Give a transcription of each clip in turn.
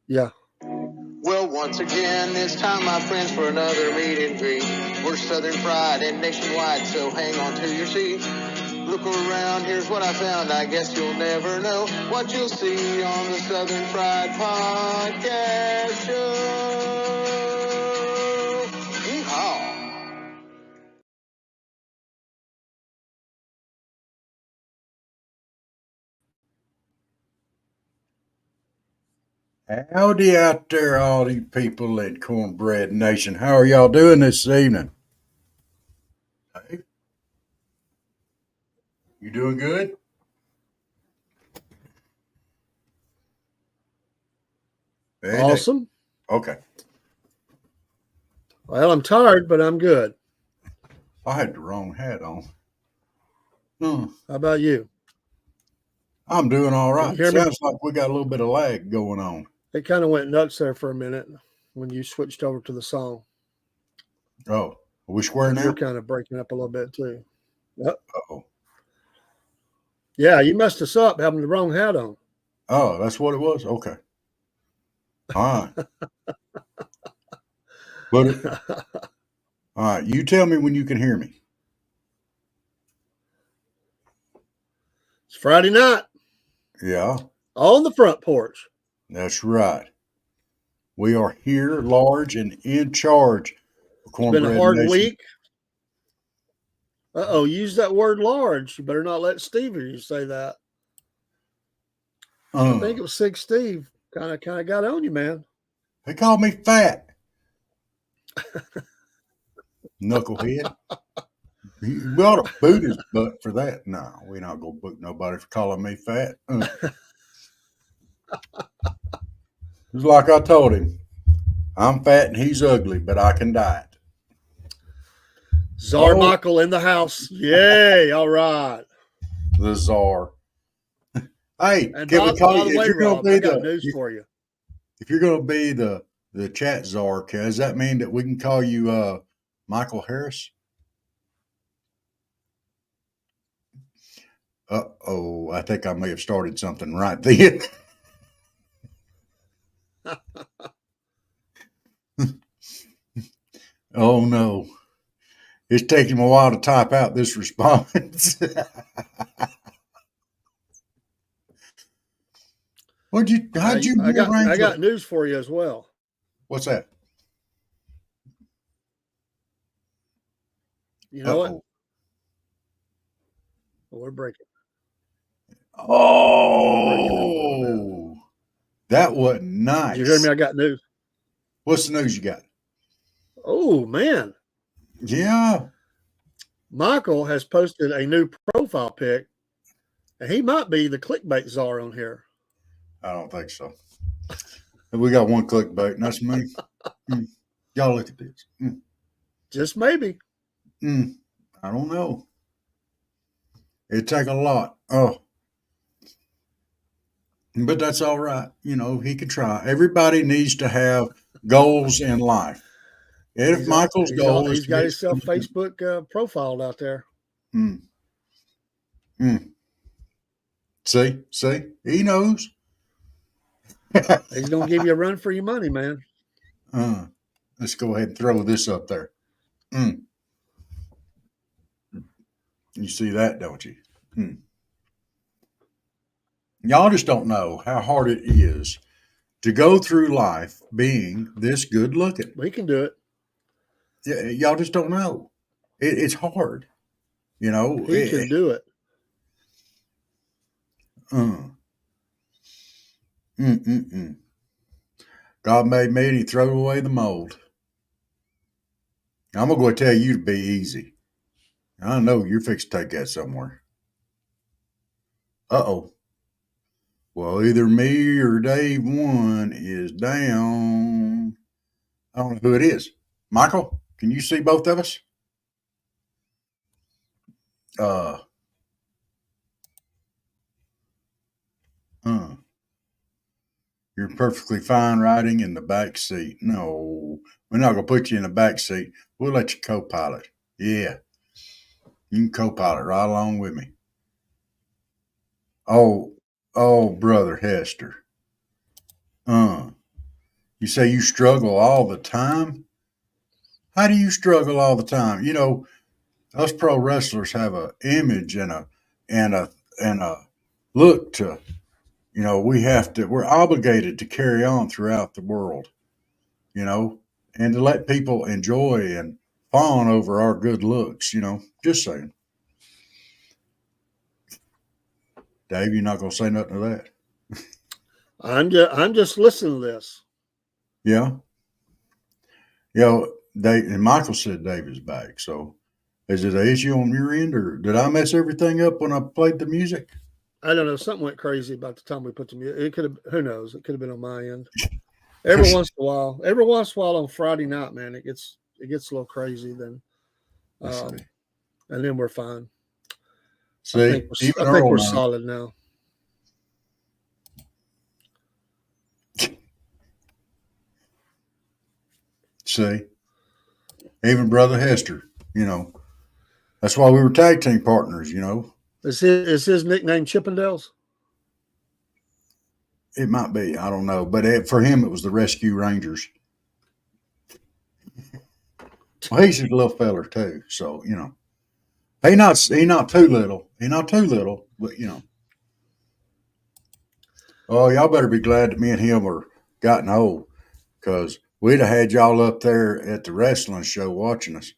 Yeah. Well, once again, it's time, my friends, for another meet and greet. We're Southern Fried and nationwide, so hang on to your seat. Look around, here's what I found. I guess you'll never know what you'll see on the Southern Fried Podcast Show. Yeehaw! Howdy out there, all you people in Cornbread Nation. How are y'all doing this evening? Hey, you doing good? Hey, Awesome. okay. Well, I'm tired, but I'm good. I had the wrong hat on. Hmm. How about you? I'm doing all Can you right. hear me? Sounds like we got a little bit of lag going on. It kind of went nuts there for a minute when you switched over to the song. Oh, are we square And you're now? kind of breaking up a little bit too. Yep. Oh, Yeah, you messed us up having the wrong hat on. oh, that's what it was. Okay, all right. But all right, you tell me when you can hear me. It's Friday night Yeah, on the front porch. that's right. We are here, large and in charge of It's been a Cornbread hard Nation. week. Use that word large. You better not let Steve hear you say that. I Uh, think it was Sig Steve. Kind of got on you, man. they call me fat. Knucklehead. We ought to boot his butt for that. No, we not gonna boot nobody for calling me fat. It's like I told him, I'm fat and he's ugly, but I can diet. Czar Oh, Michael in the house. Yay. All right. the czar. Hey, And can we call by you the way, if you're gonna Rob, I be got news for you. if you're gonna be the chat czar? Does that mean that we can call you Michael Harris? Oh, I think I may have started something right then. Oh no. It's taking a while to type out this response. How'd you I rearrange your, got news for you as well. what's that? You know what? Uh-oh. Well, we're breaking. We're breaking up a little bit. Oh, that was Did you hear me? nice. I got news. What's the news you got? Oh man, Yeah. Michael has posted a new profile pic, and he might be the clickbait czar on here. I don't think so. We got one clickbait, and that's me. Mm. Y'all look at this. Just maybe. Mm. I don't know. It'd take a lot. Oh, but that's all right. You know, he could try. Everybody needs to have goals in life. And if Michael's goal is He's to got get himself something, Facebook profiled out there. mm, mm. See, he knows. He's gonna give you a run for your money, man. uh, let's go ahead and throw this up there. Mm. You see that, don't you? Mm. Y'all just don't know how hard it is to go through life being this good looking. He can do it. Y'all just don't know. It's hard, you know. He can do it. Uh, mm, mm, mm. God made me and he threw away the mold. I'm gonna go tell you to be easy. I know you're fixing to take that somewhere. Uh-oh. Well, either me or Dave one is down. I don't know who it is. Michael, can you see both of us? Uh, uh, you're perfectly fine riding in the back seat. No, we're not gonna put you in the back seat. We'll let you co-pilot. Yeah, you can co-pilot right along with me. Oh, oh, brother Hester. Uh, You say you struggle all the time. How do you struggle all the time? You know, us pro wrestlers have a image and a and a look to. You know, we're obligated to carry on throughout the world. You know, and to let people enjoy and fawn over our good looks. You know, just saying. Dave, you're not gonna say nothing to that. I'm just listening to this. Yeah. You know, Dave and Michael said Dave is back. So is it an issue on your end, or did I mess everything up when I played the music? I don't know. Something went crazy about the time we put the music. It could have. Who knows? It could have been on my end. Every once in a while on Friday night, man, it gets a little crazy. Then, Let's um, see. and then we're fine. I think See, even I think Earl we're knows. solid now. See, even Brother Hester, you know, that's why we were tag team partners, you know. Is his nickname Chippendales? It might be, I don't know. But for him, it was the Rescue Rangers. Well, he's a little feller, too. So, you know, he not too little. He not too little, but, you know. Oh, y'all better be glad that me and him are gotten old because we'd have had y'all up there at the wrestling show watching us.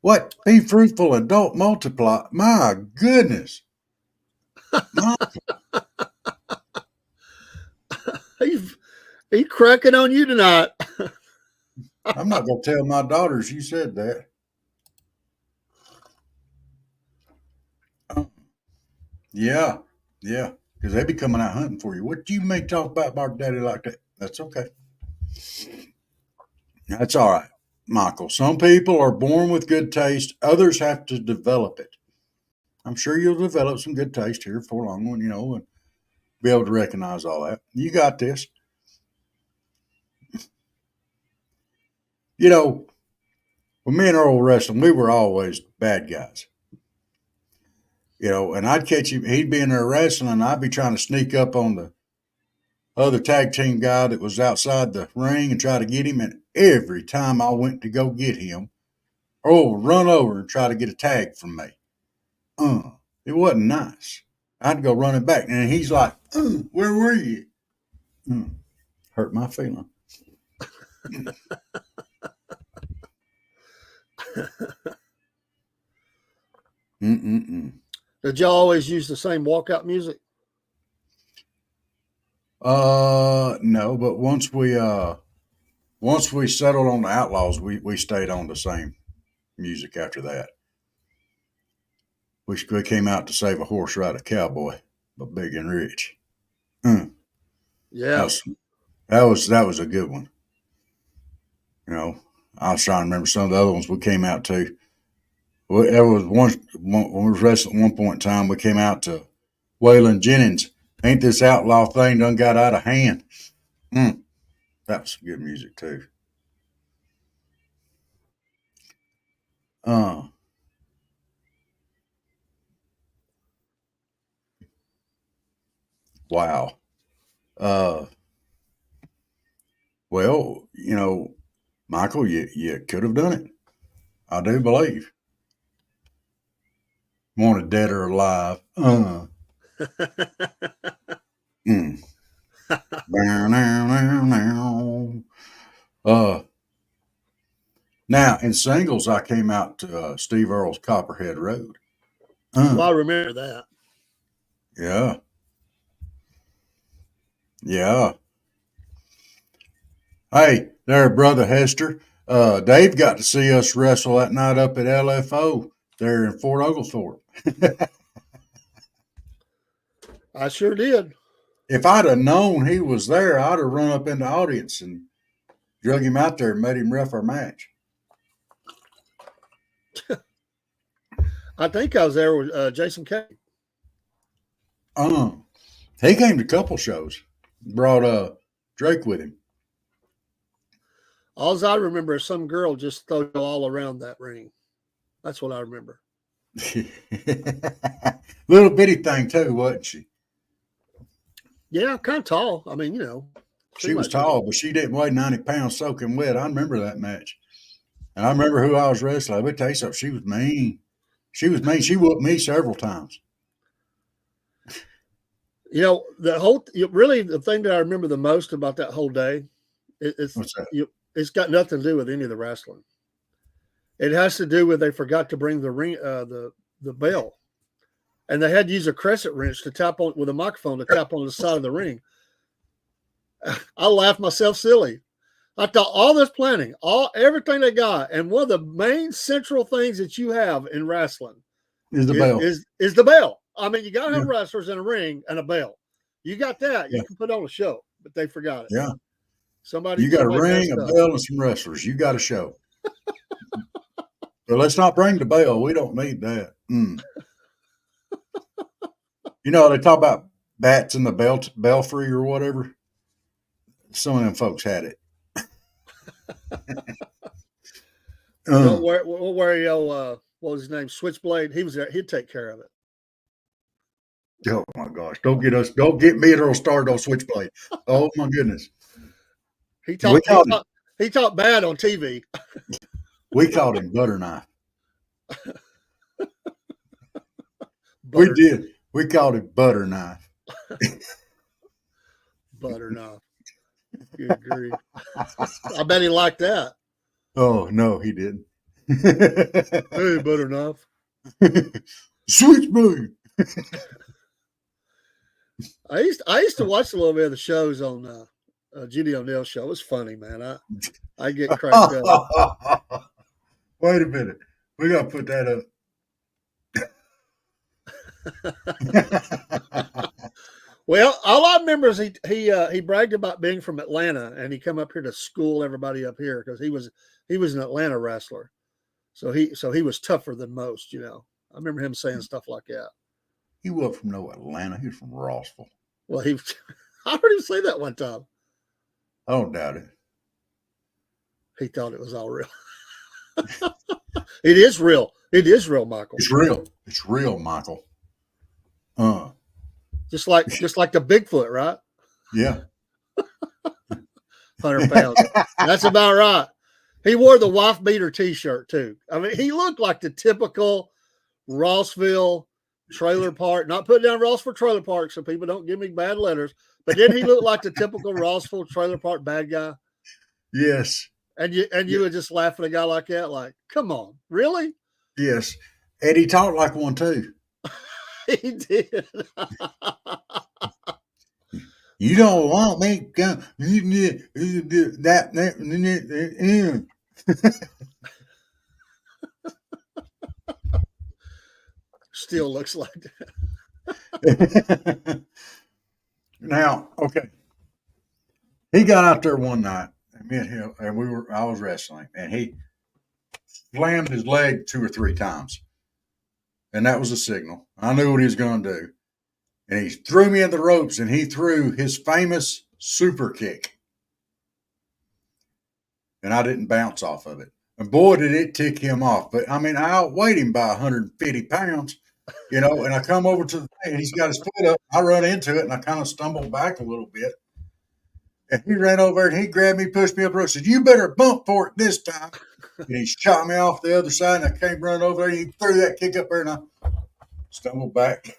What? Be fruitful and don't multiply. My goodness. My, He's he cracking on you tonight. I'm not going to tell my daughters you said that. Yeah, yeah, because they be coming out hunting for you. What do you make talk about my daddy like that? That's okay. That's all right, Michael. Some people are born with good taste. Others have to develop it. I'm sure you'll develop some good taste here for long, you know, and be able to recognize all that. You got this. You know, when me and Earl were wrestling, we were always bad guys. You know, and I'd catch him. He'd be in there wrestling, and I'd be trying to sneak up on the other tag team guy that was outside the ring and try to get him. And every time I went to go get him, Earl would run over and try to get a tag from me. Uh, it wasn't nice. I'd go running back, and he's like, "Where were you?" Uh, hurt my feeling. Mm-mm-mm. Did y'all always use the same walkout music? No, but once we settled on the Outlaws, we stayed on the same music after that. We came out to save a horse, ride a cowboy, but big and rich. Uh, that Yeah. was that was a good one. You know, I was trying to remember some of the other ones we came out to. There was one when we were wrestling at one point in time. We came out to Waylon Jennings. Ain't this outlaw thing done got out of hand? Mm, that was some good music too. Uh, wow. Uh, well, you know, Michael, you could have done it. I do believe. Wanted dead or alive. Mm. Uh, now in singles, I came out to Steve Earle's Copperhead Road. Well, Uh, I remember that. yeah, yeah. Hey, there, brother Hester. Dave got to see us wrestle that night up at LFO there in Fort Oglethorpe. I sure did. If I'd have known he was there, I'd have run up in the audience and drug him out there and made him ref our match. I think I was there with Jason K. Uh, he came to a couple shows, brought Drake with him. All I remember is some girl just threw all around that ring. That's what I remember. Little bitty thing too, wasn't she? Yeah, kind of tall. I mean, She was tall, but she didn't weigh 90 pounds soaking wet. I remember that match. And I remember who I was wrestling. Let me tell you something. She was mean. She was mean. She whooped me several times. You know, really the thing that I remember the most about that whole day, it's got nothing to do with any of the wrestling. It has to do with they forgot to bring the ring, the bell, and they had to use a crescent wrench to tap on with a microphone to tap on the side of the ring. I laughed myself silly. I thought all this planning, everything they got, and one of the main central things that you have in wrestling is the bell. Is the bell. I mean, you got to have wrestlers in a ring and a bell. You got that, you can put on a show, but they forgot it. Yeah. You got a ring, a bell, and some wrestlers. You got a show. But let's not bring the bell. We don't need that. You know, they talk about bats in the belfry or whatever. Some of them folks had it. Where what was his name? Switchblade. He was there. He'd take care of it. Oh my gosh! Don't get me to start on Switchblade. Oh my goodness! He talked bad on TV. We called him Butter Knife. We did. We called him Butter Knife. Butter Knife. Good grief. I bet he liked that. Oh no, he didn't. Hey, Butter Knife. Switchblade. I used to watch a little bit of the shows on Judy O'Neill's show. It was funny, man. I get cracked up. Wait a minute. We got to put that up. Well, all I remember is he bragged about being from Atlanta, and he come up here to school everybody up here because he was an Atlanta wrestler. So he was tougher than most, you know. I remember him saying stuff like that. He wasn't from no Atlanta. He was from Rossville. Well, I heard him say that one time. I don't doubt it. He thought it was all real. It is real. It is real, Michael. It's real. It's real, Michael. Just like the Bigfoot, right? Yeah. 100 pounds. That's about right. He wore the wife beater T-shirt too. I mean, he looked like the typical Rossville trailer park. Not putting down Rossville trailer park so people don't give me bad letters. But didn't he look like the typical Rossville trailer park bad guy? Yes. And you would just laugh at a guy like that, like, come on, really? Yes. And he talked like one too. He did. You don't want me to that. Still looks like that. Now, okay. He got out there one night, and me and him, and I was wrestling, and he slammed his leg 2 or 3 times. And that was a signal. I knew what he was going to do. And he threw me in the ropes, and he threw his famous super kick. And I didn't bounce off of it. And boy, did it tick him off. But, I mean, I outweighed him by 150 pounds, you know, and I come over to the thing, and he's got his foot up. I run into it, and I kind of stumbled back a little bit. And he ran over, and he grabbed me, pushed me up the rope, said, "You better bump for it this time." And he shot me off the other side, and I came running over there, and he threw that kick up there, and I stumbled back.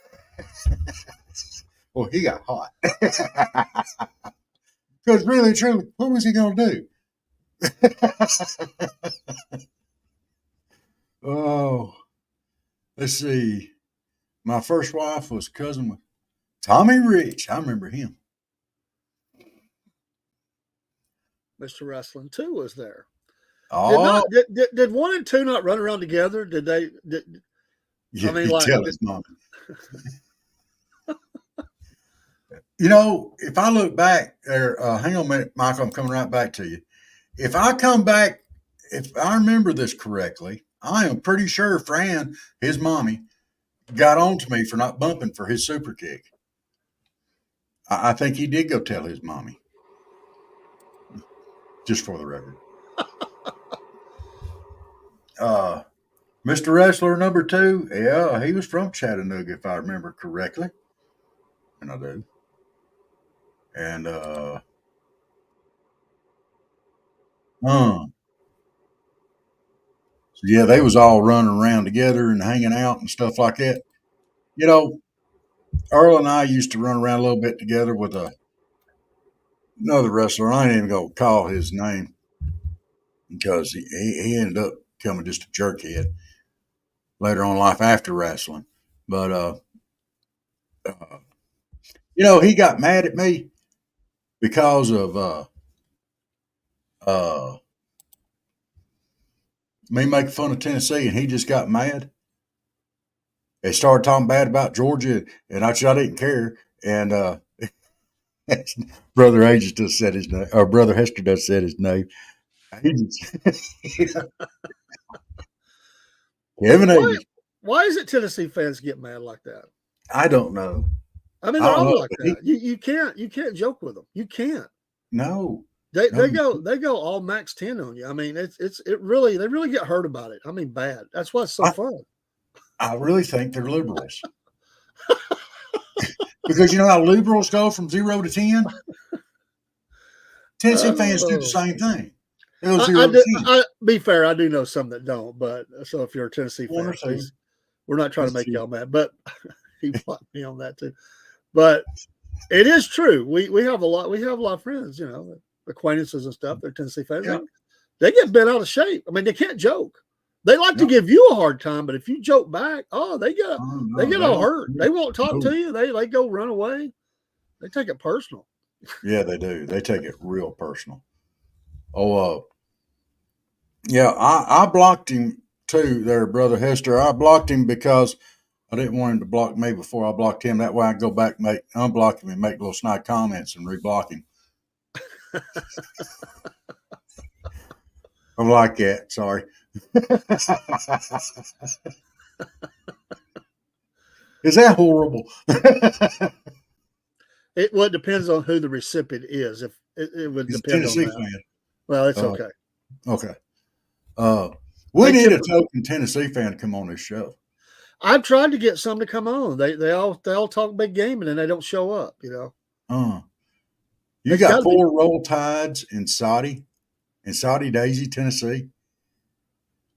Well, he got hot. Because really, truly, what was he going to do? Oh, let's see. My first wife was cousin with Tommy Rich. I remember him. Mr. Wrestling 2 was there. Oh, did 1 and 2 not run around together? Did they? Yeah, I mean, like, tell his mom. You know, if I look back there, hang on a minute, Michael, I'm coming right back to you. If I come back, if I remember this correctly, I am pretty sure Fran, his mommy, got on to me for not bumping for his super kick. I think he did go tell his mommy. Just for the record. Mr. Wrestler number 2, yeah, he was from Chattanooga, if I remember correctly. And I do. And So yeah, they was all running around together and hanging out and stuff like that. You know, Earl and I used to run around a little bit together with another wrestler. I ain't even gonna call his name because he ended up becoming just a jerkhead later on in life after wrestling. But uh, he got mad at me because of uh, me making fun of Tennessee, and he just got mad. They started talking bad about Georgia, and I didn't care. And Brother Ages just said his name, or Brother Hester just said his name. He just, Kevin Why? Ages. Why is it Tennessee fans get mad like that? I don't know. I mean, I they're don't all know. like that. You can't joke with them. You can't. No, They no. they go they go all max 10 on you. I mean, it really they really get hurt about it. I mean, bad. That's why it's so fun. I really think they're liberals because you know how liberals go from 0 to 10. Tennessee fans do the Oh, same thing. They go I 0 to 10. be fair. I do know some that don't, but so if you're a Tennessee One or fan, two. please, we're not trying to That's make true. y'all mad, but he blocked me on that too. But it is true. We have a lot. We have a lot of friends, acquaintances and stuff. They're Tennessee fans. Yeah. They get bent out of shape. I mean, they can't joke. They like to No. give you a hard time, but if you joke back, Oh, they no, get they all don't. hurt. They won't talk No. to you. They go run away. They take it personal. Yeah, they do. They take it real personal. Oh, yeah, I blocked him too, there, Brother Hester. I blocked him because I didn't want him to block me before I blocked him. That way I go back, unblock him, and make little snide comments and reblock him. I'm like that. Sorry. Is that horrible? It depends on who the recipient is. If it would He's a depend on Tennessee that. fan. Well, it's Uh, okay. okay. We They need a typically, token Tennessee fan to come on this show. I've tried to get some to come on. They all talk big game and then they don't show up. You It's got got to be. 4 roll tides in Saudi Daisy, Tennessee.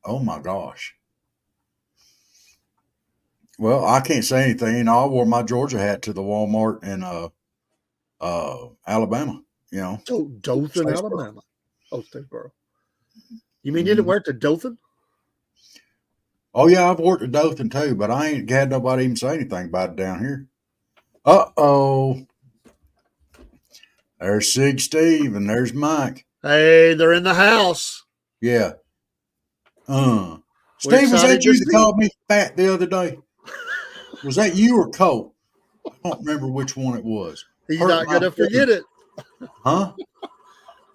Oh my gosh. Well, I can't say anything. I wore my Georgia hat to the Walmart in Alabama. Dothan, Statesboro. Alabama. Oh, Statesboro. You mean you didn't Mhm. wear it to Dothan? Oh yeah, I've worked at Dothan too, but I ain't had nobody even say anything about it down here. Uh-oh. There's Sig Steve and there's Mike. Hey, they're in the house. Yeah. We're Steve, was excited that to you that see. called me fat the other day? Was that you or Cole? I don't remember which one it was. He's Hurt not my gonna forget feelings. it. Huh?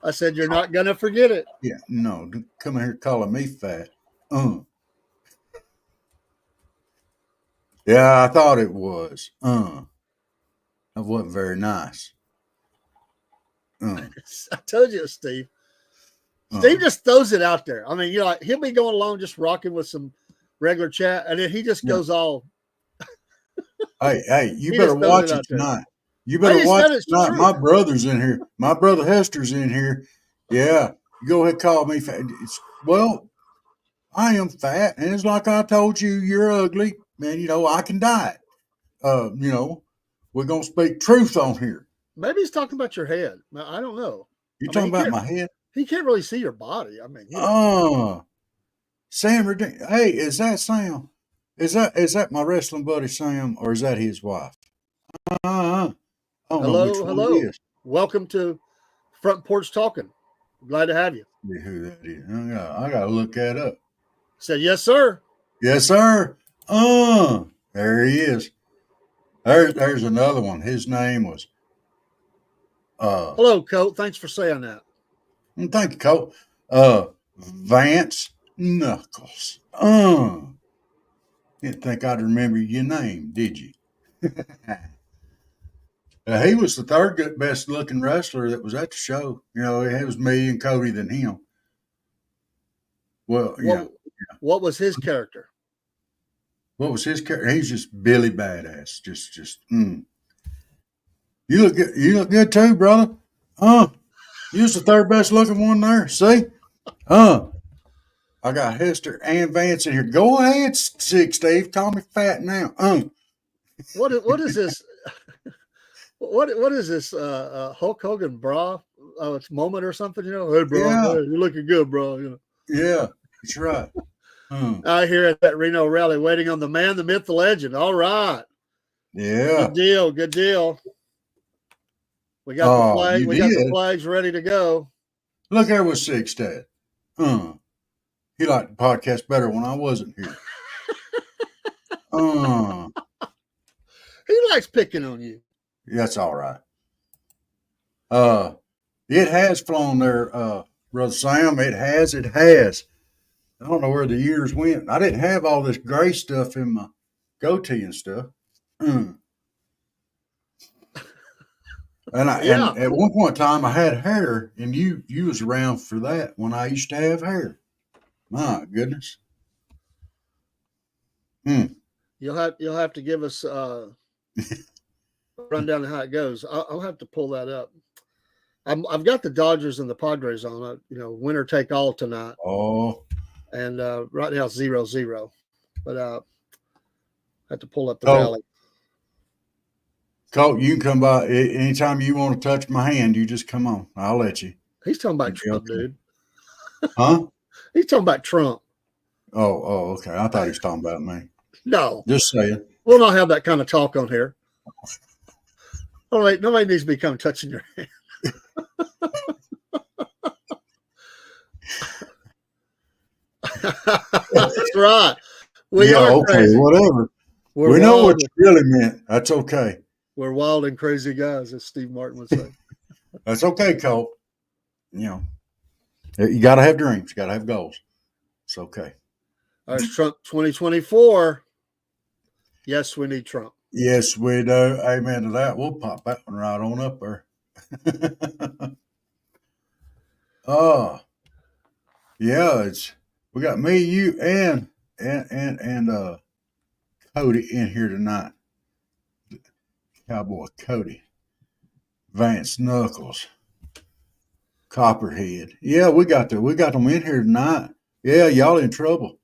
I said you're not gonna forget it. Yeah, no, don't come in here calling me fat. Yeah, I thought it was. That wasn't very nice. I told you, Steve. Steve Uh. just throws it out there. I mean, he'll be going along just rocking with some regular chat, and then he just Yeah. goes all. Hey, you He better just throws it watch it out there. tonight. You I better just watch said it it's tonight. true. My brother's in here. My brother Hester's in here. Yeah, you go ahead and call me fat. Well, I am fat, and it's like I told you, you're ugly, man. I can die. We're gonna speak truth on here. Maybe he's talking about your head. I don't know. You I mean, talking about my head? he can't really see your body. I mean, Sam. Hey, is that Sam? Is that my wrestling buddy Sam, or is that his wife? I don't know which hello, one it hello. is. Welcome to Front Porch Talking. Glad to have you. Yeah, who that is? I gotta look that up. Said yes, sir. Yes, sir. There he is. There's another one. His name was Hello, Colt. Thanks for saying that. thank you, Cole. Vance Knuckles. Didn't think I'd remember your name, did you? He was the third best looking wrestler that was at the show. It was me and Cody than him. Well, What was his character? what was his character? He's just Billy Badass. You look good. You look good too, brother. You was the third best looking one there. See? I got Hester and Vance in here. Go ahead, Sick Steve. Call me fat now. What is this? What is this? Hulk Hogan bra? Oh, it's moment or something. Hey, bro, Yeah, hey, you're looking good, bro. yeah, that's right. Out here at that Reno rally, waiting on the man, the myth, the legend. All right, Yeah. good deal, good deal. We got the Oh, flag. you We got the did. flags ready to go. Look, there was Six Dad. He liked the podcast better when I wasn't here. Uh, He likes picking on you. that's all right. It has flown there, Brother Sam. It has. It has. I don't know where the years went. I didn't have all this gray stuff in my goatee and stuff. Mm. Yeah, And at one point in time I had hair, and you was around for that when I used to have hair. My goodness. Mm. you'll have to give us rundown of how it goes. I'll have to pull that up. I've got the Dodgers and the Padres on. Winner take all tonight, Oh, and right now it's 0-0. But I have to pull up the Colt, rally. Colt, you can come by anytime you want to touch my hand. You just come on. I'll let you. He's talking about You'll be Trump, okay. dude. Huh? He's talking about Trump. Oh, okay. I thought he was talking about me. No, Just saying. we'll not have that kind of talk on here. Nobody needs to be come touching your hand. That's right. We Yeah, are okay, crazy. whatever. We're We know wild. what you really meant. That's okay. We're wild and crazy guys, as Steve Martin would say. That's okay, Colt. You got to have dreams. You got to have goals. It's okay. All right, Trump 2024. Yes, we need Trump. Yes, we do. Amen to that. We'll pop that one right on up there. Oh, yeah. We got me, you, and Cody in here tonight. Cowboy Cody, Vance Knuckles, Copperhead. Yeah, we got them in here tonight. Yeah, y'all in trouble.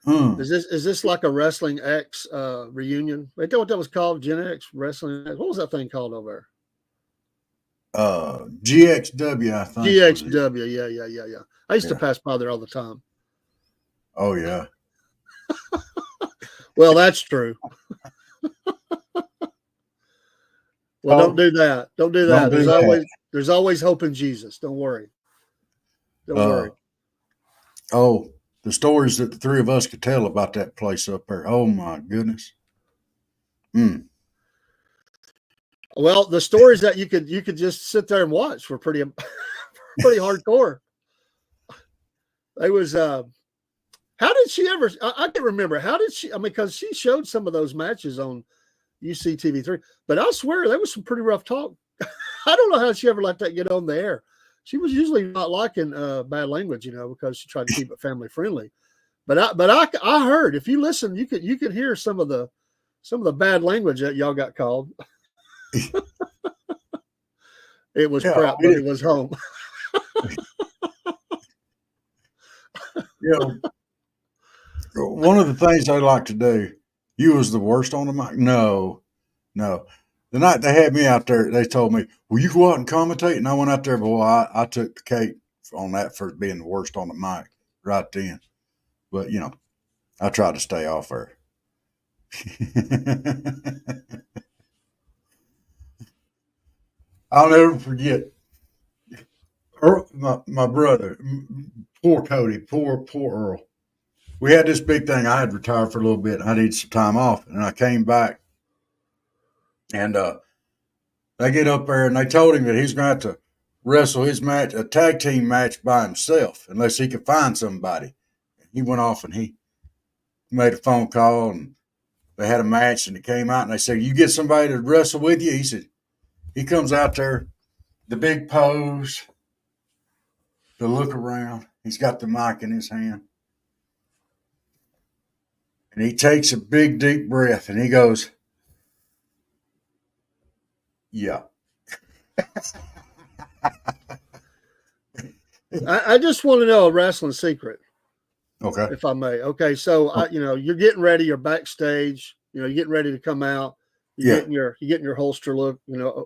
Is this like a Wrestling X reunion? Wait, what that was called? Gen X Wrestling X? What was that thing called over there? GXW, I think. GXW. Yeah. I used to pass by there all the time. Oh yeah. Well, that's true. Well, don't do that. Don't do that. There's always hope in Jesus. Don't worry. Don't worry. Oh, the stories that the three of us could tell about that place up there. Oh my goodness. Well, the stories that you could just sit there and watch were pretty hardcore. It was how did she ever I can't remember. How did she because she showed some of those matches on UCTV3, but I swear there was some pretty rough talk. I don't know how she ever let that get on the air. She was usually not liking bad language, because she tried to keep it family friendly. But I heard if you listen, you could hear some of the bad language that y'all got called. It was crap, but it was home. One of the things I like to do, you was the worst on the mic. No. The night they had me out there, they told me, "Will you go out and commentate?" And I went out there, boy, I took the cake on that for being the worst on the mic right then. But I tried to stay off her. I'll never forget Earl, my brother, poor Cody, poor Earl. We had this big thing. I had retired for a little bit. I needed some time off, and I came back, and they get up there and they told him that he's going to have to wrestle his match, a tag team match by himself, unless he could find somebody. He went off and he made a phone call, and they had a match, and it came out, and they said, "You get somebody to wrestle with you." He said, he comes out there, the big pose, the look around. He's got the mic in his hand. And he takes a big, deep breath, and he goes, "Yeah." I just want to know a wrestling secret, Okay. if I may. Okay, so you're getting ready. You're backstage. You're getting ready to come out. Yeah. You're getting your holster look.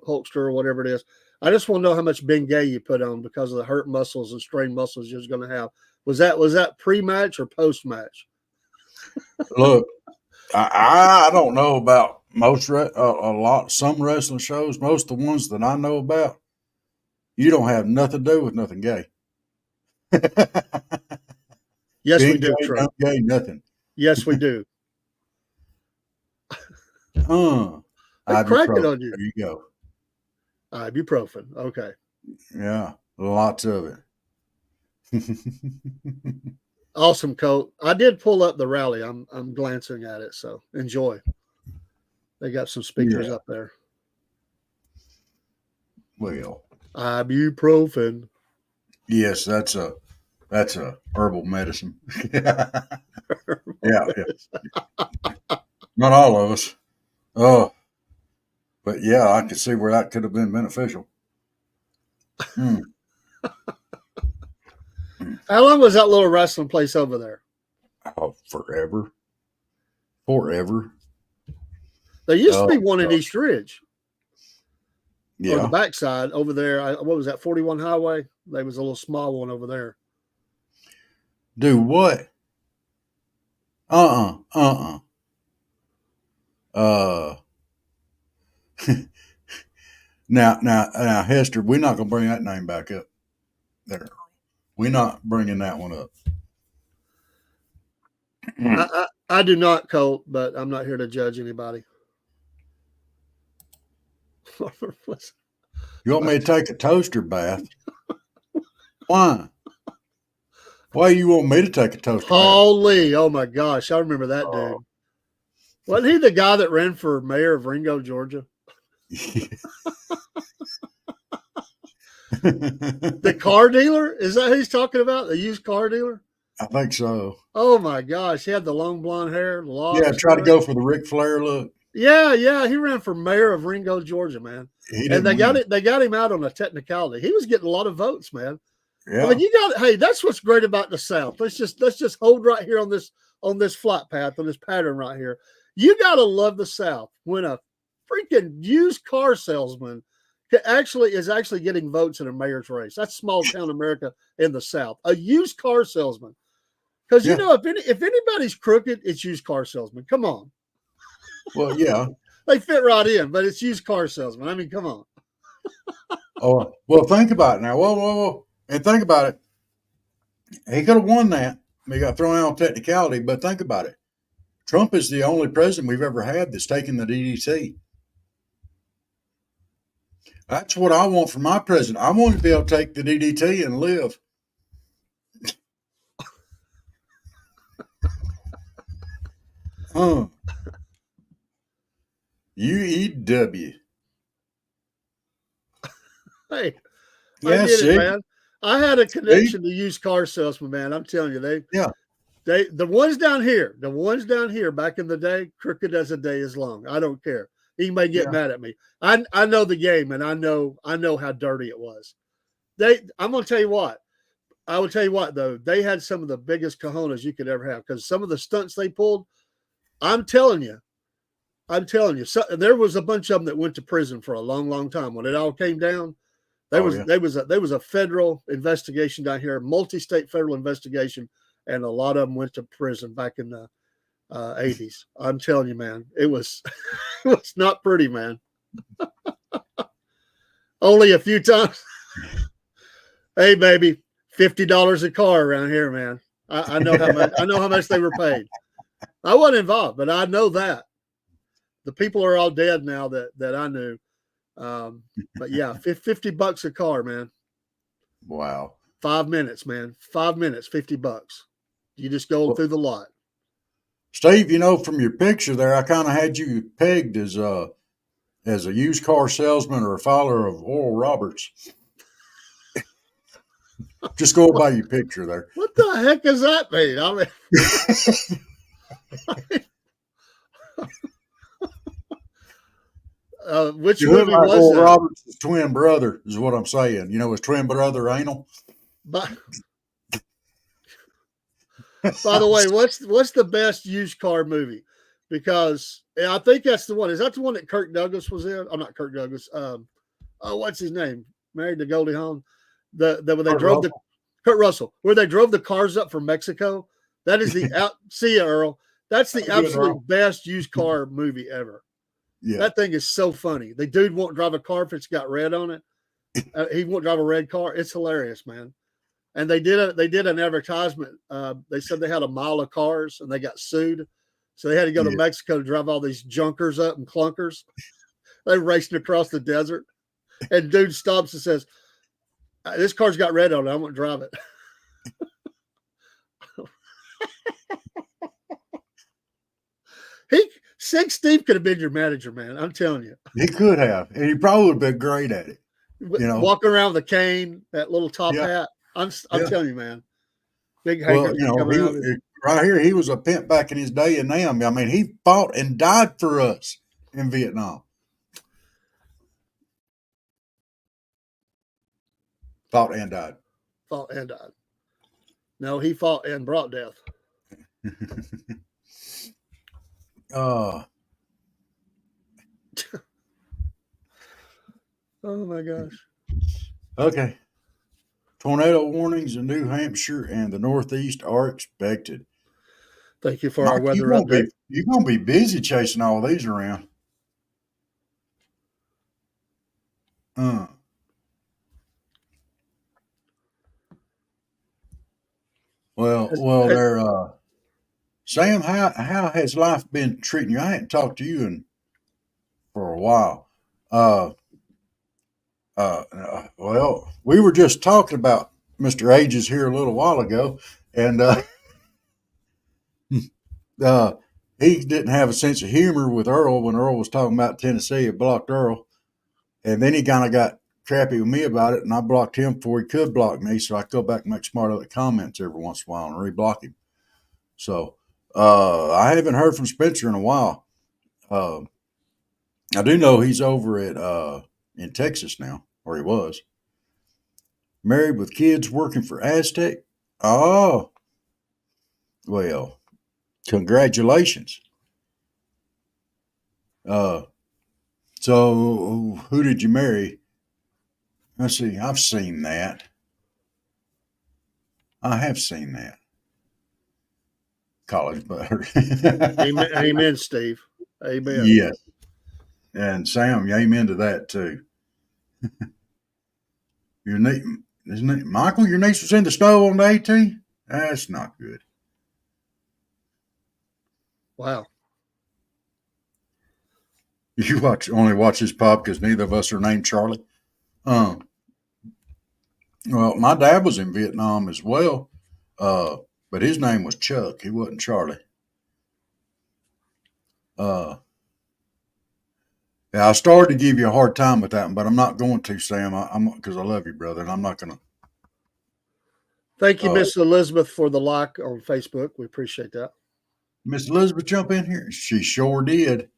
Holster or whatever it is. I just want to know how much Bengay you put on because of the hurt muscles and strained muscles you're going to have. Was that pre-match or post-match? Look, I don't know about some wrestling shows. Most of the ones that I know about, you don't have nothing to do with nothing gay. Yes, we Being do, gay, Troy. not gay, nothing. Yes, we do. They're cracking on you. There you go. Ibuprofen. Okay. Yeah, lots of it. Awesome, Colt. I did pull up the rally. I'm glancing at it, so enjoy. They got some speakers up there. Well, ibuprofen. Yes, that's a herbal medicine. Yeah. Not all of us. Oh, but yeah, I could see where that could have been beneficial. How long was that little wrestling place over there? Oh, forever. Forever. There used to be one in East Ridge. Yeah. On the backside over there. What was that, 41 Highway? There was a little small one over there. Do what? Now, Hester, we're not gonna bring that name back up. There, we're not bringing that one up. I do not, Colt, but I'm not here to judge anybody. You want me to take a toaster bath? Why? Why you want me to take a toaster bath? Holy, oh my gosh, I remember that dude. Wasn't he the guy that ran for mayor of Ringo, Georgia? The car dealer? Is that who he's talking about? The used car dealer? I think so. Oh my gosh, he had the long blonde hair. Yeah, try to go for the Ric Flair look. Yeah, he ran for mayor of Ringo, Georgia, man. And they got him out on a technicality. He was getting a lot of votes, man. Yeah. I mean, hey, that's what's great about the South. Let's just hold right here on this flight path, on this pattern right here. You gotta love the South when a freaking used car salesman is actually getting votes in a mayor's race. That's small town America in the South. A used car salesman. Because if anybody's crooked, it's used car salesman. Come on. Well, yeah. They fit right in, but it's used car salesman. I mean, come on. Oh, well, think about it now. Whoa. And think about it. He could have won that. He got thrown out on technicality, but think about it. Trump is the only president we've ever had that's taken the DDT. That's what I want for my president. I want to be able to take the DDT and live. UEW. Hey, yeah, I did it, man. I had a connection to used car salesman, man. I'm telling you, the ones down here back in the day, crooked as a day is long. I don't care. He may get mad at me. I know the game, and I know how dirty it was. I'm gonna tell you what. I will tell you what, though, they had some of the biggest cojones you could ever have because some of the stunts they pulled. I'm telling you. So, there was a bunch of them that went to prison for a long, long time. When it all came down, there was a federal investigation down here, multi-state federal investigation, and a lot of them went to prison back in the 80s. I'm telling you, man, it was it was not pretty, man. Only a few times. Hey, baby, $50 a car around here, man. I know how much. I know how much they were paid. I wasn't involved, but I know that. The people are all dead now that I knew. But yeah, $50 a car, man. Wow. 5 minutes, man. 5 minutes, $50. You just go through the lot. Steve, from your picture there, I kind of had you pegged as a used car salesman or a filer of Oral Roberts. Just go by your picture there. What the heck does that mean? I mean, which movie was Oral that? Roberts' twin brother is what I'm saying. His twin brother Anal. By the way, what's the best used car movie? Because I think that's the one. Is that the one that Kirk Douglas was in? I'm not Kirk Douglas. What's his name? Married to Goldie Hawn. When they drove the Kurt Russell, where they drove the cars up from Mexico. That is the out. See ya, Earl. That's the absolute best used car movie ever. Yeah. That thing is so funny. The dude won't drive a car if it's got red on it. He won't drive a red car. It's hilarious, man. And they did an advertisement. They said they had a mile of cars and they got sued. So they had to go to Mexico to drive all these junkers up and clunkers. They're racing across the desert. And dude stops and says, this car's got red on it. I won't drive it. Steve could have been your manager, man. I'm telling you. He could have. And he probably would have been great at it. Walking around with a cane, that little top hat. I'm telling you, man. Big well, right here, he was a pimp back in his day in Nam. I mean, he fought and died for us in Vietnam. Fought and died. Fought and died. No, he fought and brought death. Oh my gosh. Okay. Tornado warnings in New Hampshire and the Northeast are expected. Thank you for our weather update. You're going to be busy chasing all these around. Well, there. Sam, how has life been treating you? I hadn't talked to you for a while. Well, we were just talking about Mr. Ages here a little while ago, and he didn't have a sense of humor with Earl when Earl was talking about Tennessee. It blocked Earl, and then he kind of got crappy with me about it, and I blocked him before he could block me, so I go back and make smart other comments every once in a while and re-block him. So I haven't heard from Spencer in a while. I do know he's over at in Texas now, or he was. Married with kids working for Aztec. Oh, well, congratulations. So who did you marry? Let's see. I've seen that. I have seen that. College butter. Amen, Steve. Amen. Yes. And Sam, amen to that too. Your niece, isn't it? Michael, your niece was in the snow on the AT? That's not good. Wow. You only watch this pop because neither of us are named Charlie. Well, my dad was in Vietnam as well, but his name was Chuck. He wasn't Charlie. Yeah, I started to give you a hard time with that one, but I'm not going to, Sam. I'm because I love you, brother, and I'm not going to. Thank you, Miss Elizabeth, for the like on Facebook. We appreciate that. Miss Elizabeth, jump in here. She sure did.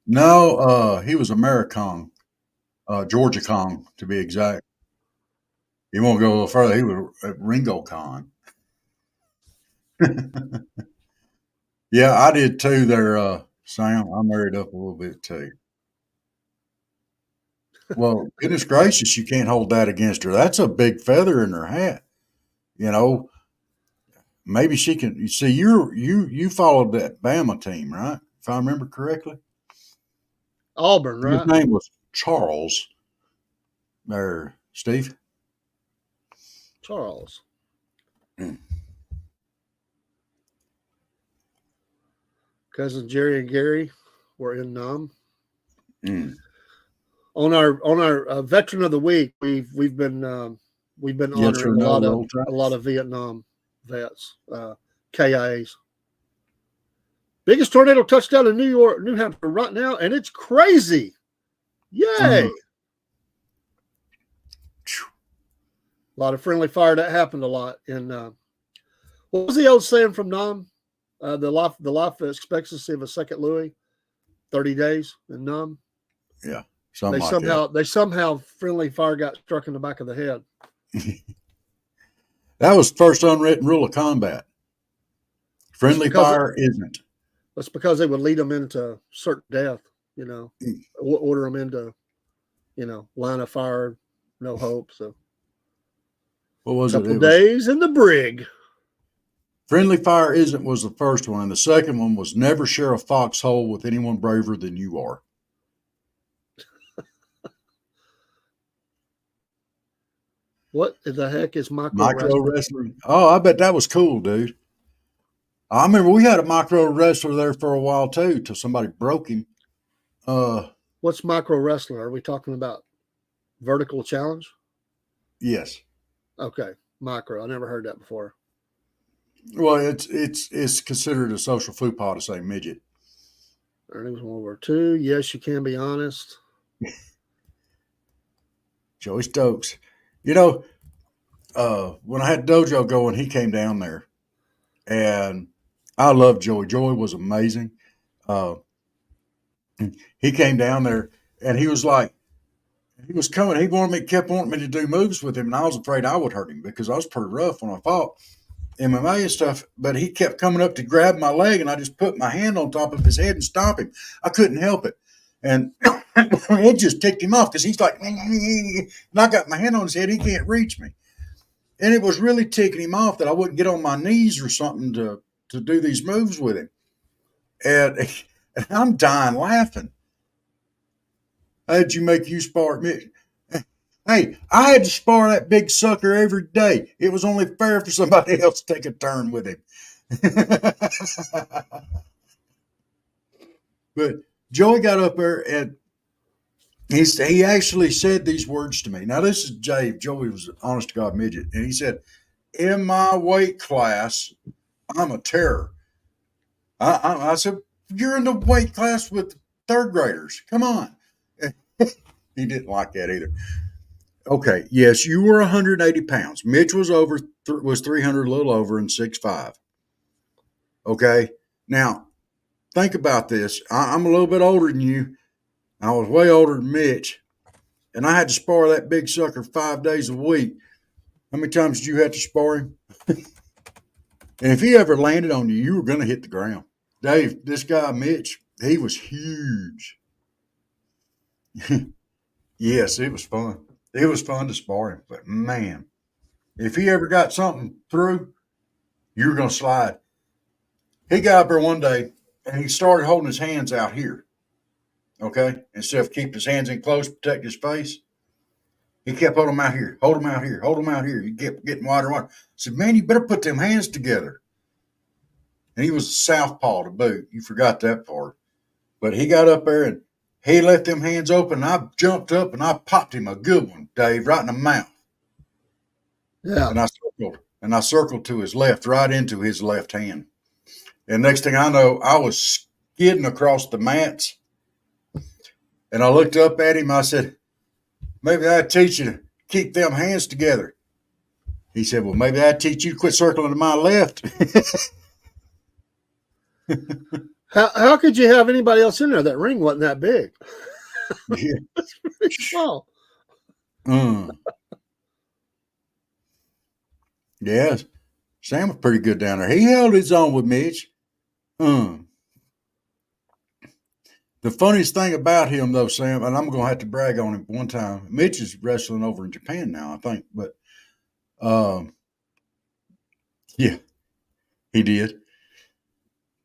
No, he was Americon, Georgia Con to be exact. He won't go a little further. He was Ringo Con. Yeah, I did too there, Sam. I married up a little bit too. Well, goodness gracious, you can't hold that against her. That's a big feather in her hat. You know, maybe she can. You see, you followed that Bama team, right? If I remember correctly. Auburn, right? His name was Charles. There, Steve. Charles. Cousin Jerry and Gary were in Nam. On our veteran of the week, we've been honoring a lot of Vietnam vets, KIAs. Biggest tornado touchdown in New Hampshire right now, and it's crazy. Yay! A lot of friendly fire. That happened a lot. And what was the old saying from Nam? The life expectancy of a second Louis, 30 days in Nam. Yeah. something like that. They somehow friendly fire got struck in the back of the head. That was the first unwritten rule of combat. Friendly fire isn't. That's because they would lead them into certain death, order them into, line of fire, no hope. So, what was it? Days in the brig. Friendly fire isn't was the first one, and the second one was never share a foxhole with anyone braver than you are. What the heck is micro wrestling? Oh, I bet that was cool, dude. I remember we had a micro wrestler there for a while too, till somebody broke him. What's micro wrestling? Are we talking about vertical challenge? Yes. Okay, micro. I never heard that before. Well, it's considered a social faux pas to say midget. Earnings World War II. Yes, you can be honest. Joey Stokes. When I had Dojo going, he came down there, and I loved Joey. Joey was amazing. He came down there, and he was like, he was coming. He kept wanting me to do moves with him, and I was afraid I would hurt him because I was pretty rough when I fought MMA and stuff. But he kept coming up to grab my leg, and I just put my hand on top of his head and stop him. I couldn't help it, and it just ticked him off because he's like, and I got my hand on his head. He can't reach me, and it was really ticking him off that I wouldn't get on my knees or something to do these moves with him, and I'm dying laughing. How'd you make you spar me? Hey, I had to spar that big sucker every day. It was only fair for somebody else to take a turn with him. But Joey got up there and he actually said these words to me. Now, this is Jay. Joey was an honest to God midget. And he said, in my weight class, I'm a terror. I said, you're in the weight class with third graders. Come on. He didn't like that either. Okay, yes, you were 180 pounds. Mitch was was 300, a little over, and 6'5". Okay, now think about this. I'm a little bit older than you. I was way older than Mitch, and I had to spar that big sucker 5 days a week. How many times did you have to spar him? And if he ever landed on you, you were going to hit the ground. Dave, this guy Mitch, he was huge. Yes, it was fun. It was fun to spar him, but man, if he ever got something through, you were going to slide. He got up there one day and he started holding his hands out here. Okay, instead of keeping his hands in close, protect his face, he kept holding them out here, hold them out here, hold them out here. He kept getting wider and wider. I said, man, you better put them hands together. And he was a southpaw to boot. You forgot that part. But he got up there and he left them hands open. I jumped up and I popped him a good one, Dave, right in the mouth. Yeah. And I circled to his left, right into his left hand. And next thing I know, I was skidding across the mats. And I looked up at him. I said, maybe I'd teach you to keep them hands together. He said, well, maybe I'd teach you to quit circling to my left. How could you have anybody else in there? That ring wasn't that big. Yeah. That's pretty small. Yes. Sam was pretty good down there. He held his own with Mitch. The funniest thing about him, though, Sam, and I'm going to have to brag on him one time. Mitch is wrestling over in Japan now, I think. But, yeah, he did.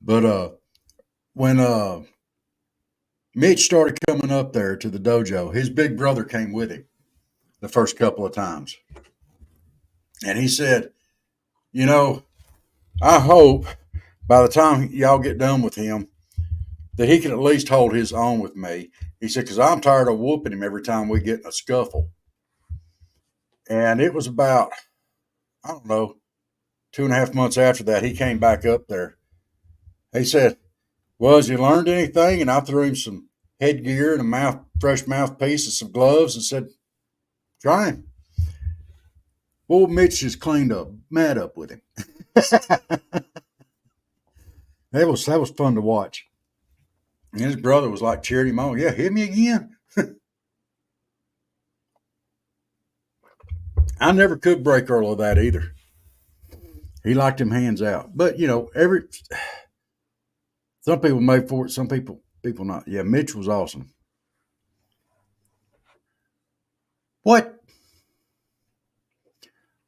But when Mitch started coming up there to the dojo, his big brother came with him the first couple of times. And he said, I hope by the time y'all get done with him that he can at least hold his own with me. He said, because I'm tired of whooping him every time we get in a scuffle. And it was about, 2.5 months after that, he came back up there. He said, well, has he learned anything? And I threw him some headgear and a fresh mouthpiece and some gloves and said, try him. Old Mitch just cleaned up, mad up with him. That was fun to watch. And his brother was like cheering him on. Yeah, hit me again. I never could break Earl of that either. He liked him hands out. But some people made for it, some people not. Yeah, Mitch was awesome. What?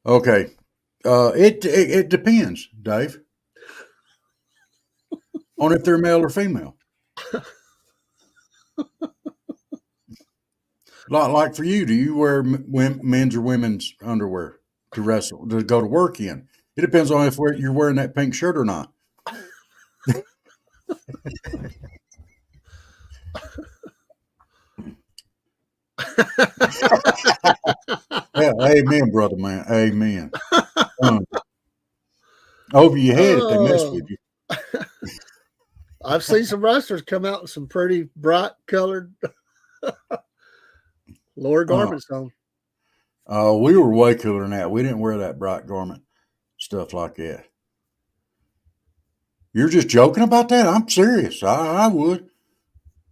Okay. It depends, Dave, on if they're male or female. Like for you, do you wear men's or women's underwear to wrestle, to go to work in? It depends on if you're wearing that pink shirt or not. Yeah, amen, brother man. Amen. Over your head if they mess Oh, with you. I've seen some wrestlers come out in some pretty bright colored lower Uh, garments on. we were way cooler than that. We didn't wear that bright garment stuff like that. You're just joking about that? I'm serious. I would.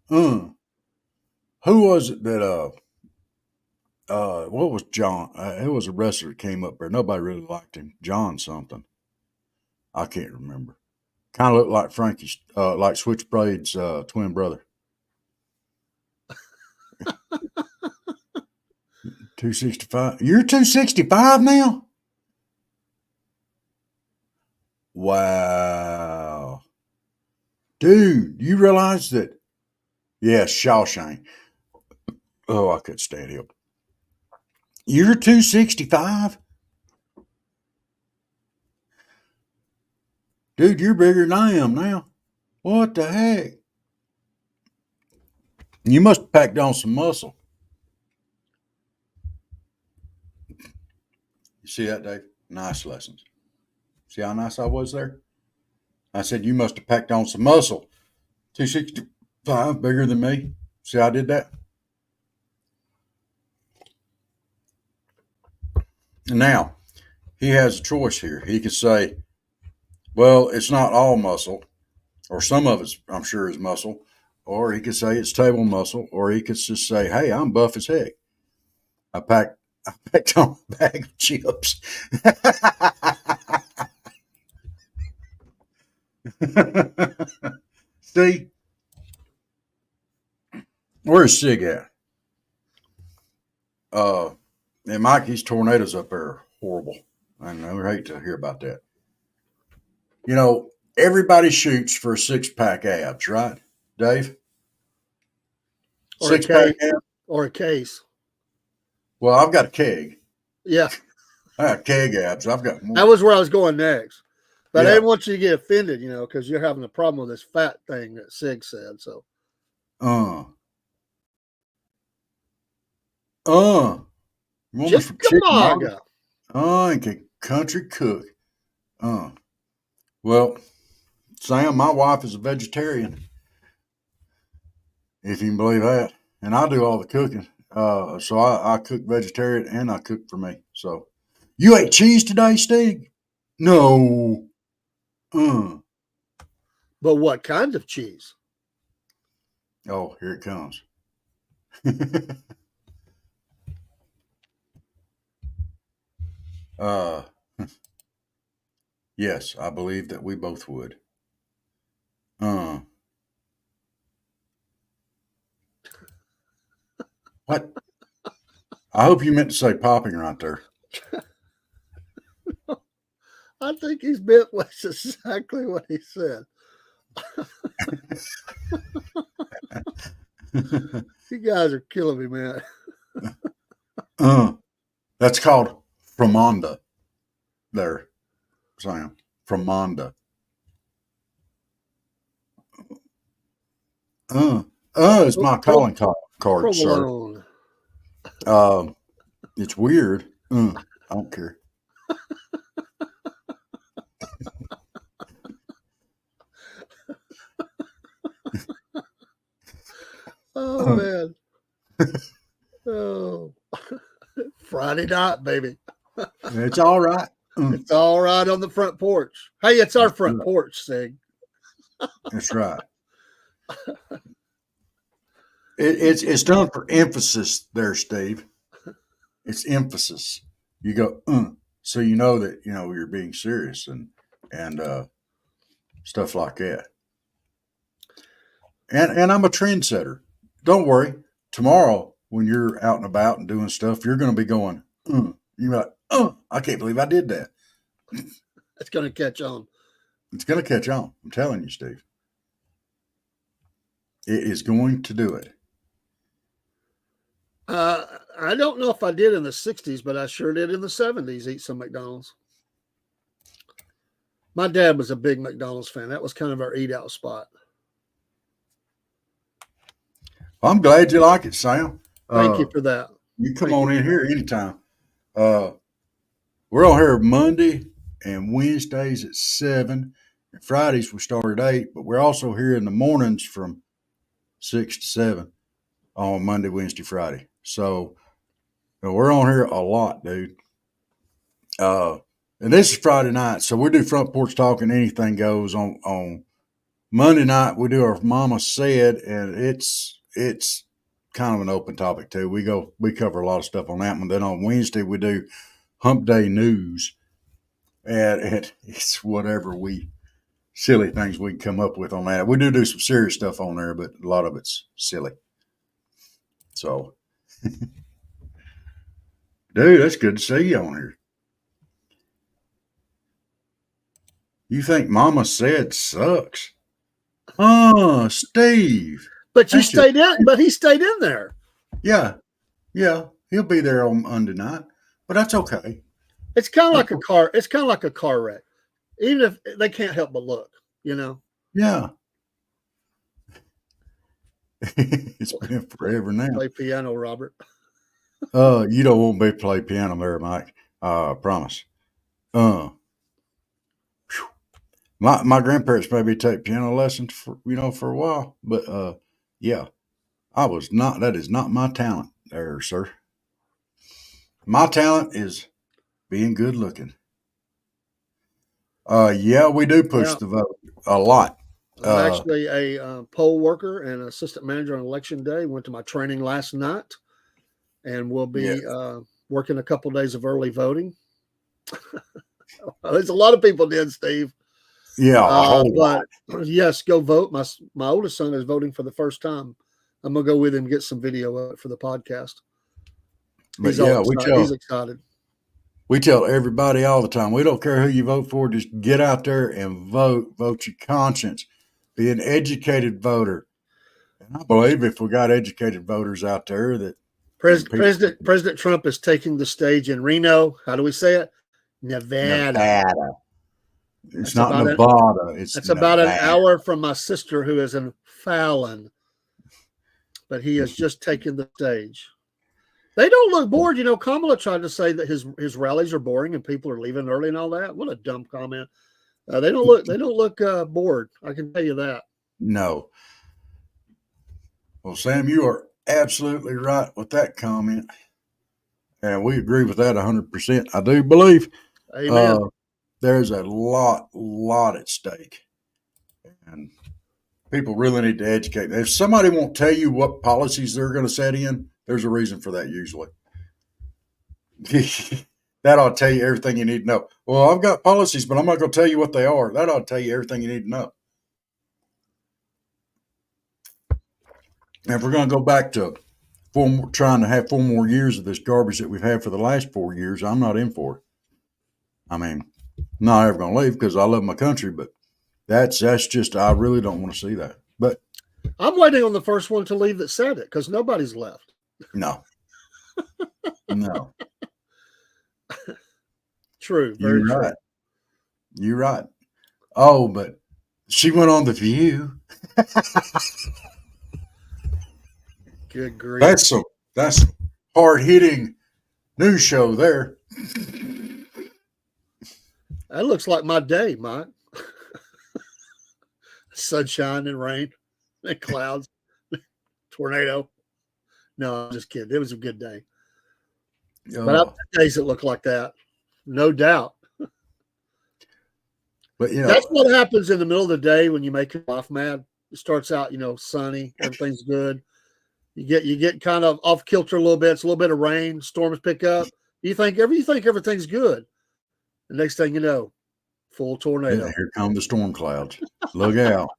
Who was it that what was John? It was a wrestler that came up there. Nobody really liked him. John something. I can't remember. Kind of looked like Frankie's, like Switchblade's twin brother. 265. You're 265 now? Wow. Dude, you realize that? Yeah, Shawshank. Oh, I could stand him. You're 265? Dude, you're bigger than I am now. What the heck? You must have packed on some muscle. You see that, Dave? Nice lessons. See how nice I was there? I said, you must have packed on some muscle. 265, bigger than me. See how I did that? Now, he has a choice here. He could say, well, it's not all muscle, or some of it's, I'm sure, is muscle, or he could say it's table muscle, or he could just say, hey, I'm buff as heck. I packed on a bag of chips. See, where's Sig at? And Mikey's tornadoes up there are horrible. I know, I hate to hear about that. Everybody shoots for a 6-pack abs, right, Dave? Or a 6-pack case. abs. Or a case. Well, I've got a keg. Yeah. I got keg abs. I've got more. That was where I was going next. But I Yeah. didn't want you to get offended, because you're having a problem with this fat thing that Sig said. So, You want me for Chickamauga. And a country cook. Well, Sam, my wife is a vegetarian, if you can believe that. And I do all the cooking. So I cook vegetarian and I cook for me. So, you ate cheese today, Steve? No. But what kind of cheese? Oh, here it comes. Yes, I believe that we both would. What? I hope you meant to say popping right there. I think he's meant was exactly what he said. You guys are killing me, man. That's called Fromonda. There, Sam. Fromonda. It's my calling card, sir. It's weird. I don't care. Oh, man. Oh, Friday night, baby. It's all right. It's all right on the front porch. Hey, it's our front porch, Sig. That's right. It's done for emphasis there, Steve. It's emphasis. you go, so you know that you're being serious and stuff like that. And I'm a trendsetter. Don't worry. Tomorrow, when you're out and about and doing stuff, you're going to be going, you're like, I can't believe I did that. It's going to catch on. It's going to catch on. I'm telling you, Steve. It is going to do it. I don't know if I did in the 60s, but I sure did in the 70s eat some McDonald's. My dad was a big McDonald's fan. That was kind of our eat out spot. Well, I'm glad you like it, Sam. Thank you for that. You come on in here anytime. We're on here Monday and Wednesdays at 7. And Fridays we start at 8, but we're also here in the mornings from 6 to 7 on Monday, Wednesday, Friday. So we're on here a lot, dude. And this is Friday night, so we do Front Porch Talking. Anything goes on Monday night. We do our Mama Said, and it's kind of an open topic too. We cover a lot of stuff on that one. Then on Wednesday we do Hump Day News, and it's whatever silly things we can come up with on that. We do some serious stuff on there, but a lot of it's silly. So, dude, that's good to see you on here. You think Mama Said sucks? Oh, Steve. But he stayed in there. Yeah. He'll be there on Monday night, but that's okay. It's kind of like a car. It's kind of like a car wreck, even if they can't help but look. Yeah. It's been forever now. Play piano, Robert. You don't want me to play piano there, Mike. I promise. My grandparents maybe take piano lessons for a while, but yeah, that is not my talent there, sir. My talent is being good looking. Yeah, we do push the vote a lot. I'm actually a poll worker and assistant manager on election day. Went to my training last night, and we'll be working a couple of days of early voting. There's a lot of people did, Steve. Yeah, but yes, go vote. My oldest son is voting for the first time. I'm gonna go with him and get some video of it for the podcast. He's excited. We tell everybody all the time, we don't care who you vote for, just get out there and vote. Vote your conscience. Be an educated voter. And I believe if we got educated voters out there that President Trump is taking the stage in Reno. How do we say it? Nevada. It's not Nevada. It's about an hour from my sister, who is in Fallon. But he has just taken the stage. They don't look bored. Kamala tried to say that his rallies are boring and people are leaving early and all that. What a dumb comment. They don't look bored. I can tell you that. No. Well, Sam, you are absolutely right with that comment. And we agree with that 100%. I do believe. Amen. There's a lot at stake. And people really need to educate. If somebody won't tell you what policies they're going to set in, there's a reason for that usually. That ought to tell you everything you need to know. Well, I've got policies, but I'm not going to tell you what they are. That ought to tell you everything you need to know. And if we're going to go back to trying to have 4 more years of this garbage that we've had for the last 4 years, I'm not in for it. I mean, I'm not ever going to leave because I love my country, but that's just, I really don't want to see that. But I'm waiting on the first one to leave that said it, because nobody's left. No. True. Very You're true. right. You're right. Oh, but she went on The View. Good grief. That's hard hitting news show there. That looks like my day, Mike. Sunshine and rain and clouds, tornado. No, I'm just kidding. It was a good day. But I've had days that look like that, no doubt. But that's what happens in the middle of the day when you make your wife mad. It starts out, sunny, everything's good. You get kind of off kilter a little bit. It's a little bit of rain, storms pick up. You think everything's good. The next thing you know, full tornado. Yeah, here come the storm clouds. Look out.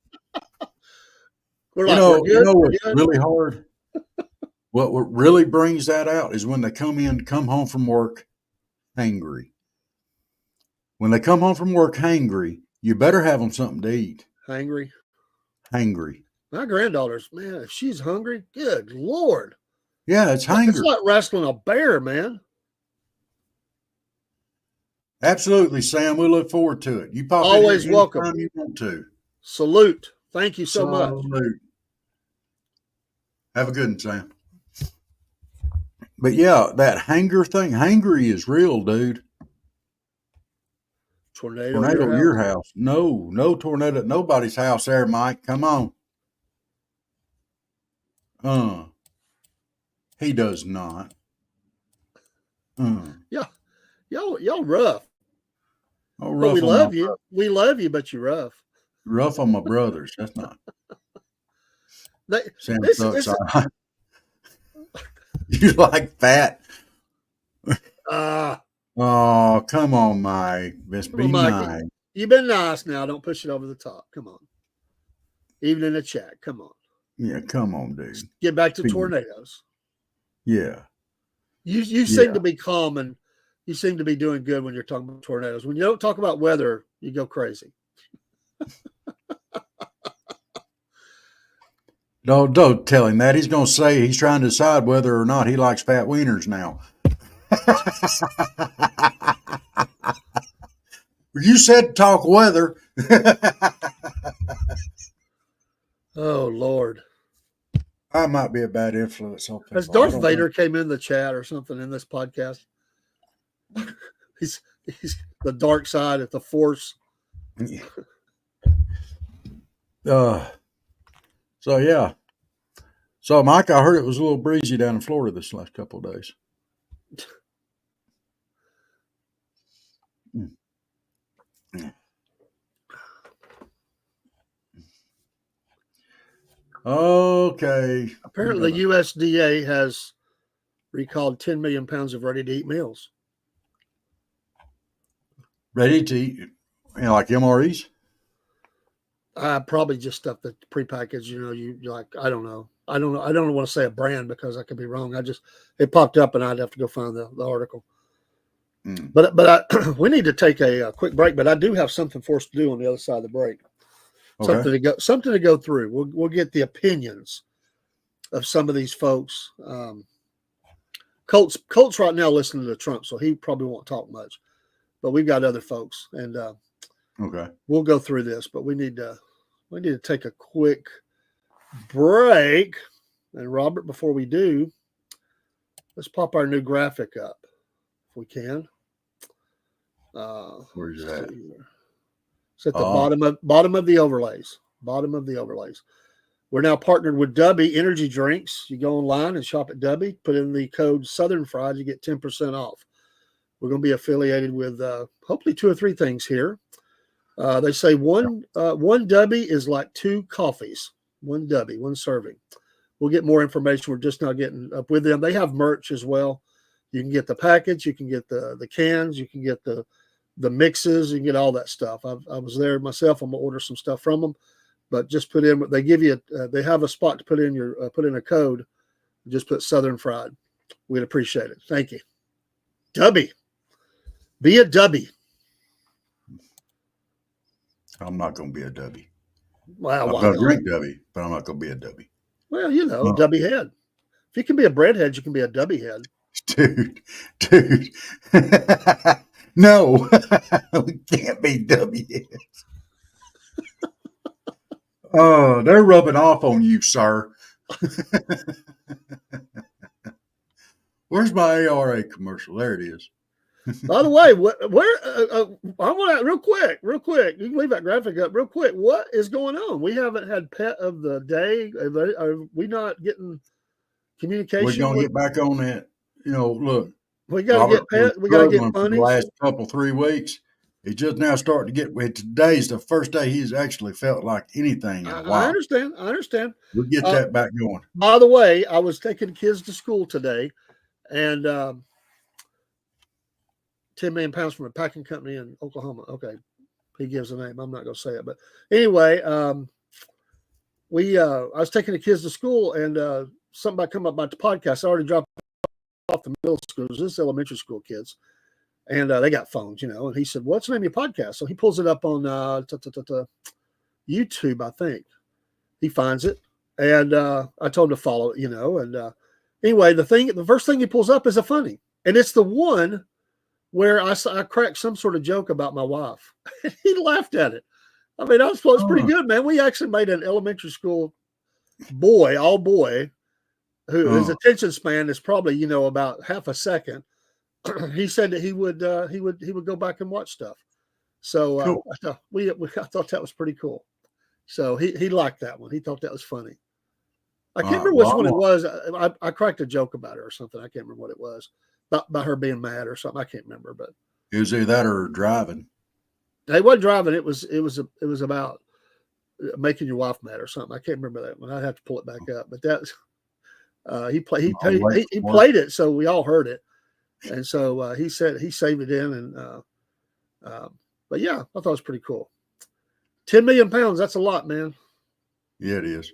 We're You like, we're know, you good. know We're what's good. really hard? What really brings that out is when they come home from work hangry. When they come home from work hangry, you better have them something to eat. Hangry. Hangry. My granddaughter's, man, if she's hungry, good Lord. Yeah, it's It's hangry. like wrestling a bear, man. Absolutely, Sam. We look forward to it. You pop in here Always welcome. anytime you want to. Salute. Thank you so much. Salute. Have a good one, Sam. But yeah, that hanger thing, hangry is real, dude. Tornado Tornado at your house. No tornado at nobody's house there, Mike. Come on. He does not. Yeah. Y'all rough. Oh, But rough we on love my you. We love you, but you're rough. rough on my brothers. That's not. Sam sucks. You like fat? Oh, come on, Mike. Let's be nice. You've been nice now. Don't push it over the top. Come on. Even in the chat. Come on. Yeah, come on, dude. Get back to tornadoes. Yeah. You seem to be calm and you seem to be doing good when you're talking about tornadoes. When you don't talk about weather, you go crazy. Don't tell him that. He's going to say he's trying to decide whether or not he likes fat wieners now. You said talk weather. Oh, Lord. I might be a bad influence on people. Has Darth Vader came in the chat or something in this podcast? he's the dark side of the Force. So, yeah. So, Mike, I heard it was a little breezy down in Florida this last couple of days. Okay. Apparently, the USDA has recalled 10 million pounds of ready-to-eat meals. Ready to eat, like MREs? Probably just stuff that's prepackaged. You like. I don't know. I don't want to say a brand because I could be wrong. It popped up and I'd have to go find the article. But we need to take a quick break. But I do have something for us to do on the other side of the break. Okay. Something to go through. We'll get the opinions of some of these folks. Colt's right now listening to Trump, so he probably won't talk much. But we've got other folks, and we'll go through this. But we need to take a quick break. And Robert, before we do, let's pop our new graphic up if we can. Where's that? It's at the bottom of the overlays. Bottom of the overlays. We're now partnered with Dubby Energy Drinks. You go online and shop at Dubby. Put in the code Southern Fried. You get 10% off. We're going to be affiliated with hopefully 2 or 3 things here. They say one Dubby is like 2 coffees. One Dubby, 1 serving. We'll get more information. We're just not getting up with them. They have merch as well. You can get the package. You can get the cans. You can get the mixes. You can get all that stuff. I was there myself. I'm going to order some stuff from them. But just put in, they give you, they have a spot to put in a code. Just put Southern Fried. We'd appreciate it. Thank you. Dubby. Be a Dubby. I'm not going to be a Dubby. Wow. I'm going to drink Dubby, but I'm not going to be a Dubby. Well, Dubby head. If you can be a breadhead, you can be a Dubby head. Dude. No, we can't be Dubby heads. Oh, they're rubbing off on you, sir. Where's my ARA commercial? There it is. By the way, I want to real quick. You can leave that graphic up real quick. What is going on? We haven't had pet of the day. Are we not getting communication? We're gonna get back on that. Look, we got to get pet. We got to get for the last 3 weeks. He's just now starting to get. Today's the first day he's actually felt like anything in a while. I understand. We'll get that back going. By the way, I was taking kids to school today, and 10 million pounds from a packing company in Oklahoma. Okay, he gives a name. I'm not going to say it, but anyway, I was taking the kids to school, and something come up about the podcast. I already dropped off the middle schools. This is elementary school kids, and they got phones, And he said, "What's the name of your podcast?" So he pulls it up on YouTube, I think. He finds it, and I told him to follow it, And anyway, the first thing he pulls up is a funny, and it's the one where I cracked some sort of joke about my wife. He laughed at it. I mean, I was pretty good, man. We actually made an elementary school boy, all boy, who his attention span is probably about half a second. He said that he would go back and watch stuff. So Cool. I thought that was pretty cool. So he liked that one. He thought that was funny. I can't remember which one it was. I cracked a joke about her or something. I can't remember what it was about her being mad or something. I can't remember, but it was either that or driving. They wasn't driving. It was about making your wife mad or something. I can't remember that one. I'd have to pull it back up. But that's he played it, so we all heard it, and so he said he saved it in, and but yeah, I thought it was pretty cool. 10 million pounds. That's a lot, man. Yeah, it is.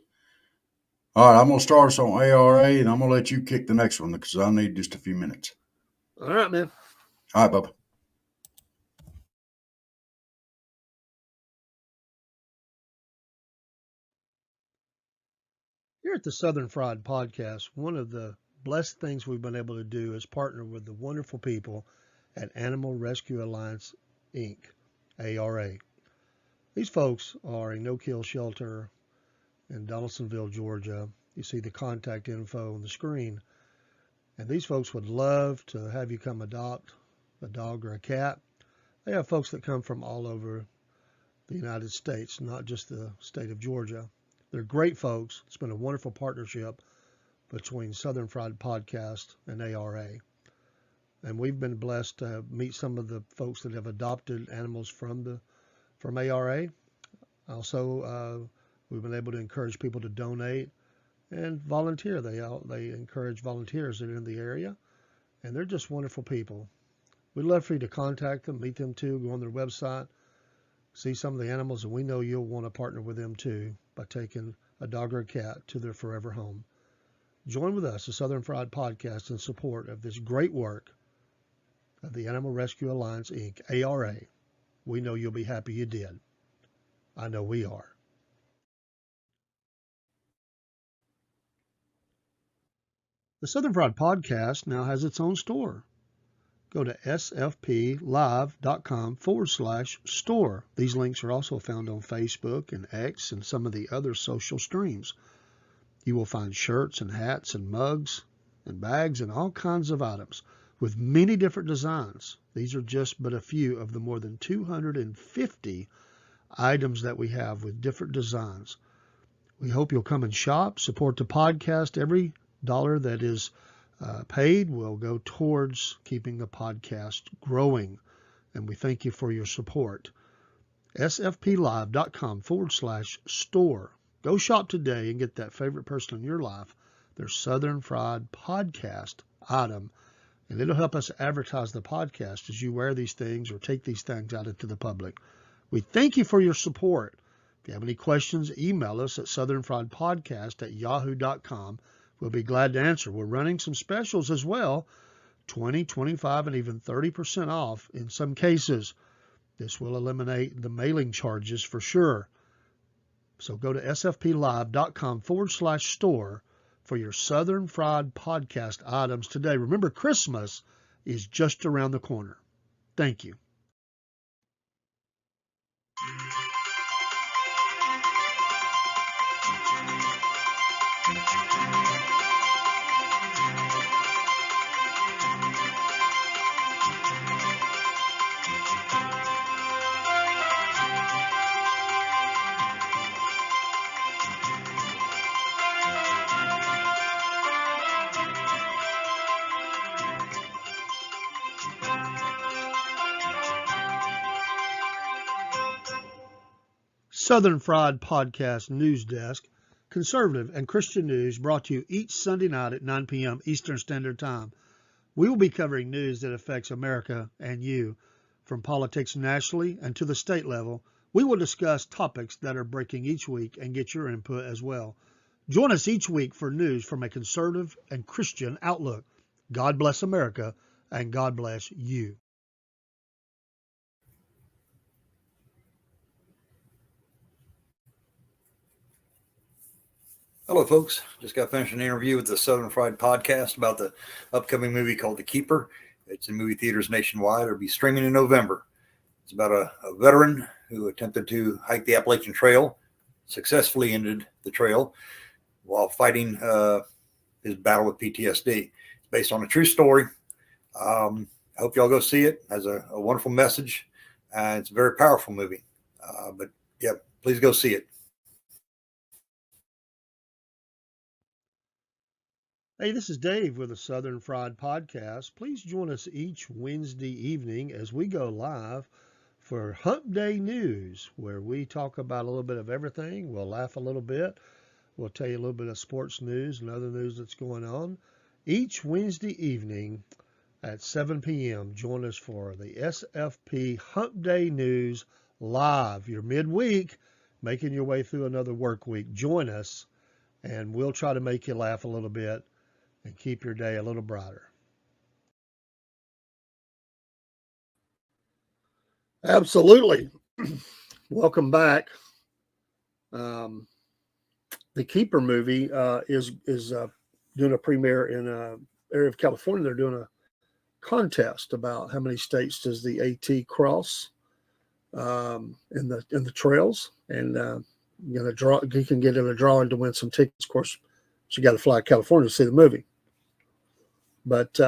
All right, I'm gonna start us on ARA, and I'm gonna let you kick the next one because I need just a few minutes. All right, man. All right, Bubba. Here at the Southern Fried Podcast, one of the blessed things we've been able to do is partner with the wonderful people at Animal Rescue Alliance, Inc., ARA. These folks are a no-kill shelter in Donaldsonville, Georgia. You see the contact info on the screen. And these folks would love to have you come adopt a dog or a cat. They have folks that come from all over the United States, not just the state of Georgia. They're great folks. It's been a wonderful partnership between Southern Fried Podcast and ARA. And we've been blessed to meet some of the folks that have adopted animals from ARA. Also, we've been able to encourage people to donate and volunteer. They encourage volunteers that are in the area, and they're just wonderful people. We'd love for you to contact them, meet them too, go on their website, see some of the animals, and we know you'll want to partner with them too by taking a dog or a cat to their forever home. Join with us, the Southern Fried Podcast, in support of this great work of the Animal Rescue Alliance, Inc., ARA. We know you'll be happy you did. I know we are. The Southern Fried Podcast now has its own store. Go to sfplive.com/store. These links are also found on Facebook and X and some of the other social streams. You will find shirts and hats and mugs and bags and all kinds of items with many different designs. These are just but a few of the more than 250 items that we have with different designs. We hope you'll come and shop, support the podcast. Every dollar that is paid will go towards keeping the podcast growing, and we thank you for your support. sfplive.com/store. Go shop today and get that favorite person in your life their Southern Fried Podcast item, and it'll help us advertise the podcast as you wear these things or take these things out into the public. We thank you for your support. If you have any questions, email us at southernfriedpodcast@yahoo.com. We'll be glad to answer. We're running some specials as well, 20, 25, and even 30% off in some cases. This will eliminate the mailing charges for sure. So go to sfplive.com/store for your Southern Fried Podcast items today. Remember, Christmas is just around the corner. Thank you. Southern Fried Podcast News Desk, conservative and Christian news brought to you each Sunday night at 9 p.m. Eastern Standard Time. We will be covering news that affects America and you, from politics nationally and to the state level. We will discuss topics that are breaking each week and get your input as well. Join us each week for news from a conservative and Christian outlook. God bless America, and God bless you. Hello, folks. Just got finished an interview with the Southern Fried podcast about the upcoming movie called The Keeper. It's in movie theaters nationwide. It'll be streaming in November. It's about a veteran who attempted to hike the Appalachian Trail, successfully ended the trail while fighting his battle with PTSD. It's based on a true story. I hope y'all go see it. It has a wonderful message. It's a very powerful movie. But yeah, please go see it. Hey, this is Dave with the Southern Fried Podcast. Please join us each Wednesday evening as we go live for Hump Day News, where we talk about a little bit of everything. We'll laugh a little bit. We'll tell you a little bit of sports news and other news that's going on. Each Wednesday evening at 7 p.m., join us for the SFP Hump Day News live. You're midweek, making your way through another work week. Join us, and we'll try to make you laugh a little bit and keep your day a little brighter. Absolutely. Welcome back. The Keeper movie is doing a premiere in an area of California. They're doing a contest about how many states does the AT cross in the trails, and you can get in a drawing to win some tickets. Of course, you got to fly to California to see the movie. But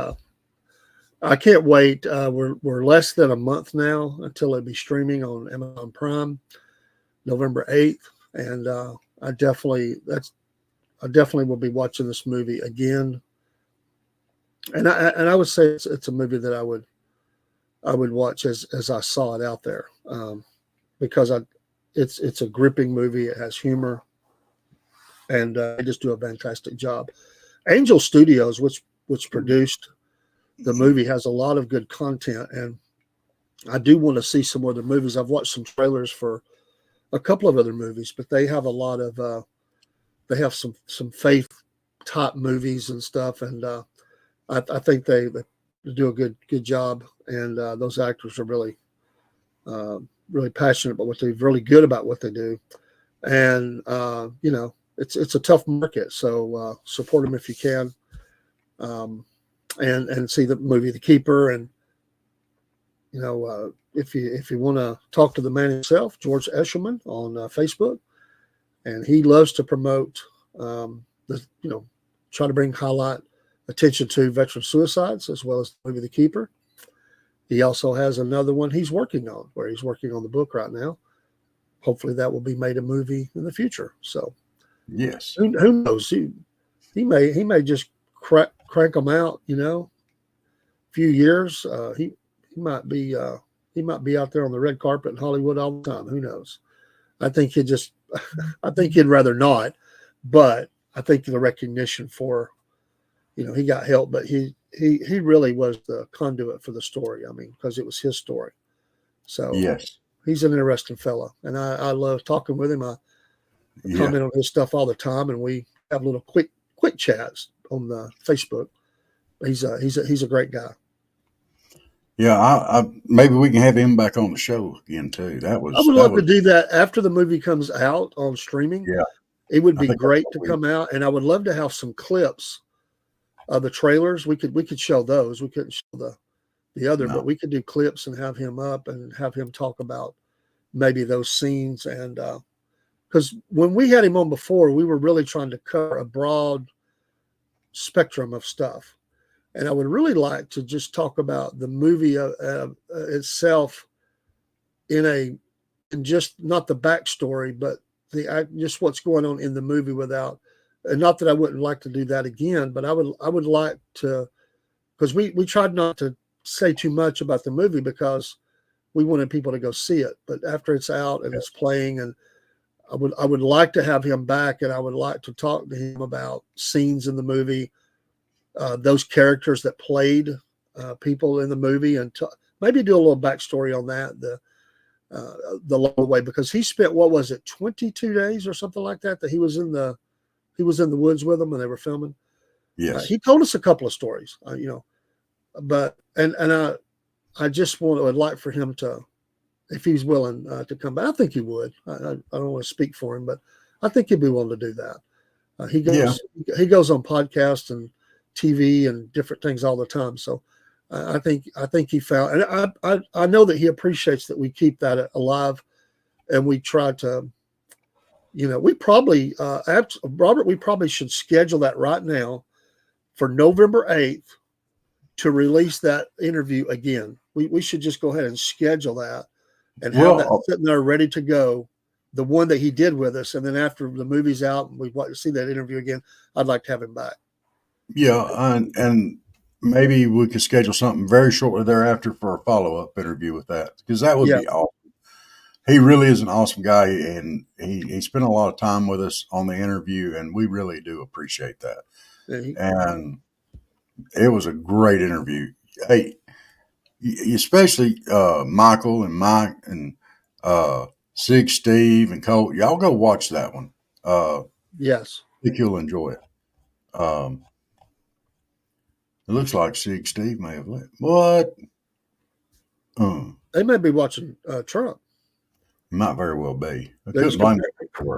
I can't wait. We're less than a month now until it'll be streaming on Amazon Prime, November 8th, and I definitely will be watching this movie again. And I would say it's a movie that I would watch as I saw it out there, because it's a gripping movie. It has humor, and they just do a fantastic job. Angel Studios, which produced the movie, has a lot of good content, and I do want to see some more of the movies. I've watched some trailers for a couple of other movies, but they have a lot of they have some faith type movies and stuff, and I think they do a good job, and those actors are really really passionate about what they're really good about what they do, and it's a tough market, so support them if you can. And see the movie The Keeper, and if you want to talk to the man himself, George Eshelman on Facebook, and he loves to promote try to highlight attention to veteran suicides as well as the movie The Keeper. He also has another one he's working on, where he's working on the book right now. Hopefully that will be made a movie in the future. So yes, who knows? He may just crank them out, few years. He might be out there on the red carpet in Hollywood all the time. Who knows? I think he'd rather not, but I think the recognition for, he got help, but he really was the conduit for the story. I mean, because it was his story. So yes, he's an interesting fellow, and I love talking with him. I comment on his stuff all the time, and we have little quick chats on the Facebook. He's a great guy. Yeah, I maybe we can have him back on the show again too. I would love to do that after the movie comes out on streaming. Yeah, it would be great to come out, and I would love to have some clips of the trailers. We could show those. We couldn't show the other, but we could do clips and have him up and have him talk about maybe those scenes. And because when we had him on before, we were really trying to cover a broad spectrum of stuff. And I would really like to just talk about the movie itself in just not the backstory, but just what's going on in the movie without, and not that I wouldn't like to do that again, but I would like to, because we tried not to say too much about the movie because we wanted people to go see it. But after it's out and it's playing, and I would like to have him back, and I would like to talk to him about scenes in the movie those characters that played people in the movie, and maybe do a little backstory on that the long way, because he spent, what was it, 22 days or something like that he was in the woods with them when they were filming. Yes. He told us a couple of stories, but I just would like for him to, if he's willing to come back. I think he would. I don't want to speak for him, but I think he'd be willing to do that. He goes on podcasts and TV and different things all the time. So I think he found, and I know that he appreciates that we keep that alive, and we try to, we probably, Robert, we probably should schedule that right now for November 8th to release that interview again. We should just go ahead and schedule that and have that sitting there ready to go, the one that he did with us. And then after the movie's out and we want to see that interview again, I'd like to have him back. Yeah, and maybe we could schedule something very shortly thereafter for a follow-up interview with that, because that would be awesome. He really is an awesome guy, and he spent a lot of time with us on the interview, and we really do appreciate that. And it was a great interview. Hey, especially Michael and Mike and Sig Steve and Cole. Y'all go watch that one. Yes. I think you'll enjoy it. It looks like Sig Steve may have left. What? They may be watching Trump. Might very well be.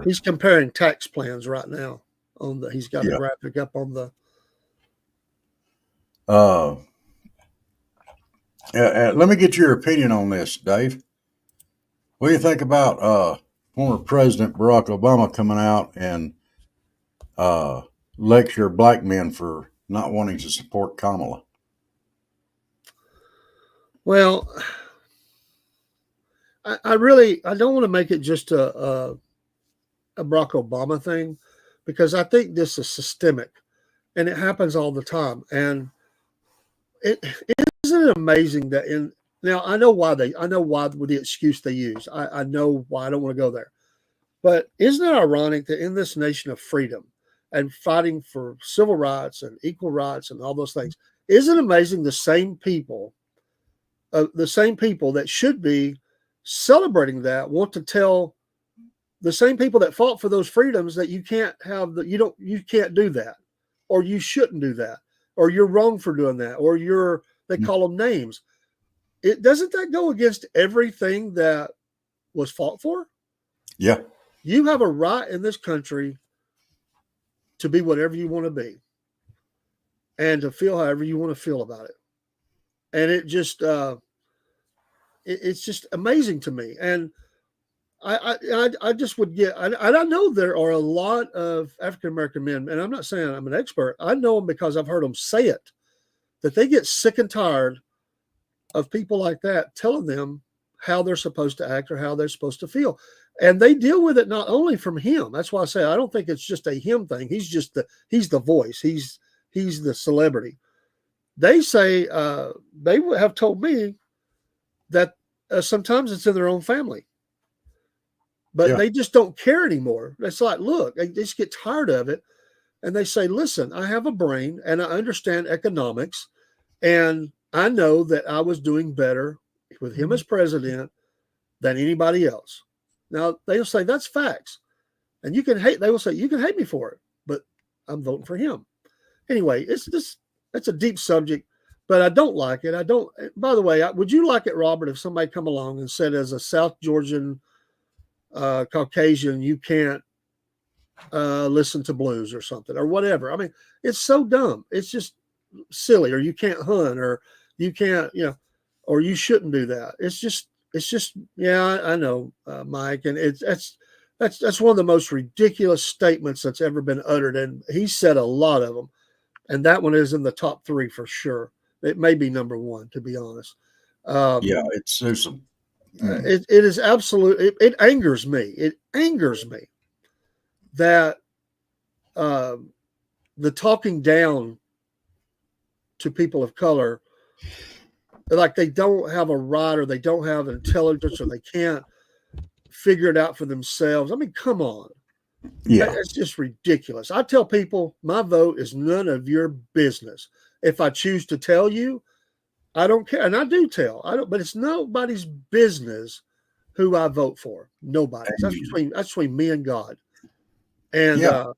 He's comparing tax plans right now. He's got a graphic up on the. Let me get your opinion on this, Dave. What do you think about former President Barack Obama coming out and lecture black men for not wanting to support Kamala? Well, I don't want to make it just a Barack Obama thing, because I think this is systemic and it happens all the time. And isn't it amazing that now I know why with the excuse they use. I know why. I don't want to go there. But isn't it ironic that in this nation of freedom and fighting for civil rights and equal rights and all those things, isn't it amazing the same people that should be celebrating that want to tell the same people that fought for those freedoms that you can't do that, or you shouldn't do that, or you're wrong for doing that, or they call them names. Doesn't that go against everything that was fought for? Yeah. You have a right in this country to be whatever you want to be and to feel however you want to feel about it. And it just, it's just amazing to me. And I just would and I know there are a lot of African-American men, and I'm not saying I'm an expert. I know them because I've heard them say it, that they get sick and tired of people like that telling them how they're supposed to act or how they're supposed to feel. And they deal with it not only from him. That's why I say I don't think it's just a him thing. He's the voice. He's the celebrity. They say they have told me that sometimes it's in their own family, but they just don't care anymore. It's like, look, they just get tired of it. And they say, listen, I have a brain and I understand economics, and I know that I was doing better with him as president than anybody else. Now they'll say that's facts, and they will say you can hate me for it, but I'm voting for him. Anyway, it's a deep subject, but I don't like it. By the way, would you like it, Robert, if somebody come along and said, as a South Georgian Caucasian, you can't listen to blues or something or whatever? I mean, it's so dumb. It's just silly. Or you can't hunt, or you can't, or you shouldn't do that. It's just, yeah, I know, Mike. And that's one of the most ridiculous statements that's ever been uttered. And he said a lot of them. And that one is in the top 3 for sure. It may be number 1, to be honest. There's some. It is absolute. It angers me. It angers me that the talking down to people of color, like they don't have a right, or they don't have intelligence, or they can't figure it out for themselves. I mean, come on. Yeah. It's just ridiculous. I tell people my vote is none of your business. If I choose to tell you, I don't care. And I do tell. I don't, but it's nobody's business who I vote for. Nobody's. That's between me and God. And Yeah.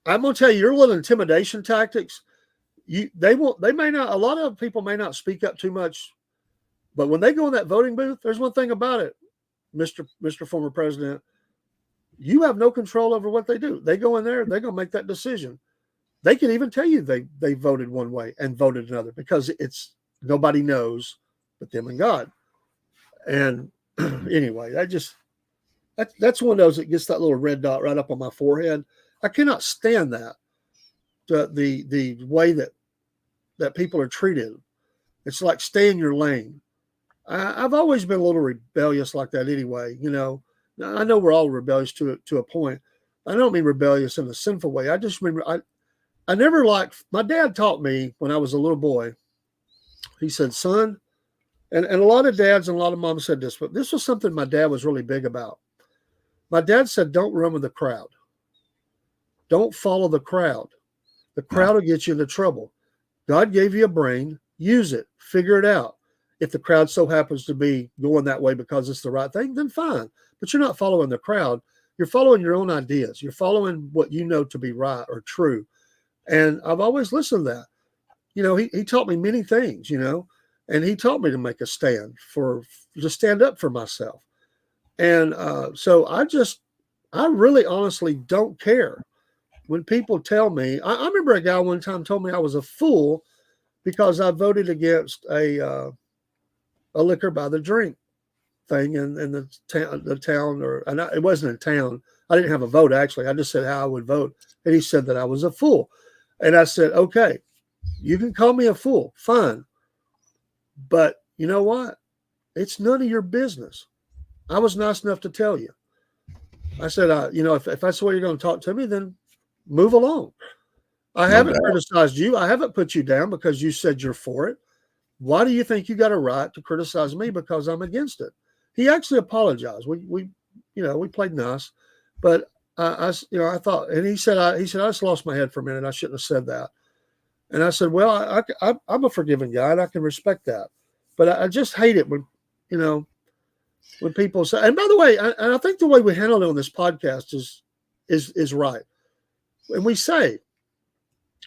I'm gonna tell you, your little intimidation tactics, they may not, a lot of people may not speak up too much, but when they go in that voting booth, there's one thing about it, Mr. Former President, you have no control over what they do. They go in there, they're gonna make that decision. They can even tell you they voted one way and voted another because it's nobody knows but them and God. And anyway, that's one of those that gets that little red dot right up on my forehead. I cannot stand that. The way that people are treated. It's like stay in your lane. I've always been a little rebellious like that anyway. You know, I know we're all rebellious to a point. I don't mean rebellious in a sinful way. I just remember I never liked, my dad taught me when I was a little boy. He said, son, and a lot of dads and a lot of moms said this, but this was something my dad was really big about. My dad said, don't run with the crowd. Don't follow the crowd. The crowd will get you into trouble. God gave you a brain, use it, figure it out. If the crowd so happens to be going that way because it's the right thing, then fine. But you're not following the crowd. You're following your own ideas. You're following what you know to be right or true. And I've always listened to that. You know, he taught me many things, you know, and he taught me to make a stand to stand up for myself. And so I really honestly don't care when people tell me. I remember a guy one time told me I was a fool because I voted against a liquor by the drink thing in the town, it wasn't in town. I didn't have a vote, actually. I just said how I would vote. And he said that I was a fool. And I said, okay, you can call me a fool. Fine. But you know what? It's none of your business. I was nice enough to tell you. I said, you know, if that's the way you're going to talk to me, then move along. I haven't criticized you. I haven't put you down because you said you're for it. Why do you think you got a right to criticize me because I'm against it? He actually apologized. We played nice, but I thought, and he said, I just lost my head for a minute. I shouldn't have said that. And I said, well, I'm a forgiving guy and I can respect that. But I just hate it when, you know, when people say, and by the way, I think the way we handle it on this podcast is right. And we say,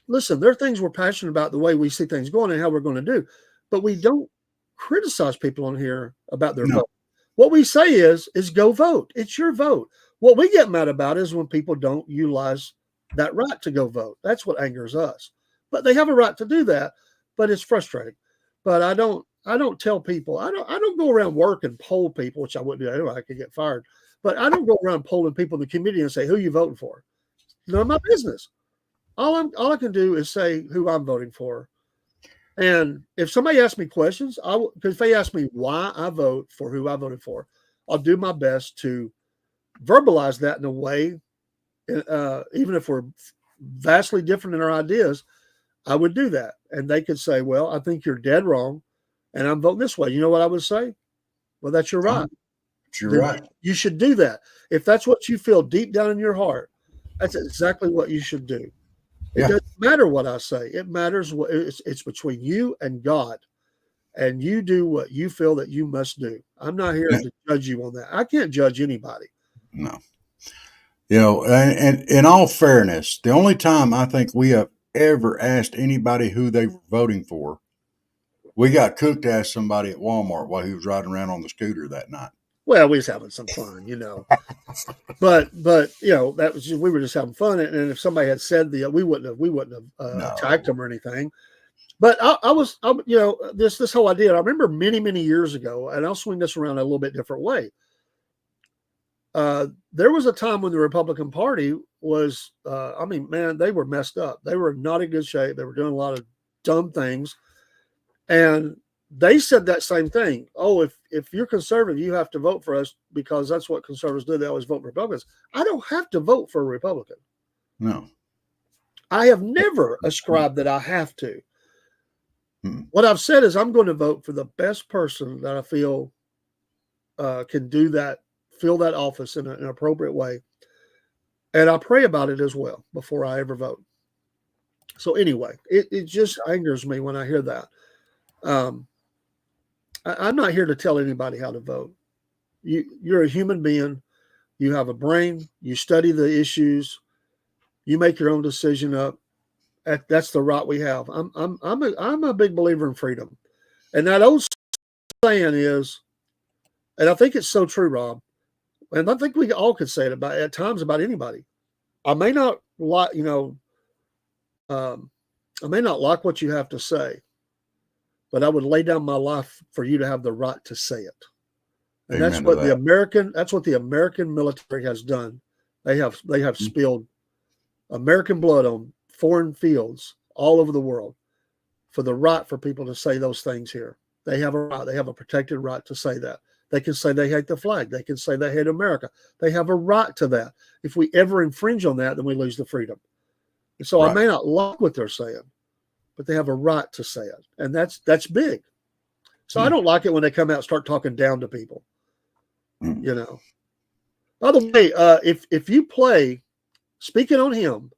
listen, there are things we're passionate about the way we see things going and how we're going to do, but we don't criticize people on here about their vote. What we say is go vote. It's your vote. What we get mad about is when people don't utilize that right to go vote. That's what angers us. But they have a right to do that, but it's frustrating. But I don't tell people, I don't go around work and poll people, which I wouldn't do anyway. I could get fired. But I don't go around polling people in the community and say, who you voting for? None of my business. All I can do is say who I'm voting for. And if somebody asks me questions, because if they ask me why I vote for who I voted for, I'll do my best to verbalize that in a way, even if we're vastly different in our ideas, I would do that. And they could say, well, I think you're dead wrong, and I'm voting this way. You know what I would say? Well, that's your right. You're right. You should do that. If that's what you feel deep down in your heart, that's exactly what you should do. It doesn't matter what I say. It matters what it's between you and God, and you do what you feel that you must do. I'm not here to judge you on that. I can't judge anybody. No. You know, and in all fairness, the only time I think we have ever asked anybody who they were voting for, we got Cook to ask somebody at Walmart while he was riding around on the scooter that night. Well, we was having some fun, you know. But you know, we were just having fun. And if somebody had said we wouldn't have attacked them or anything. But you know, this whole idea. I remember many years ago, and I'll swing this around a little bit different way. There was a time when the Republican Party was, man, they were messed up. They were not in good shape. They were doing a lot of dumb things, and they said that same thing. Oh, if you're conservative, you have to vote for us because that's what conservatives do. They always vote for Republicans. I don't have to vote for a Republican. No. I have never ascribed that I have to. What I've said is I'm going to vote for the best person that I feel can do that, fill that office in an appropriate way. And I pray about it as well before I ever vote. So anyway, it just angers me when I hear that. Um, I'm not here to tell anybody how to vote. You're a human being. You have a brain. You study the issues. You make your own decision up. That's the right we have. I'm a big believer in freedom, and that old saying is, and I think it's so true, Rob. And I think we all could say it about at times about anybody. I may not like, um, I may not like what you have to say, but I would lay down my life for you to have the right to say it. And Amen to that. That's what the American military has done. They have spilled American blood on foreign fields all over the world for the right for people to say those things here. They have a right. They have a protected right to say that. They can say they hate the flag. They can say they hate America. They have a right to that. If we ever infringe on that, then we lose the freedom. And so I may not like what they're saying, but they have a right to say it. And that's big. So I don't like it when they come out and start talking down to people. By the way, if you play, speaking on him,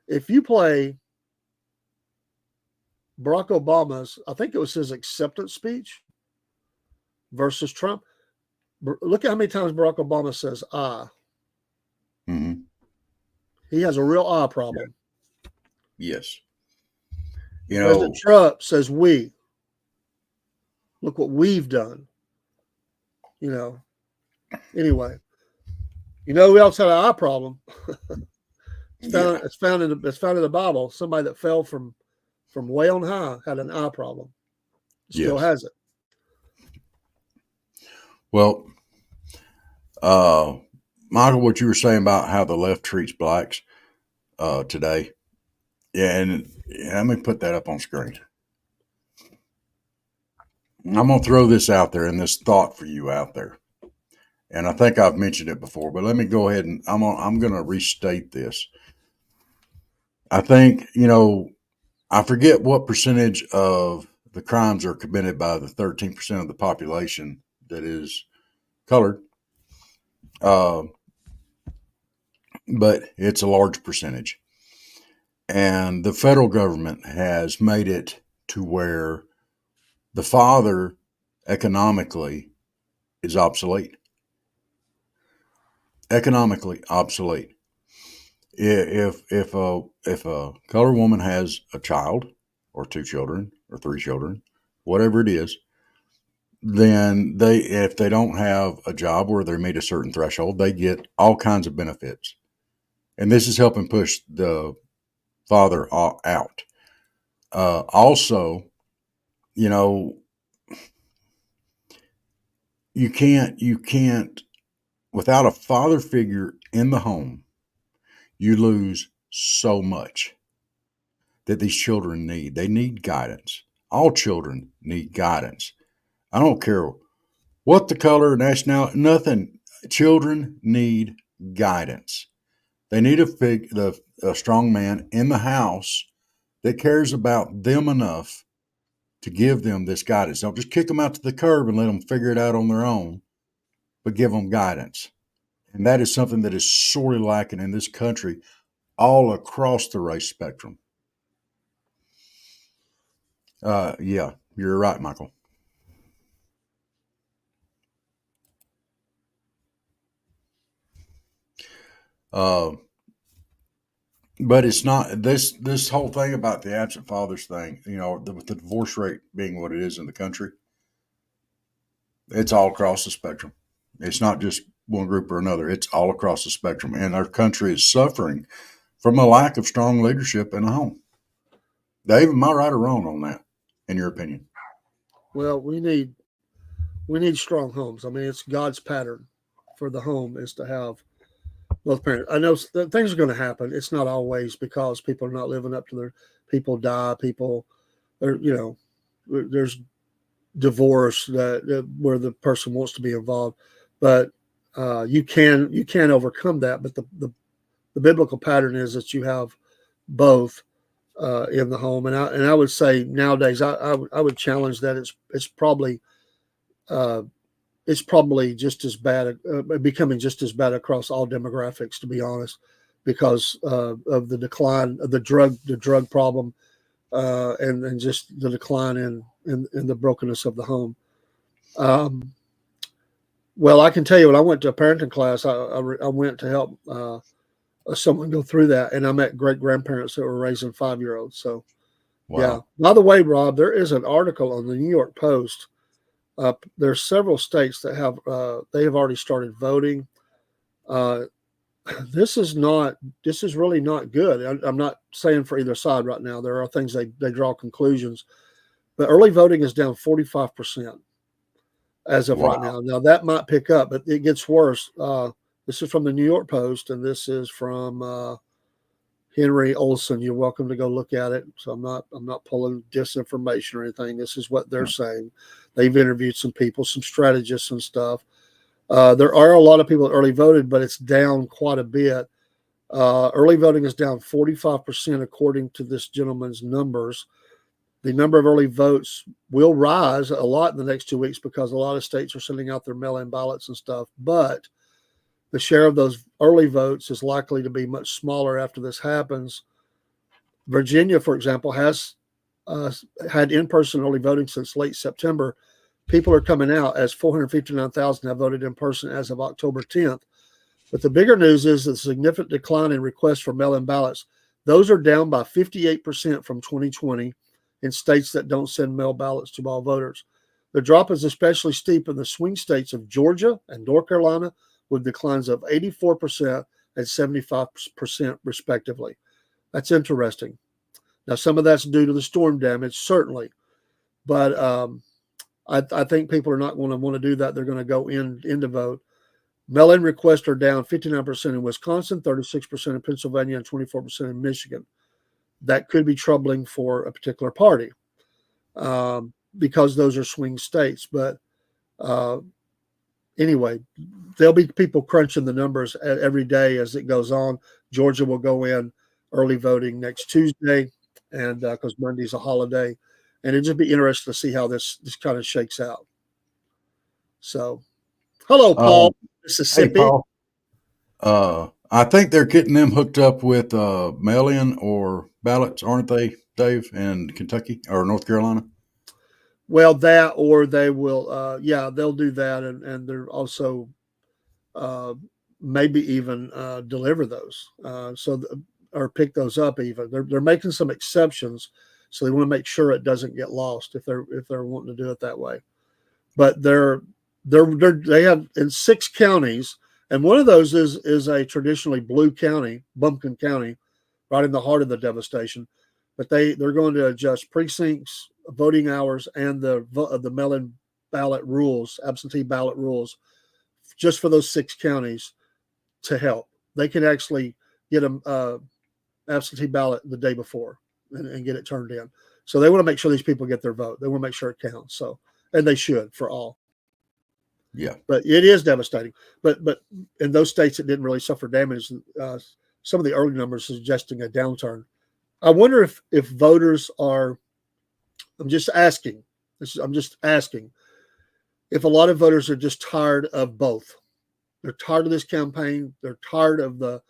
if you play Barack Obama's, I think it was his acceptance speech versus Trump, look at how many times Barack Obama says "I." Mm-hmm. He has a real "I" problem. Yes. President Trump says "we." Look what we've done. Anyway, who else had an "I" problem? It's found in the Bible. Somebody that fell from way on high had an "I" problem. Still has it. Well, Michael, what you were saying about how the left treats blacks today. Yeah, and let me put that up on screen. I'm going to throw this out there and this thought for you out there. And I think I've mentioned it before, but let me go ahead and I'm going to restate this. I think, I forget what percentage of the crimes are committed by the 13% of the population that is colored. But it's a large percentage. And the federal government has made it to where the father economically is obsolete. Economically obsolete. If a colored woman has a child or two children or three children, whatever it is, then if they don't have a job where they meet a certain threshold, they get all kinds of benefits. And this is helping push the father out. Also, you can't, without a father figure in the home, you lose so much that these children need. They need guidance. All children need guidance. I don't care what the color, nationality, nothing. Children need guidance. They need a strong man in the house that cares about them enough to give them this guidance. Don't just kick them out to the curb and let them figure it out on their own, but give them guidance. And that is something that is sorely lacking in this country all across the race spectrum. Yeah, you're right, Michael. But it's not this whole thing about the absent fathers thing, with the divorce rate being what it is in the country. It's all across the spectrum. It's not just one group or another. It's all across the spectrum. And our country is suffering from a lack of strong leadership in the home. Dave, am I right or wrong on that, in your opinion? Well, we need strong homes. I mean, it's God's pattern for the home is to have both parents. I know things are going to happen. It's not always because people are not living up to people die, there's divorce where the person wants to be involved, but you can overcome that. But the biblical pattern is that you have both in the home, and I would say nowadays I would challenge that it's probably just as bad, becoming just as bad across all demographics, to be honest. because of the decline of the drug problem, and just the decline in the brokenness of the home. Well, I can tell you, when I went to a parenting class, I went to help someone go through that, and I met great grandparents that were raising 5-year-olds. So, Wow. yeah. By the way, Rob, there is an article on the New York Post. There's several states that have they have already started voting. This is really not good. I'm not saying for either side right now. There are things they draw conclusions, but early voting is down 45% as of right now. Now that might pick up, but it gets worse. This is from the New York Post, and this is from Henry Olson. You're welcome to go look at it. So I'm not pulling disinformation or anything. This is what they're saying. They've interviewed some people, some strategists and stuff. There are a lot of people that early voted, but it's down quite a bit. Early voting is down 45% according to this gentleman's numbers. The number of early votes will rise a lot in the next 2 weeks because a lot of states are sending out their mail-in ballots and stuff. But the share of those early votes is likely to be much smaller after this happens. Virginia, for example, has had in-person early voting since late September. People are coming out, as 459,000 have voted in person as of October 10th. But the bigger news is the significant decline in requests for mail-in ballots. Those are down by 58% from 2020 in states that don't send mail ballots to all voters. The drop is especially steep in the swing states of Georgia and North Carolina, with declines of 84% and 75% respectively. That's interesting. Now, some of that's due to the storm damage, certainly, but I think people are not going to want to do that. They're going to go in to vote. Mail-in requests are down 59% in Wisconsin, 36% in Pennsylvania, and 24% in Michigan. That could be troubling for a particular party because those are swing states. But anyway, there'll be people crunching the numbers every day as it goes on. Georgia will go in early voting next Tuesday, and because Monday's a holiday, and it'll just be interesting to see how this kind of shakes out. So, hello, Paul, Mississippi. Hey, Paul. I think they're getting them hooked up with mail-in or ballots, aren't they, Dave, in Kentucky or North Carolina? Well, that, or they will, they'll do that, and they're also maybe even deliver those, or pick those up. Even they're making some exceptions, so they want to make sure it doesn't get lost if they're wanting to do it that way. But they have in 6 counties. And one of those is a traditionally blue county, Bumpkin County, right in the heart of the devastation. But they're going to adjust precincts, voting hours, and the mail-in ballot rules, absentee ballot rules, just for those 6 counties to help. They can actually get an absentee ballot the day before and get it turned in. So they want to make sure these people get their vote. They want to make sure it counts. So, and they should for all. Yeah, but it is devastating. But in those states that didn't really suffer damage, some of the early numbers suggesting a downturn. I wonder if voters are. I'm just asking if a lot of voters are just tired of both. They're tired of this campaign. They're tired of the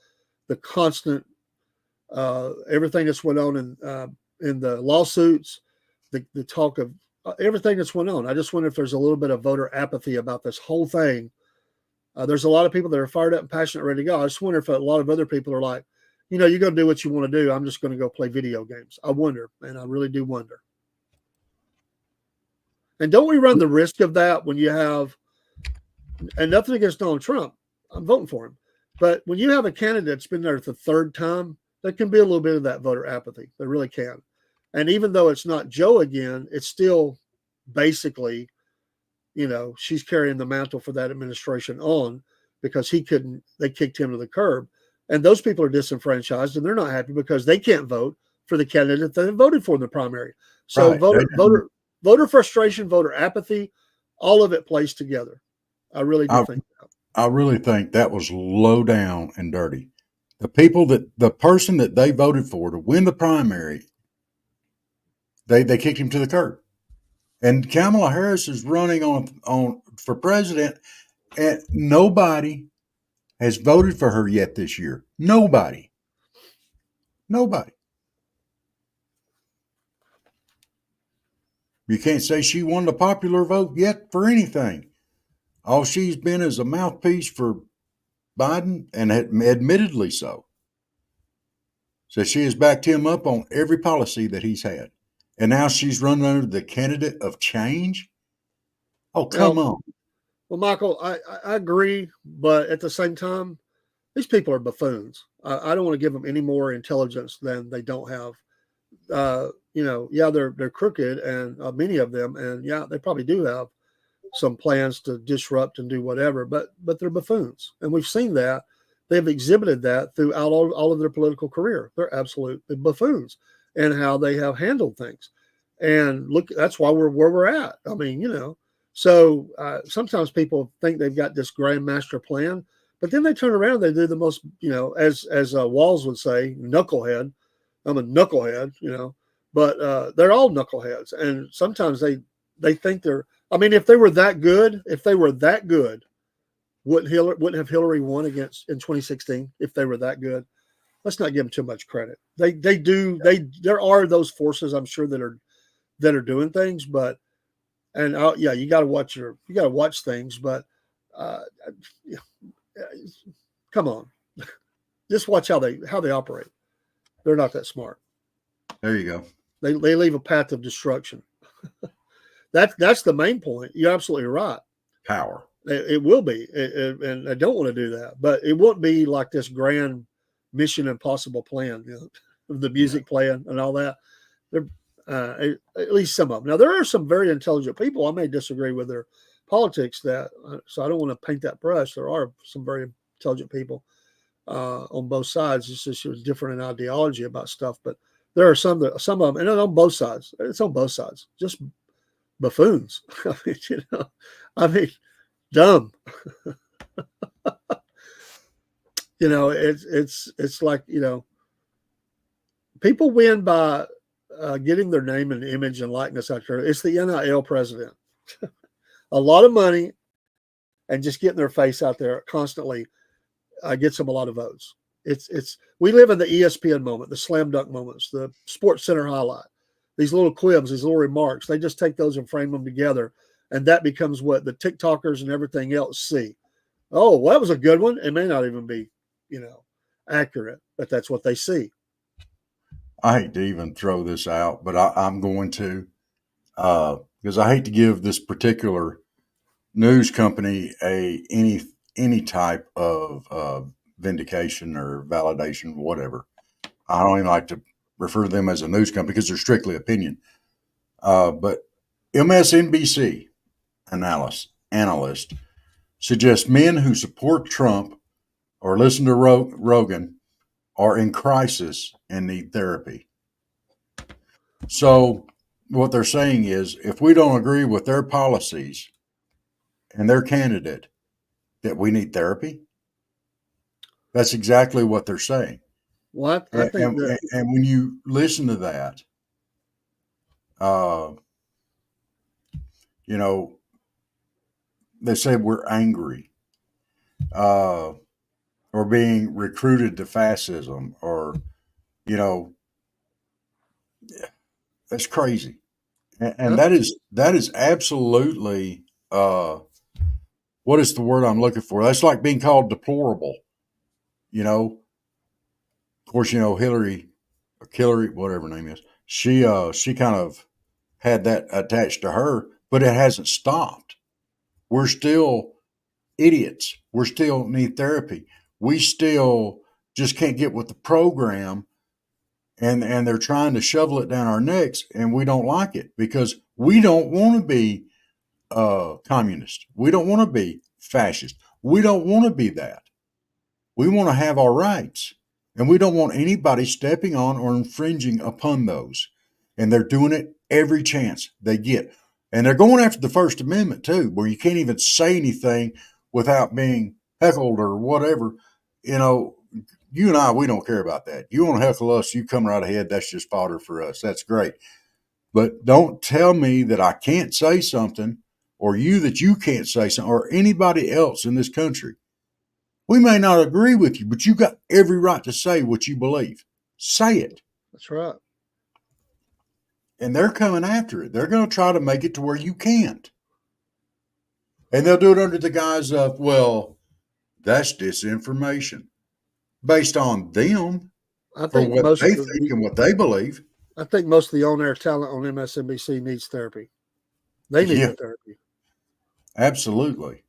constant everything that's went on in the lawsuits, the talk of everything that's went on. I just wonder if there's a little bit of voter apathy about this whole thing. There's a lot of people that are fired up and passionate, ready to go. I just wonder if a lot of other people are like, you're going to do what you want to do. I'm just going to go play video games. I wonder, and I really do wonder. And don't we run the risk of that when you have, and nothing against Donald Trump, I'm voting for him, but when you have a candidate that's been there the 3rd time, there can be a little bit of that voter apathy. There really can. And even though it's not Joe again, it's still basically, she's carrying the mantle for that administration on because they kicked him to the curb. And those people are disenfranchised and they're not happy because they can't vote for the candidate that they voted for in the primary. So right. Voter frustration, voter apathy, all of it plays together. I really do think that. I really think that was low down and dirty. The person that they voted for to win the primary, they kicked him to the curb. And Kamala Harris is running on for president, and nobody has voted for her yet this year? Nobody. Nobody. You can't say she won the popular vote yet for anything. All she's been is a mouthpiece for Biden, and admittedly so. So she has backed him up on every policy that he's had. And now she's running under the candidate of change? Oh, come on. Well, Michael, I agree, but at the same time, these people are buffoons. I don't want to give them any more intelligence than they don't have. They're crooked, and many of them, and yeah, they probably do have some plans to disrupt and do whatever, but they're buffoons, and we've seen that. They've exhibited that throughout all of their political career. They're absolute buffoons, and how they have handled things. And look, that's why we're where we're at. I mean, so sometimes people think they've got this grand master plan, but then they turn around, they do the most, as Walls would say, knucklehead. I'm a knucklehead, but they're all knuckleheads, and sometimes they think they're. I mean, if they were that good, wouldn't have Hillary won in 2016 if they were that good? Let's not give them too much credit. There are those forces, I'm sure, that are doing things, but you got to watch things, but come on, just watch how they operate. They're not that smart. There you go. They leave a path of destruction. That's the main point. You're absolutely right. Power. It will be, and I don't want to do that, but it won't be like this grand Mission Impossible plan, the music playing and all that. They're at least some of them. Now there are some very intelligent people. I may disagree with their politics, so I don't want to paint that brush. There are some very intelligent people on both sides. It's just different in ideology about stuff, but there are some of them, and on both sides. It's on both sides. Just buffoons. I mean, dumb. It's like, people win by getting their name and image and likeness out there. It's the NIL president. A lot of money and just getting their face out there constantly gets them a lot of votes. We live in the ESPN moment, the slam dunk moments, the Sports Center highlight. These little quibs, these little remarks, they just take those and frame them together, and that becomes what the TikTokers and everything else see. Oh, well, that was a good one. It may not even be, accurate, but that's what they see. I hate to even throw this out, but I'm going to, because I hate to give this particular news company any type of vindication or validation, whatever. I don't even like to refer to them as a news company because they're strictly opinion. But MSNBC analyst suggests men who support Trump or listen to Rogan are in crisis and need therapy. So what they're saying is, if we don't agree with their policies and their candidate, that we need therapy. That's exactly what they're saying. Well, I think and when you listen to that, they say we're angry, or being recruited to fascism, or, that's crazy. And that is absolutely, what is the word I'm looking for? That's like being called deplorable. Of course, Hillary, whatever her name is, she kind of had that attached to her, but it hasn't stopped. We're still idiots. We still need therapy. We still just can't get with the program, and they're trying to shovel it down our necks, and we don't like it because we don't want to be communist. We don't want to be fascist. We don't want to be that. We want to have our rights, and we don't want anybody stepping on or infringing upon those. And they're doing it every chance they get. And they're going after the First Amendment too, where you can't even say anything without being heckled or whatever. You and I, we don't care about that. You want to heckle us, you come right ahead. That's just fodder for us. That's great. But don't tell me that I can't say something, or that you can't say something, or anybody else in this country. We may not agree with you, but you got every right to say what you believe. Say it. That's right. And they're coming after it. They're going to try to make it to where you can't. And they'll do it under the guise of, well, that's disinformation based on them I for think what most they of think the and what they believe. I think most of the on-air talent on MSNBC needs therapy. They need Yeah, the therapy. absolutely.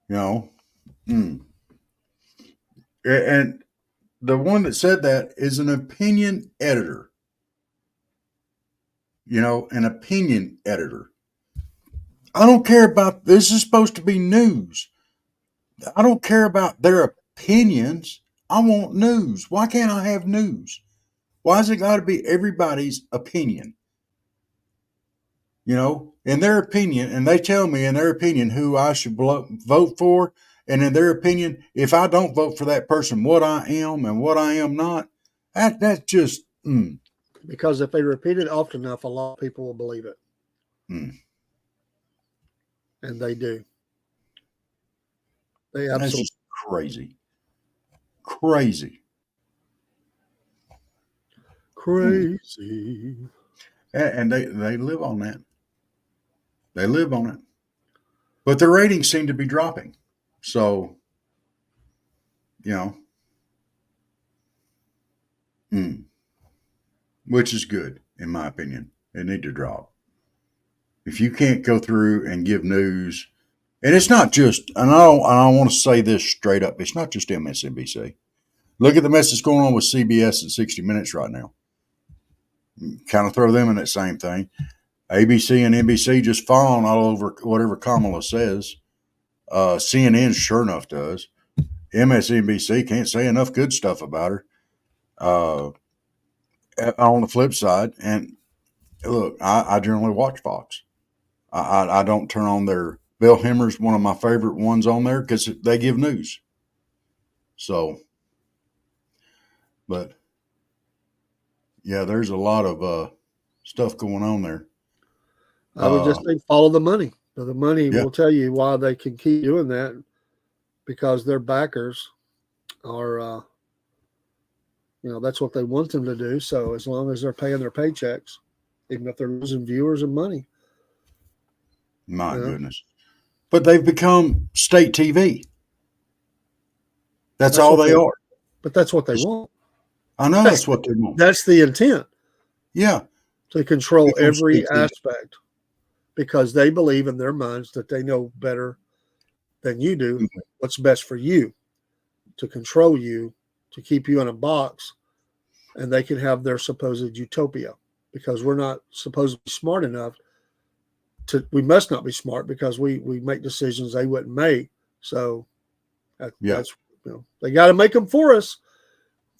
You know, mm. And the one that said that is an opinion editor. You know, an opinion editor. I don't care about this is supposed to be news. I don't care about their opinions. I want news. Why can't I have news? Why has it got to be everybody's opinion? You know, in their opinion, and they tell me in their opinion who I should vote for, and in their opinion, if I don't vote for that person, what I am and what I am not, that's just Because if they repeat it often enough, a lot of people will believe it. mm. And they do. They That's absolutely. just crazy, crazy, Crazy. and they live on that. They live on it, but the ratings seem to be dropping. So, you know, which is good in my opinion. They need to drop. If you can't go through and give news, and it's not just, and I want to say this straight up, it's not just MSNBC. Look at the mess that's going on with CBS and 60 Minutes right now. Kind of throw them in that same thing. ABC and NBC just falling all over whatever Kamala says. CNN sure enough does. MSNBC can't say enough good stuff about her. On the flip side, and look, I generally watch Fox. I don't turn on their Bill Hemmer's one of my favorite ones on there because they give news. So, but yeah, there's a lot of stuff going on there. I would just say follow the money. The money Yeah. will tell you why they can keep doing that, because their backers are, that's what they want them to do. So as long as they're paying their paychecks, even if they're losing viewers and money. My goodness. But they've become state TV. That's all they are. But that's what they want. I know that's what they want. That's the intent. Yeah. To control every aspect, because they believe in their minds that they know better than you do what's best for you, to control you, to keep you in a box, and they can have their supposed utopia, because we're not supposed to be smart enough we must not be smart, because we make decisions they wouldn't make. So that's they got to make them for us.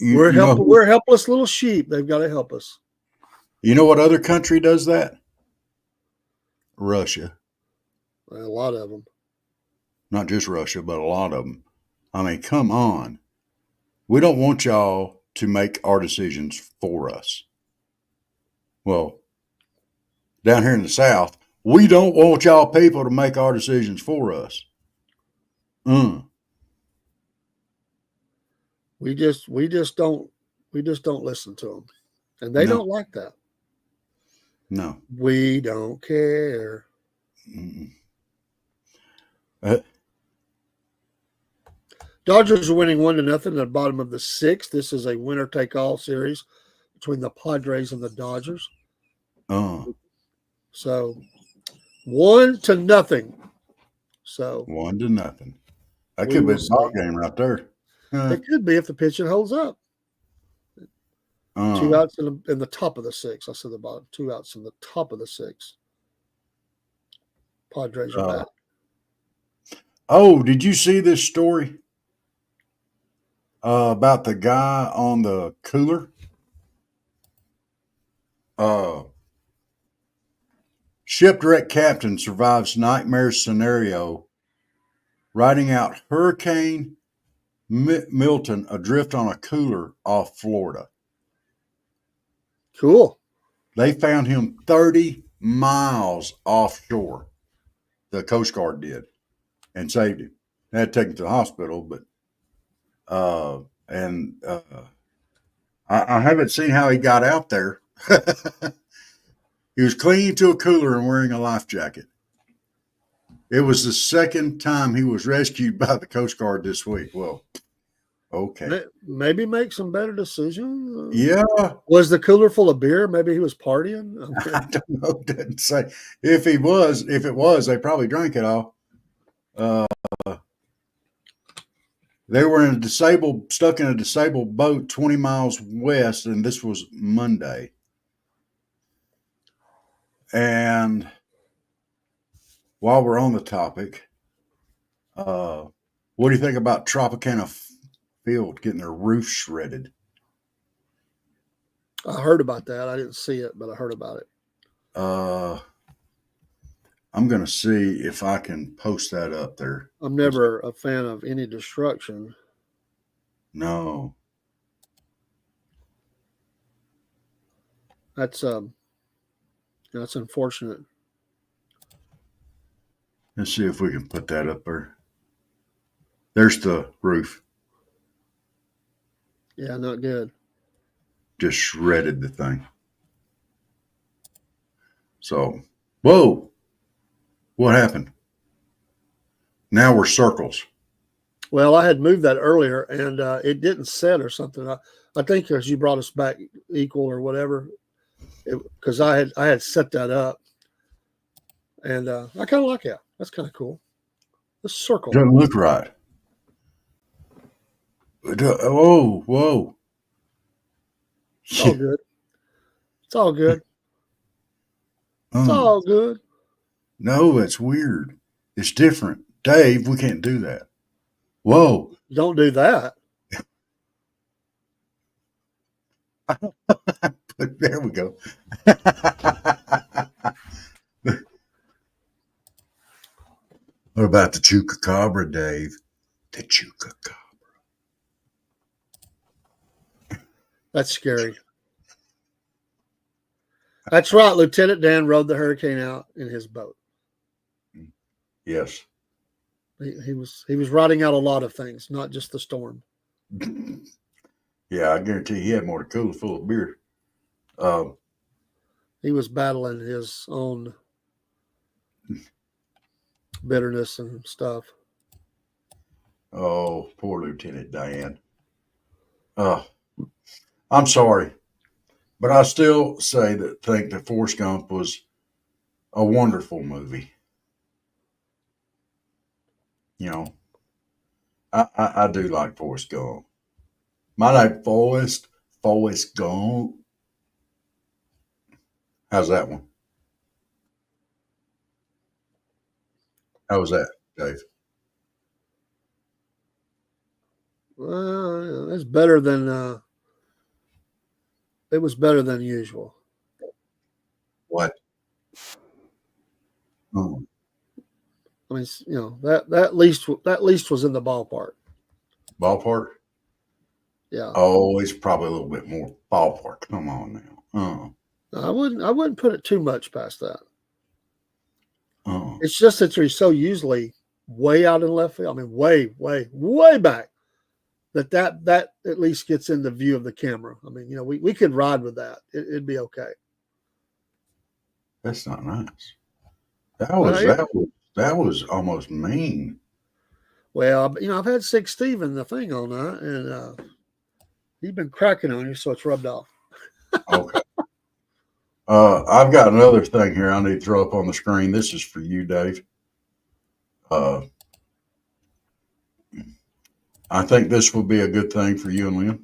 We're helpless little sheep. They've got to help us. You know what other country does that? Russia. A lot of them. Not just Russia, but a lot of them. I mean, come on. We don't want y'all to make our decisions for us. Well, down here in the South, we don't want y'all people to make our decisions for us. We just don't listen to them, and they don't like that. No, we don't care. Dodgers are winning 1-0 at the bottom of the sixth. This is a winner-take-all series between the Padres and the Dodgers. So 1-0. So 1-0. That could be a ball game right there. It could be if the pitching holds up. 2 outs in the top of the sixth. I said the bottom. 2 outs in the top of the sixth. Padres are back. Oh, did you see this story about the guy on the cooler? Shipwreck captain survives nightmare scenario, riding out Hurricane Milton adrift on a cooler off Florida. Cool. They found him 30 miles offshore. The Coast Guard did, and saved him. They had to take him to the hospital, but I haven't seen how he got out there. He was clinging to a cooler and wearing a life jacket. It was the second time he was rescued by the Coast Guard this week. Well, okay. Maybe make some better decisions. Yeah. Was the cooler full of beer? Maybe he was partying. I don't know. It doesn't say. If it was, they probably drank it all. They were stuck in a disabled boat 20 miles west, and this was Monday. And while we're on the topic, what do you think about Tropicana Field getting their roof shredded? I heard about that. I didn't see it, but I heard about it. I'm going to see if I can post that up there. I'm never a fan of any destruction. No. That's unfortunate. Let's see if we can put that up there. There's the roof. Yeah, not good. Just shredded the thing. So, whoa. What happened? Now we're circles. Well, I had moved that earlier, and it didn't set or something. I think as you brought us back equal or whatever, because I had set that up, and I kind of like that. That's kind of cool. The circle Doesn't look right. Oh, whoa! It's all good. It's all good. It's all good. No, that's weird. It's different. Dave, we can't do that. Whoa. Don't do that. There we go. What about the chupacabra, Dave? The chupacabra. That's scary. That's right. Lieutenant Dan rode the hurricane out in his boat. Yes. He was riding out a lot of things, not just the storm. Yeah, I guarantee he had more to cooler full of beer. He was battling his own bitterness and stuff. Oh, poor Lieutenant Dan. I'm sorry, but I still think that Forrest Gump was a wonderful movie. You know, I do like Forrest Gump. My name Forrest Gump. How's that one? How was that, Dave? Well, it's better than it was better than usual. What? Oh. I mean, that least was in the ballpark. Ballpark? Yeah. Oh, it's probably a little bit more ballpark. Come on now. I wouldn't put it too much past that. Oh. It's just that you're so usually way out in left field. I mean, way back. That at least gets in the view of the camera. I mean, we could ride with that. It'd be okay. That's not nice. That was almost mean. Well, I've had Sick Steve in the thing all night, and he's been cracking on you, so it's rubbed off. Okay. I've got another thing here I need to throw up on the screen. This is for you, Dave. I think this will be a good thing for you and Lynn.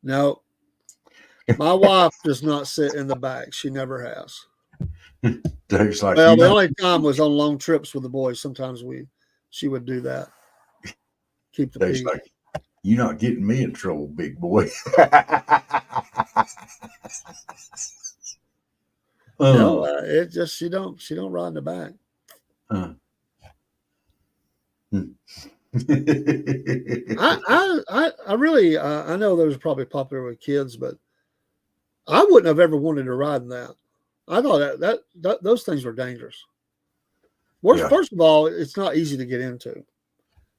No, my wife does not sit in the back. She never has. Dave's like, well, the only time was on long trips with the boys. Sometimes she would do that. Keep the Dave's peace. like, you're not getting me in trouble, big boy. No, it just she don't ride in the back. I really I know those are probably popular with kids, but I wouldn't have ever wanted to ride in that. I thought that those things were dangerous. Yeah. First of all, it's not easy to get into.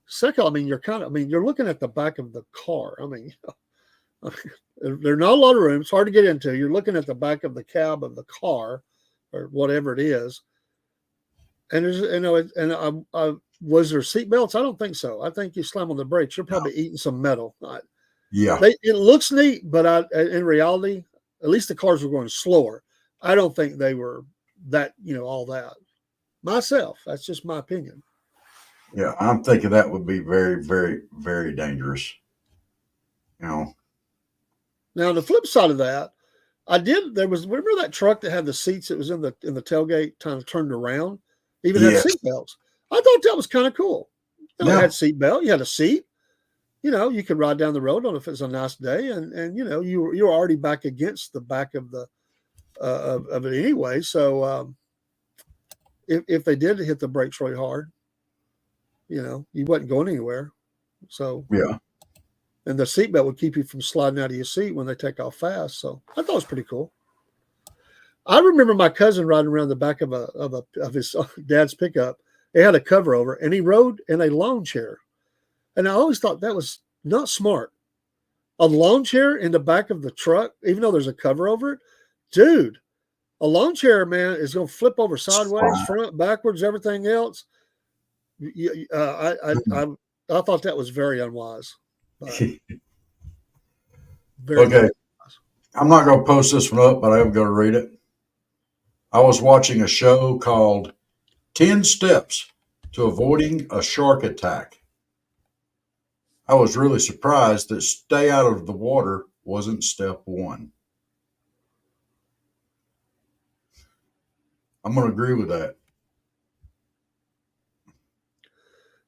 Second, I mean, you're looking at the back of the car. I mean, there's not a lot of room. It's hard to get into. You're looking at the back of the cab of the car, or whatever it is. And there's, was there seat belts? I don't think so. I think you slam on the brakes, you're probably eating some metal. Yeah. It looks neat, but in reality, at least the cars were going slower. I don't think they were that, all that. Myself, that's just my opinion. Yeah, I'm thinking that would be very, very, very dangerous. Now, on the flip side of that, remember that truck that had the seats that was in the tailgate kind of turned around, even had seat belts. I thought that was kind of cool. It had seat belt, you had a seat. You could ride down the road on if it's a nice day, and you were already back against the back of the of it anyway. So if they did hit the brakes really hard, you wasn't going anywhere. So yeah. And the seatbelt would keep you from sliding out of your seat when they take off fast. So I thought it was pretty cool. I remember my cousin riding around the back of his dad's pickup. It had a cover over, and he rode in a lawn chair. And I always thought that was not smart. A lawn chair in the back of the truck, even though there's a cover over it, dude. A lawn chair, man, is going to flip over sideways, front, backwards, everything else. I thought that was very unwise. Okay. Unwise. I'm not going to post this one up, but I am going to read it. I was watching a show called 10 Steps to Avoiding a Shark Attack. I was really surprised that stay out of the water wasn't step one. I'm going to agree with that.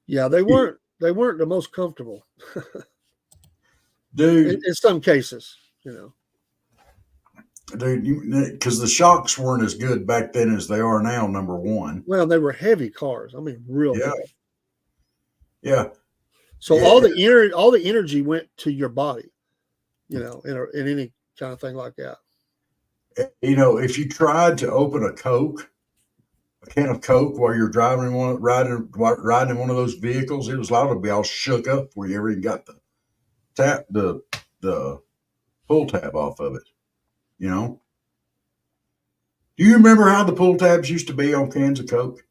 Yeah, they weren't the most comfortable. Dude. In some cases, Dude, because the shocks weren't as good back then as they are now, number one. Well, they were heavy cars. I mean, real heavy. Yeah. So all the energy went to your body, in any kind of thing like that. If you tried to open a can of Coke while you're riding in one of those vehicles, it was liable to be all shook up before you ever even got the pull tab off of it. Do you remember how the pull tabs used to be on cans of Coke?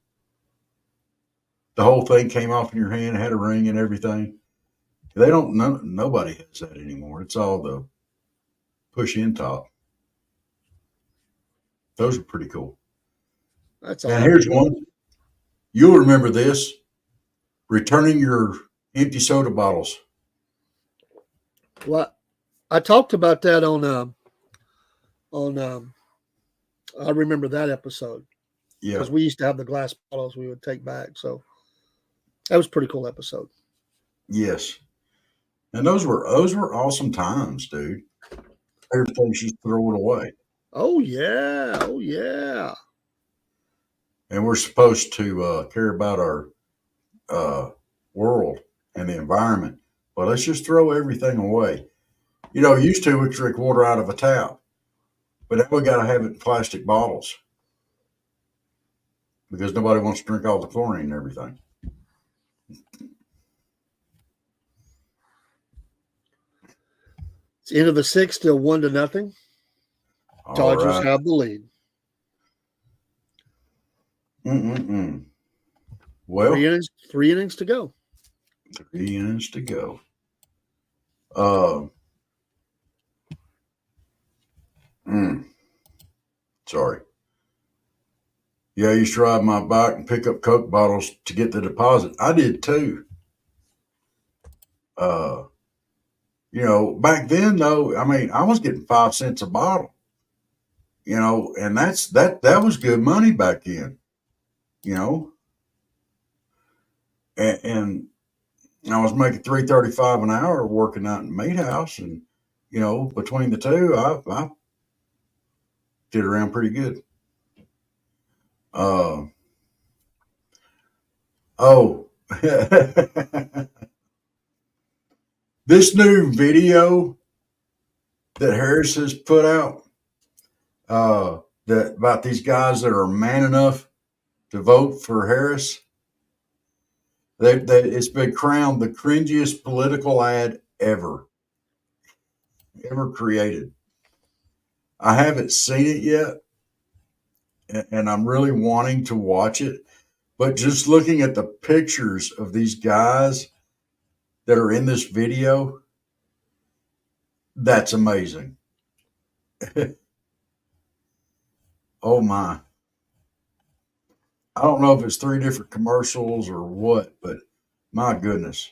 The whole thing came off in your hand, had a ring and everything. Nobody has that anymore. It's all the push-in top. Those are pretty cool. That's all. And here's one. You'll remember this. Returning your empty soda bottles. Well, I talked about that on I remember that episode. Yeah. Because we used to have the glass bottles we would take back. So that was a pretty cool episode. Yes. And those were awesome times, dude. Everything she's throw it away. Oh yeah. Oh yeah. And we're supposed to care about our world and the environment. But let's just throw everything away. Used to we drink water out of a tap. But now we got to have it in plastic bottles because nobody wants to drink all the chlorine and everything. It's end of the sixth, still 1-0. Dodgers have the lead. Well, 3 innings to go. 3 innings to go. Sorry. Yeah, I used to ride my bike and pick up Coke bottles to get the deposit. I did too. Back then though, I mean, I was getting 5 cents a bottle. And that was good money back then. And I was making $3.35 an hour working out in the meat house, and between the two, I did around pretty good. This new video that Harris has put out, that about these guys that are man enough to vote for Harris. It's been crowned the cringiest political ad ever created. I haven't seen it yet, and I'm really wanting to watch it. But just looking at the pictures of these guys that are in this video, that's amazing. Oh my. I don't know if it's 3 different commercials or what, but my goodness.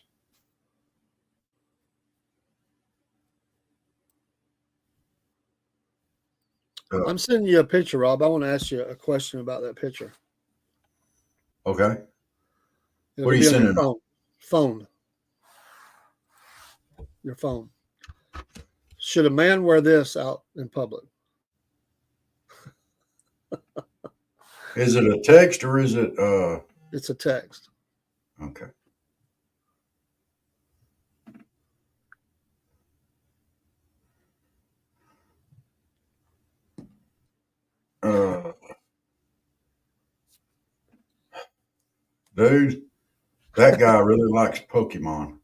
I'm sending you a picture, Rob. I want to ask you a question about that picture. Okay. It'll What are you sending? Phone. Your phone. Should a man wear this out in public? Is it a text or is it It's a text. Okay. Dude, that guy really likes Pokemon.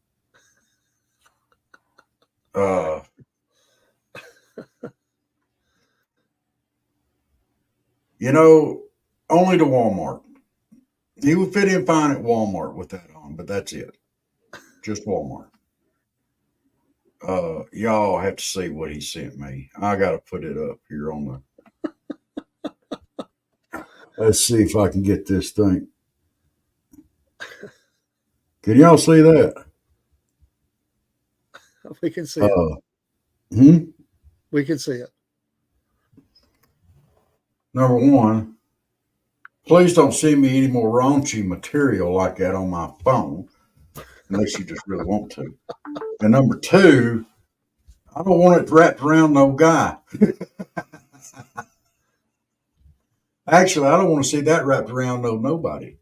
Only to Walmart. He would fit in fine at Walmart with that on, but that's it. Just Walmart. Y'all have to see what he sent me. I got to put it up here on the. Let's see if I can get this thing. Can y'all see that? We can see it. We can see it. Number one, please don't send me any more raunchy material like that on my phone, unless you just really want to. And number two, I don't want it wrapped around no guy. Actually, I don't want to see that wrapped around nobody.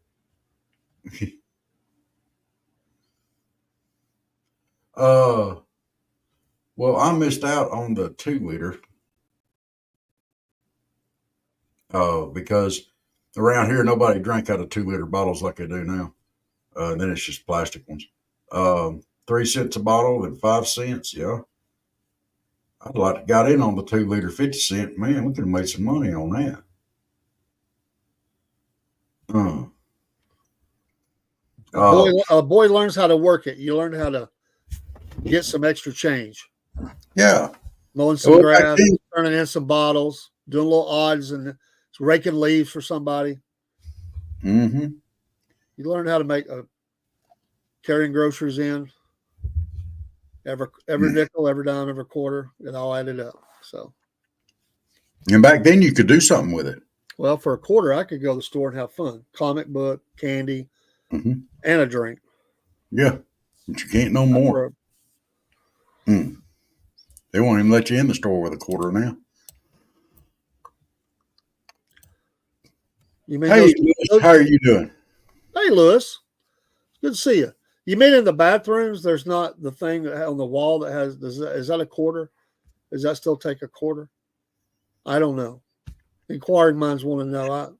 Well, I missed out on the 2-liter because around here nobody drank out of 2-liter bottles like they do now. Then it's just plastic ones. 3 cents a bottle and 5 cents. Yeah, I'd like to got in on the 2-liter 50 cent. Man, we could have made some money on that. A boy learns how to work it. You learn how to get some extra change. Yeah. Mowing some grass, turning in some bottles, doing little odds and raking leaves for somebody. Mm-hmm. You learn how to carrying groceries in. Every nickel, every dime, every quarter, it all added up. So. And back then you could do something with it. Well, for a quarter, I could go to the store and have fun. Comic book, candy, and a drink. Yeah, but you can't no more. They won't even let you in the store with a quarter now. Hey, Lewis, how are you doing? Hey, Lewis. Good to see you. You mean in the bathrooms, there's not the thing on the wall that has, is that a quarter? Does that still take a quarter? I don't know. Inquiring minds want to know.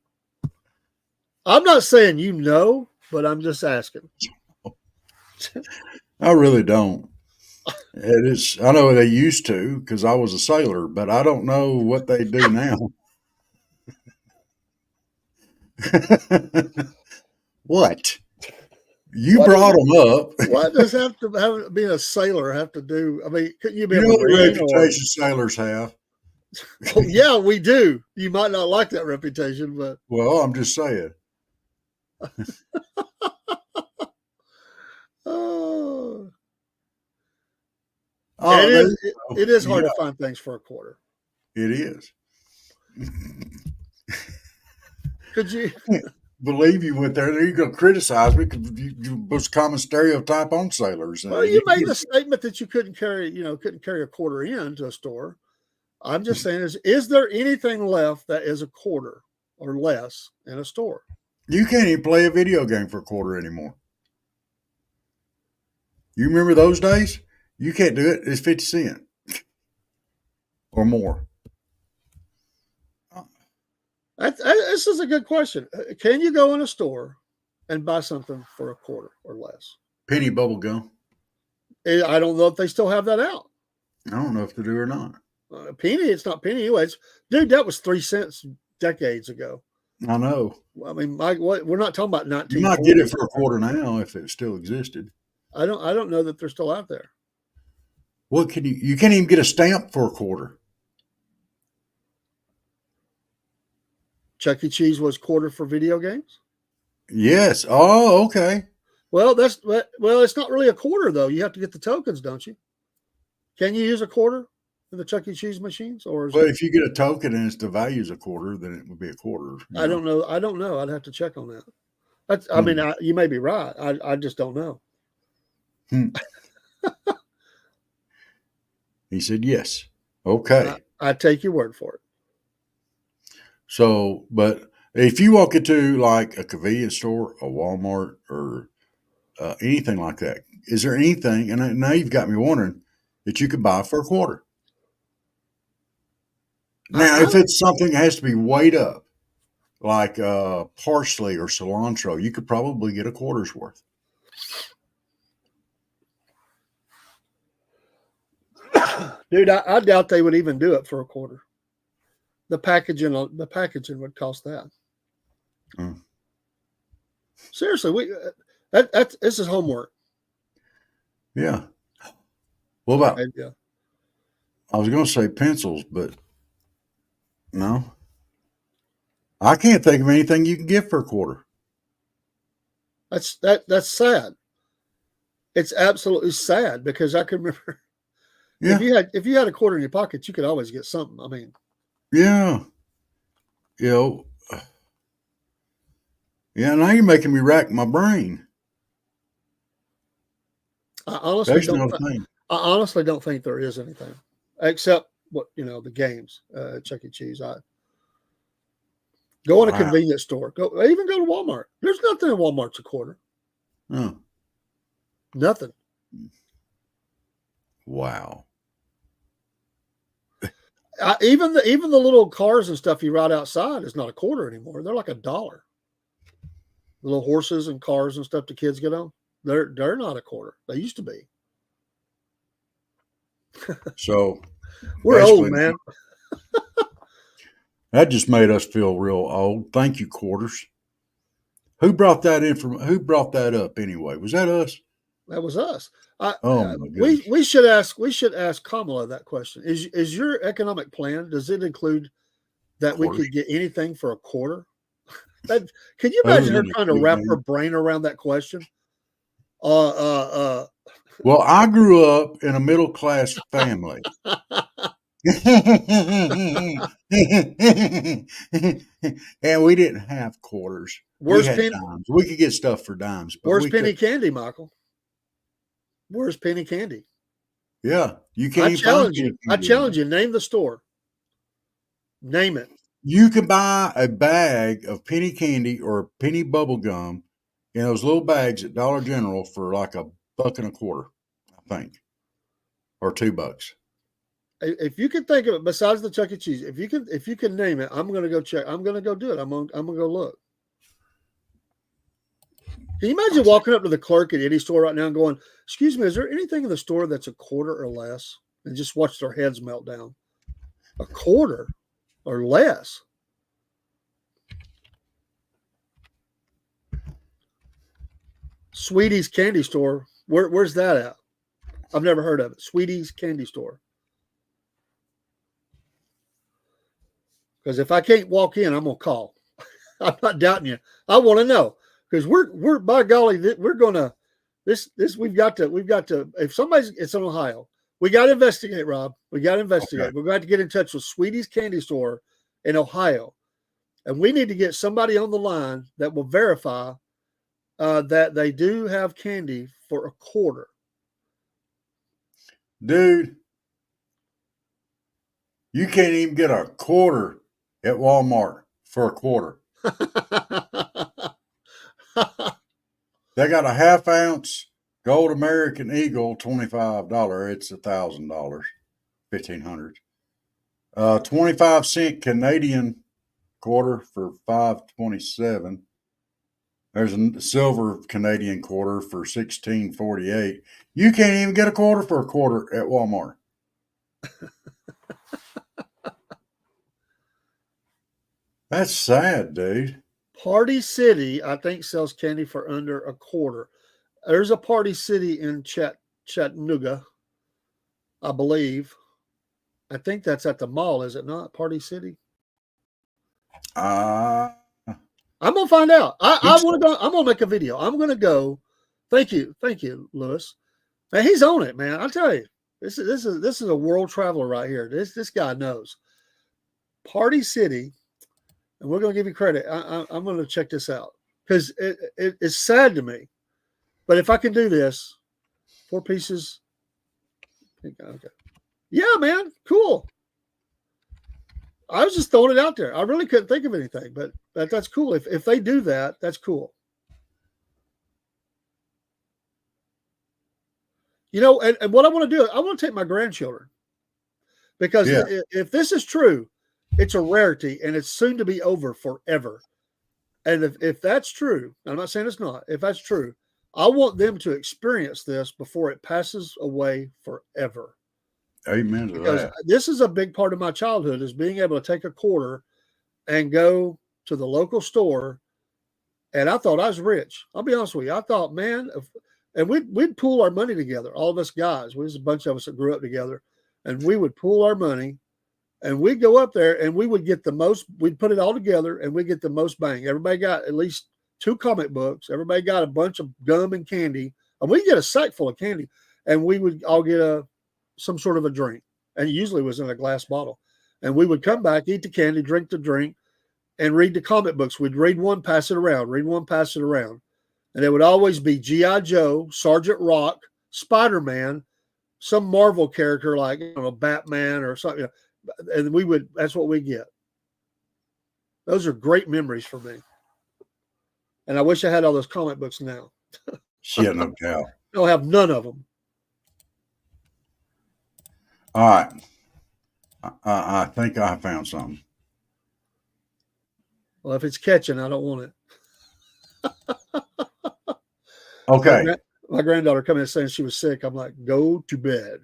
I'm not saying you know, but I'm just asking. I really don't. It is. I know they used to because I was a sailor, but I don't know what they do now. What? You brought them up. What does being a sailor have to do? I mean, couldn't you be a Marine? The reputation sailors have. Well, yeah, we do. You might not like that reputation, but well, I'm just saying. It is hard to find things for a quarter. It is. Could you believe you went there? You're going to criticize me because you was a common stereotype on sailors. Well, you made a statement that you couldn't carry a quarter into a store. I'm just saying, is there anything left that is a quarter or less in a store? You can't even play a video game for a quarter anymore. You remember those days? You can't do it. It's 50 cents or more. This is a good question. Can you go in a store and buy something for a quarter or less? Penny bubble gum. I don't know if they still have that out. I don't know if they do or not. Penny, it's not penny anyways. Dude, that was 3 cents decades ago. I know. I mean, we're not talking about 1940s. You might get it for a quarter now if it still existed. I don't know that they're still out there. What can you can't even get a stamp for a quarter. Chuck E. Cheese was quarter for video games? Yes. Oh, okay. Well, it's not really a quarter though. You have to get the tokens, don't you? Can you use a quarter in the Chuck E. Cheese machines, or is if you get a token and it's the value's a quarter, then it would be a quarter. I don't know. I don't know. I'd have to check on that. I mean, you may be right. I just don't know. He said yes. Okay. I take your word for it. So, but if you walk into like a convenience store, a Walmart, or anything like that, is there anything, and now you've got me wondering, that you could buy for a quarter? Now, if it's something that has to be weighed up, like parsley or cilantro, you could probably get a quarter's worth. Dude, I doubt they would even do it for a quarter. The packaging would cost that. Seriously, this is homework. Yeah. What about? Yeah. I was going to say pencils, but no. I can't think of anything you can get for a quarter. That's sad. It's absolutely sad because I can remember. Yeah. If you had a quarter in your pocket, you could always get something. I mean. Yeah. Yeah, now you're making me rack my brain. I honestly don't think there is anything except the games, Chuck E. Cheese. Go in a convenience store. Even go to Walmart. There's nothing in Walmart's a quarter. Oh. Nothing. Wow. Even the little cars and stuff you ride outside is not a quarter anymore. They're like $1. The little horses and cars and stuff the kids get on, they're not a quarter. They used to be. So we're old, man. That just made us feel real old. Thank you, quarters. Who brought that who brought that up anyway? Was that us? That was us. My goodness. We should ask Kamala that question. Is your economic plan, does it include that we could get anything for a quarter? Can you imagine her trying to wrap her brain around that question? Well, I grew up in a middle class family. And we didn't have quarters. We had dimes. We could get stuff for dimes. But where's penny candy, Michael? Where's penny candy? Yeah, you can't. I challenge you. Name the store. Name it. You can buy a bag of penny candy or penny bubble gum in those little bags at Dollar General for like $1.25, I think, or $2. If you can think of it, besides the Chuck E. Cheese, if you can name it, I'm going to go check. I'm going to go do it. I'm going to go look. Can you imagine walking up to the clerk at any store right now and going, "Excuse me, is there anything in the store that's a quarter or less?" And just watch their heads melt down. A quarter or less. Sweetie's Candy Store. Where's that at? I've never heard of it. Sweetie's Candy Store. Because if I can't walk in, I'm gonna call. I'm not doubting you. I want to know because we're by golly, we're gonna we've got to. If it's in Ohio, we got to investigate, Rob. We got to investigate. Okay. We're going to get in touch with Sweetie's Candy Store in Ohio, and we need to get somebody on the line that will verify that they do have candy for a quarter. Dude, you can't even get a quarter at Walmart for a quarter. They got a half-ounce Gold American Eagle, $25. It's $1,000, $1,500. 25-cent Canadian quarter for $5.27. There's a silver Canadian quarter for $16.48. You can't even get a quarter for a quarter at Walmart. That's sad, dude. Party City, I think, sells candy for under a quarter. There's a Party City in Chattanooga, I believe. I think that's at the mall, is it not? Party City. Uh, I'm gonna find out. I so. want to go. I'm gonna make a video. I'm gonna go. Thank you, Lewis. Man, he's on it, man. I'll tell you, this is a world traveler right here. This guy knows. Party City, and we're gonna give you credit. I'm gonna check this out because it's sad to me, but if I can do this, 4 pieces. Okay. Yeah, man, cool. I was just throwing it out there. I really couldn't think of anything, but that's cool. If they do that, that's cool. You know, and what I want to do, I want to take my grandchildren because if this is true, it's a rarity and it's soon to be over forever. And if that's true, I'm not saying it's not. If that's true, I want them to experience this before it passes away forever. Amen to because that. This is a big part of my childhood is being able to take a quarter and go to the local store. And I thought I was rich. I'll be honest with you. I thought, man, and we'd pool our money together. All of us guys, we was a bunch of us that grew up together, and we would pool our money, and we'd go up there and we would get the most. We'd put it all together and we'd get the most bang. Everybody got at least 2 comic books. Everybody got a bunch of gum and candy, and we'd get a sack full of candy, and we would all get some sort of a drink, and usually it was in a glass bottle. And we would come back, eat the candy, drink the drink, and read the comic books. We'd read one, pass it around, read one, pass it around. And it would always be G.I. Joe, Sergeant Rock, Spider-Man, some Marvel character like, Batman or something. And that's what we get. Those are great memories for me. And I wish I had all those comic books now. Yeah, no doubt. I don't have none of them. All right. I think I found something. Well, if it's catching, I don't want it. Okay. My granddaughter coming in saying she was sick. I'm like, go to bed.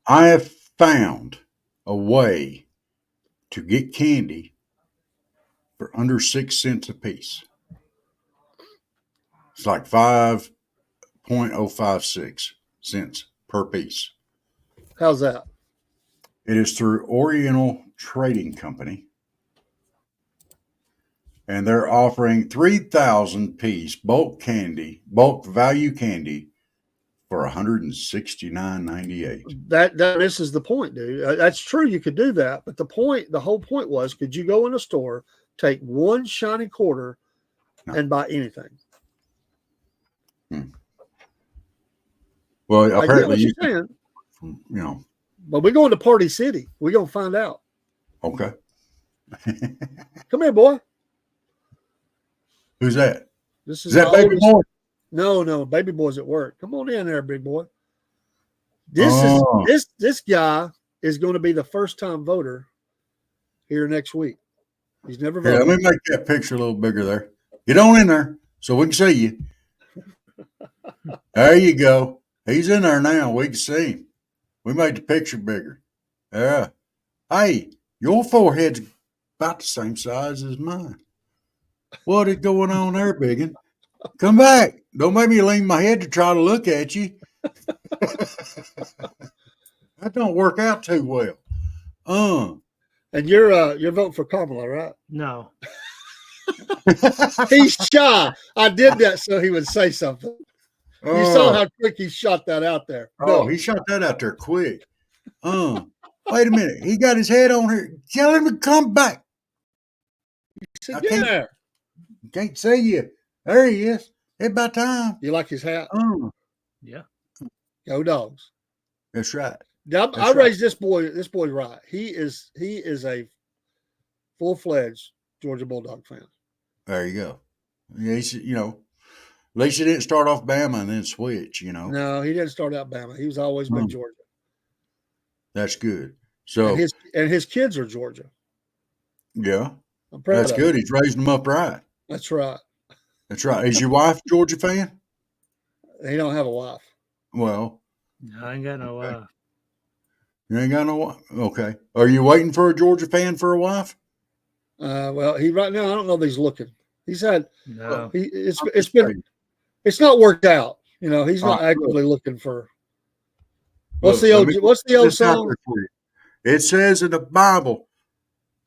I have found a way to get candy for under 6 cents a piece. It's like 5.056 cents per piece. How's that? It is through Oriental Trading Company. And they're offering 3,000 piece bulk value candy for $169.98. That misses the point, dude. That's true. You could do that. But the whole point was, could you go in a store, take one shiny quarter and buy anything? Well, apparently you're saying. But we're going to Party City. We're going to find out. Okay. Come here, boy. Who's that? Is that baby boy? No, baby boy's at work. Come on in there, big boy. This guy is going to be the first time voter here next week. He's never voted. Let me make that picture a little bigger there. Get on in there so we can see you. There you go. He's in there now. We can see him. We made the picture bigger. Yeah. Hey, your forehead's about the same size as mine. What is going on there, biggin? Come back. Don't make me lean my head to try to look at you. That don't work out too well. And you're voting for Kamala, right? No. He's shy. I did that so he would say something. You saw how quick he shot that out there. No. He shot that out there quick. Wait a minute. He got his head on here. Tell him to come back. He said, get there. Can't see you. There he is. It's about time. You like his hat? Yeah. Go Dogs. That's right. I raised this boy. This boy's right. He is a full-fledged Georgia Bulldog fan. There you go. Yeah, at least he didn't start off Bama and then switch, No, he didn't start out Bama. He's always been Georgia. That's good. So and his kids are Georgia. Yeah. I'm proud That's of good. him. He's raising them up right. That's right. That's right. Is your wife a Georgia fan? He don't have a wife. Well, I ain't got no wife. you ain't got no wife. Okay. Are you waiting for a Georgia fan for a wife? Well, he right now I don't know that he's looking. He's had No. it's not worked out. You know, he's All not right, actively looking for. Look, What's the old this out song? there for you. It says in the Bible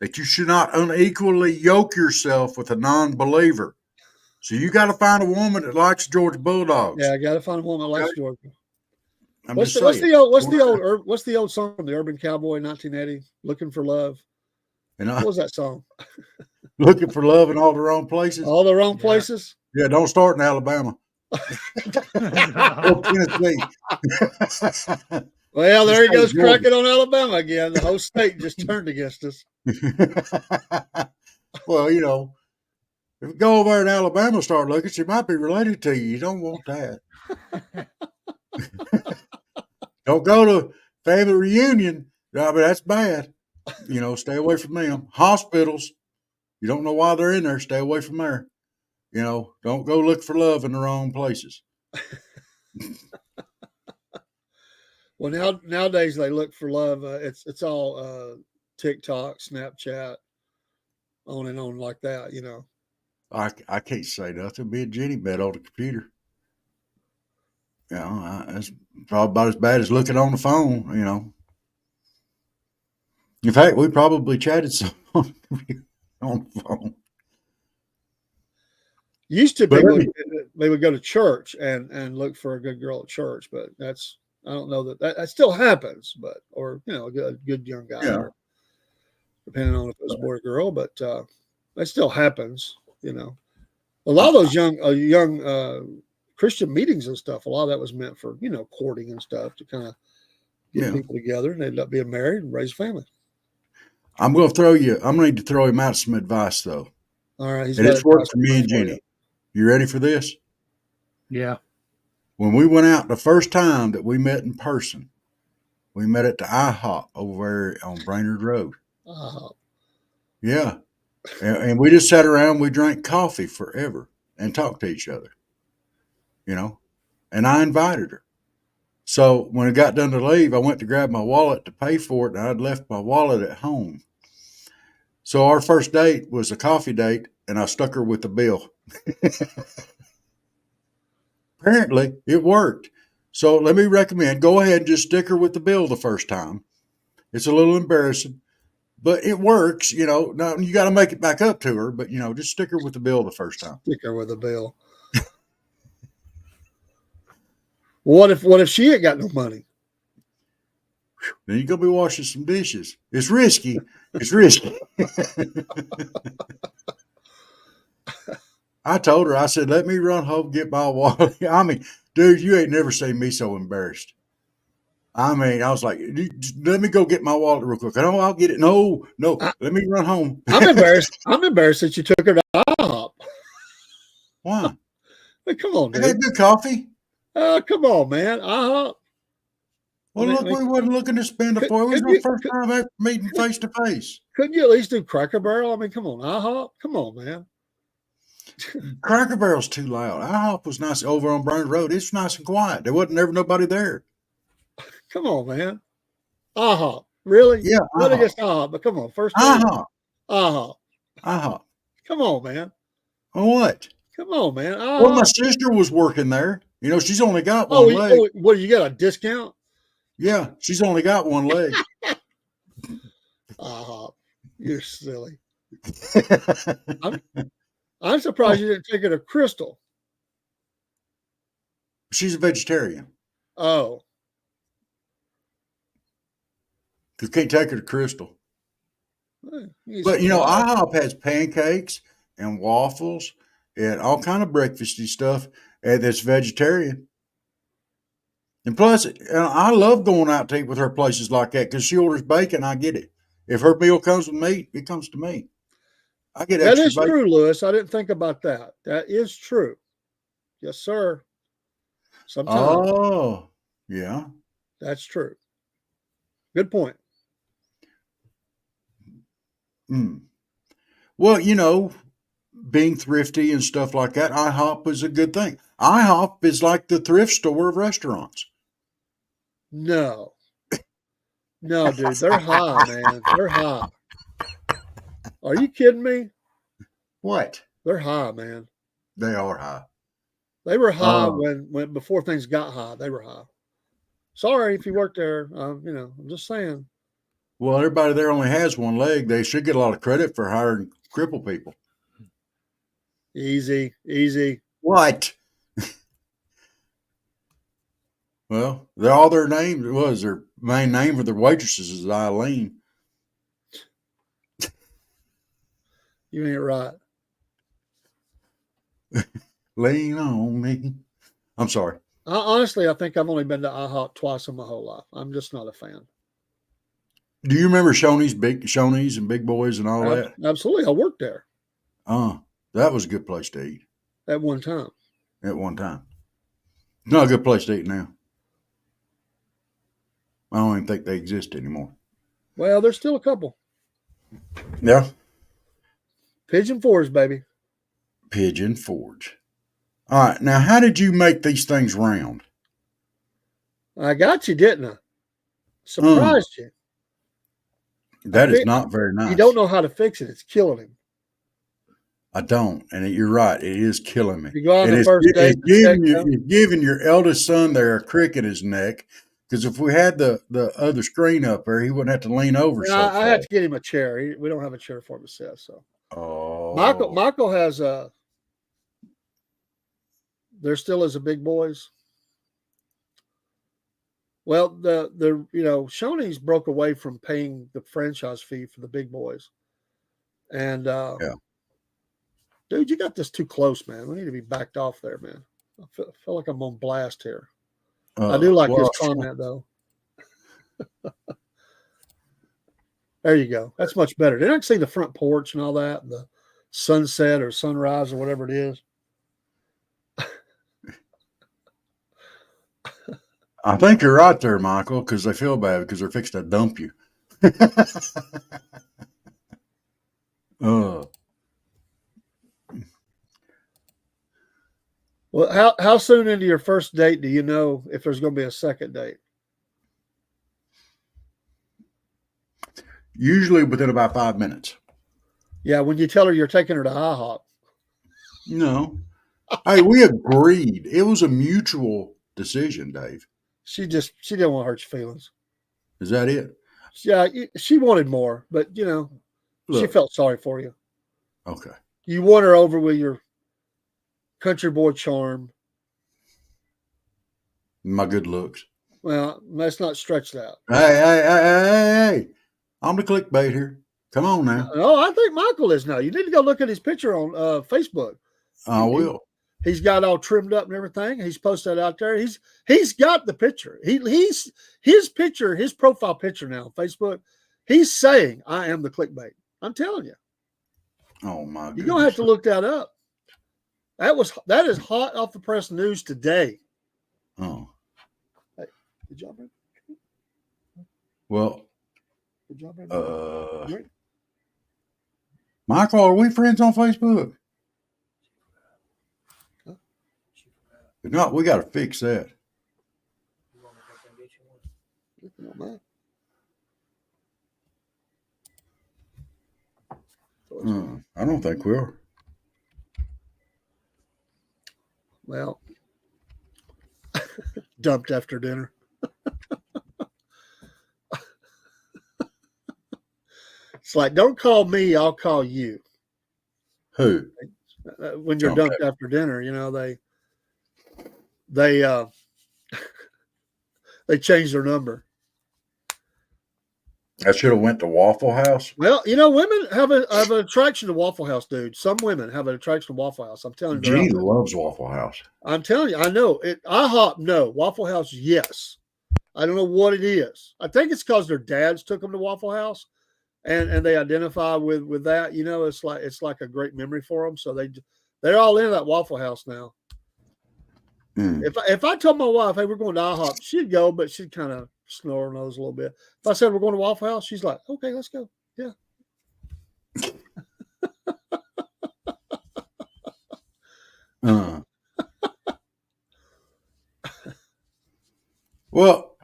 that you should not unequally yoke yourself with a non-believer. So you got to find a woman that likes Georgia Bulldogs. Yeah, I got to find a woman that likes Georgia. What's the old song from the Urban Cowboy 1980? Looking for love. And What was that song? Looking for love in all the wrong places. All the wrong places. Yeah, don't start in Alabama or Tennessee. Well, there he goes cracking on Alabama again. The whole state just turned against us. Well, you know, if you go over there in Alabama and start looking, she might be related to you. You don't want that. Don't go to family reunion. I mean, that's bad. You know, stay away from them. Hospitals, you don't know why they're in there. Stay away from there. You know, don't go look for love in the wrong places. Well, nowadays they look for love. It's all TikTok, Snapchat, on and on like that. You know. I can't say nothing. Be a Jenny bet on the computer. You know, that's probably about as bad as looking on the phone. You know. In fact, we probably chatted some on the phone. Used to they would go to church and look for a good girl at church, but I don't know that still happens, but or you know a good young guy, Yeah. depending on if it's a boy or girl, but that still happens. You know, a lot of those young Christian meetings and stuff. A lot of that was meant for courting and stuff to kind of get people together and end up being married and raise a family. I'm going to need to throw him out some advice though. All right, and it's worked for me and Jenny. You ready for this? Yeah. When we went out the first time that we met in person, we met at the IHOP over there on Brainerd Road. Yeah. And we just sat around, we drank coffee forever and talked to each other, you know, and I invited her. So when it got done to leave, I went to grab my wallet to pay for it, and I'd left my wallet at home. So our first date was a coffee date, and I stuck her with the bill. Apparently, it worked. So let me recommend, go ahead and just stick her with the bill the first time. It's a little embarrassing, but it works. You know, now you got to make it back up to her, but just stick her with the bill the first time. Stick her with the bill. What if she ain't got no money? Then you're going to be washing some dishes. It's risky. It's risky. I told her, I said, let me run home, get my wallet. I mean, dude, you ain't never seen me so embarrassed. I mean, I was like, let me go get my wallet real quick. No, I'll get it. No, let me run home. I'm embarrassed. I'm embarrassed that you took her to IHOP. Why? Hey, come on, dude. They had good coffee. Come on, man. IHOP. Well, look, we wasn't looking to spend it for. It was our first time ever meeting face to face. Couldn't you at least do Cracker Barrel? I mean, come on, IHOP. Come on, man. Cracker Barrel's too loud. IHOP was nice over on Brainerd Road. It's nice and quiet. There wasn't ever nobody there. Come on, man. IHOP. Really? Yeah. Not against IHOP, but come on. First IHOP. IHOP. Come on, man. What? Come on, man. IHOP. Well, my sister was working there. She's only got one leg. What, you got a discount? Yeah, she's only got one leg. IHOP. You're silly. I'm surprised you didn't take her to Crystal. She's a vegetarian. Oh. You can't take her to Crystal. But, IHOP has pancakes and waffles and all kind of breakfasty stuff that's vegetarian. And plus, I love going out to eat with her places like that because she orders bacon, I get it. If her meal comes with meat, it comes to me. I get extra. That is true, Lewis. I didn't think about that. That is true. Yes, sir. Sometimes. Oh, yeah. That's true. Good point. Well, being thrifty and stuff like that, IHOP was a good thing. IHOP is like the thrift store of restaurants. No, no, dude, they're high, man. They're high. Are you kidding me? What? They're high, man. They are high. They were high Uh, when before things got high. They were high. Sorry if you worked there. I'm just saying. well, everybody there only has one leg. They should get a lot of credit for hiring crippled people. Easy, easy. What? Well, all their names was their main name for their waitresses is Eileen. You ain't right. Lean on me. I'm sorry. Honestly, I think I've only been to IHOP twice in my whole life. I'm just not a fan. Do you remember Shoney's and Big Boys and all that? Absolutely. I worked there That was a good place to eat at one time. at one time. Not a good place to eat now. I don't even think they exist anymore. Well, there's still a couple. Yeah. Pigeon Forge, baby. Pigeon Forge. All right. Now, how did you make these things round? I got you, didn't I? Surprised you. That is not very nice. You don't know how to fix it. It's killing him. I don't. And you're right. It is killing me. You go on and the first date. It's giving your eldest son there a crick in his neck. Because if we had the other screen up there, he wouldn't have to lean over. I had to get him a chair. We don't have a chair for him to sit. So, Michael has there still is a Big Boys. Well, the Shoney's broke away from paying the franchise fee for the Big Boys, and dude, you got this too close, man. We need to be backed off there, man. I feel like I'm on blast here. I do like his comment, though. There you go. That's much better. Did I see the front porch and all that, and the sunset or sunrise or whatever it is? I think you're right there, Michael, because they feel bad because they're fixing to dump you. Well, how soon into your first date do you know if there's going to be a second date? Usually within about 5 minutes. Yeah, when you tell her you're taking her to IHOP. No. Hey, we agreed. It was a mutual decision, Dave. She didn't want to hurt your feelings. Is that it? Yeah, she wanted more, but she felt sorry for you. Okay. You won her over with your country boy charm. My good looks. Well, let's not stretch that. Hey. I'm the clickbait here. Come on now. No, I think Michael is now. You need to go look at his picture on Facebook. I will. He's got all trimmed up and everything. He's posted that out there. He's got the picture. He's his picture, his profile picture now on Facebook. He's saying, "I am the clickbait." I'm telling you. Oh my goodness. You're gonna have to look that up. That is hot off the press news today. Oh. Hey, good job, man. Well. Good job, man. Michael, are we friends on Facebook? If not, we got to fix that. I don't think we are. Well, dumped after dinner. It's like, don't call me, I'll call you. Who? When you're dumped after dinner, they changed their number. I should have went to Waffle House. Well, women have an attraction to Waffle House, dude. Some women have an attraction to Waffle House. I'm telling you. Gina loves Waffle House. I'm telling you, I know. IHOP, no. Waffle House, yes. I don't know what it is. I think it's because their dads took them to Waffle House, and they identify with that. It's like a great memory for them. So they're all into that Waffle House now. If I told my wife, hey, we're going to IHOP, she'd go, but she'd kind of snore her nose a little bit. If I said we're going to Waffle House, she's like, okay, let's go. Yeah. Uh, well,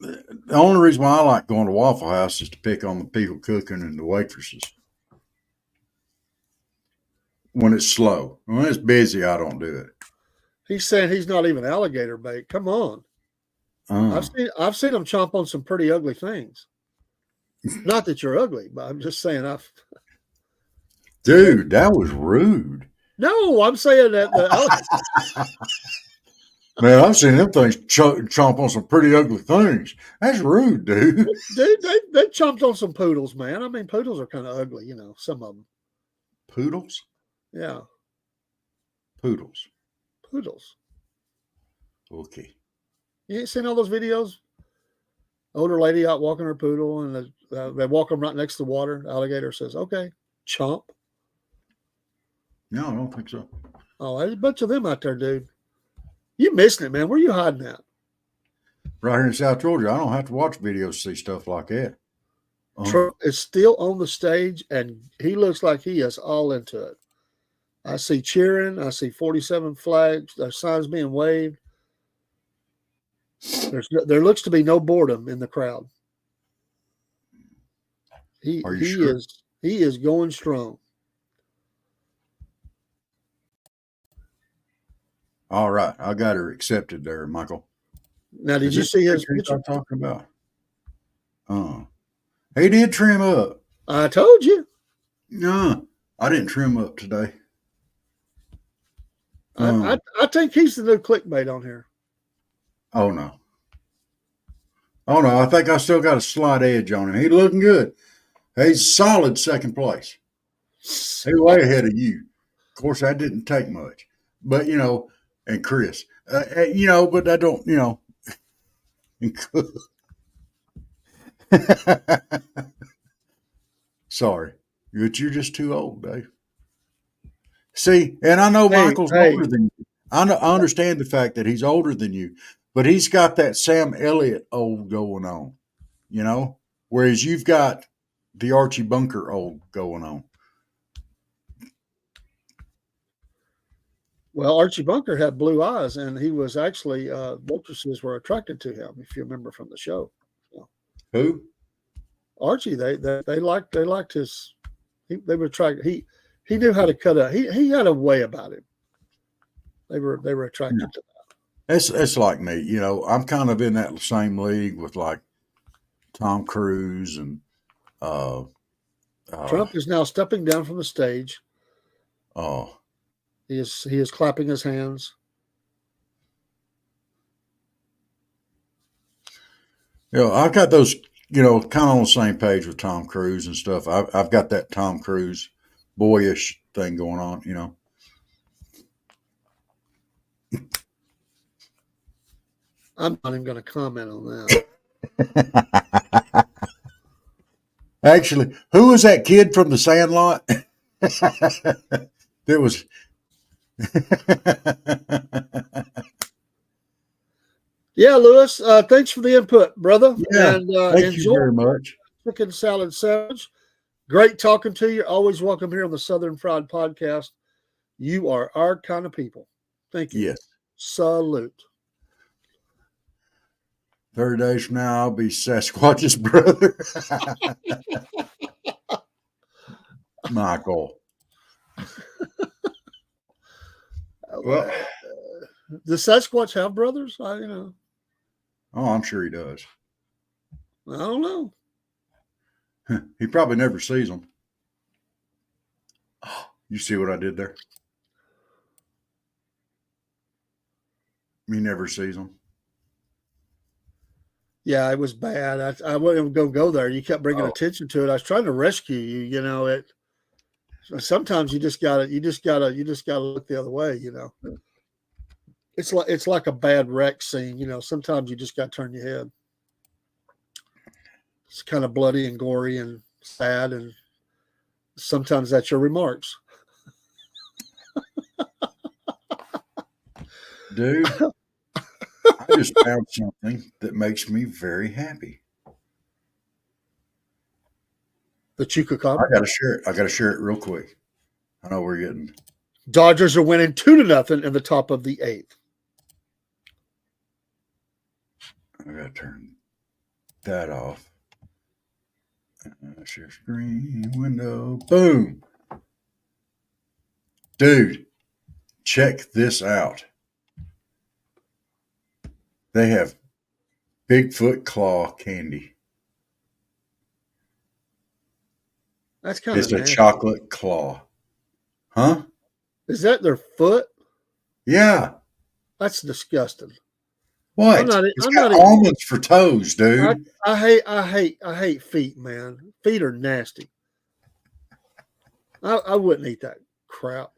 the only reason why I like going to Waffle House is to pick on the people cooking and the waitresses. When it's slow, when it's busy, I don't do it. He's saying he's not even alligator bait. Come on. Uh, I've seen him chomp on some pretty ugly things. Not that you're ugly, but I'm just saying dude, that was rude. No, I'm saying that Man, I've seen them things chomp on some pretty ugly things. That's rude, dude. dude, they chomped on some poodles, man. I mean, poodles are kind of ugly, some of them. Poodles? Yeah, Poodles. poodles. Okay. You ain't seen all those videos? Older lady out walking her poodle, and they walk them right next to the water. Alligator says, "Okay, chomp." No, I don't think so. Oh, there's a bunch of them out there, dude. You missing it, man. Where you hiding at? Right here in South Georgia, I don't have to watch videos to see stuff like that. Trump is still on the stage, and he looks like he is all into it. I see cheering. I see 47 flags. There's signs being waved. There looks to be no boredom in the crowd. Are you sure? He is going strong. All right, I got her accepted there, Michael. Now, did you see his picture? I'm talking about. He did trim up. I told you. No, I didn't trim up today. I think he's the new clickbait on here. Oh no. Oh no, I think I still got a slight edge on him. He's looking good. He's solid second place. He's way ahead of you. Of course, that didn't take much, but and Chris, but I don't, Sorry, but you're just too old, Dave. See, and I know Michael's older than you. I understand the fact that he's older than you, but he's got that Sam Elliott old going on, whereas you've got the Archie Bunker old going on. Well, Archie Bunker had blue eyes, and he was actually waitresses were attracted to him, if you remember from the show. So, who? Archie, they liked his. They were attracted. He knew how to cut a. He had a way about him. They were attracted to that. It's like me, I'm kind of in that same league with like Tom Cruise and Trump is now stepping down from the stage. Oh, he is clapping his hands. I've got those, kind of on the same page with Tom Cruise and stuff. I've got that Tom Cruise boyish thing going on, I'm not even going to comment on that. Actually, who was that kid from The Sandlot? There was. Yeah, Lewis. Thanks for the input, brother. Yeah, and thank you very much. Chicken salad sandwich. Great talking to you. Always welcome here on the Southern Fried Podcast. You are our kind of people. Thank you. Yes. Salute. 30 days from now, I'll be Sasquatch's brother. Michael. Well, does Sasquatch have brothers? Oh, I'm sure he does. I don't know. He probably never sees them. You see what I did there? He never sees them. Yeah, it was bad. I wasn't going to go there. You kept bringing attention to it. I was trying to rescue you. It. Sometimes you just gotta look the other way. It's like a bad wreck scene. Sometimes you just got to turn your head. It's kind of bloody and gory and sad, and sometimes that's your remarks. Dude, I just found something that makes me very happy. The chupacabra. I gotta share it. real quick. I know we're getting. Dodgers are winning 2-0 in the top of the 8th. I gotta turn that off. Share screen window. Boom. Dude, check this out. They have Bigfoot claw candy. That's kind of It's a nasty. chocolate claw. Huh? Is that their foot? Yeah. That's disgusting. What? It's got almonds for toes, dude. I hate feet, man. Feet are nasty. I wouldn't eat that crap.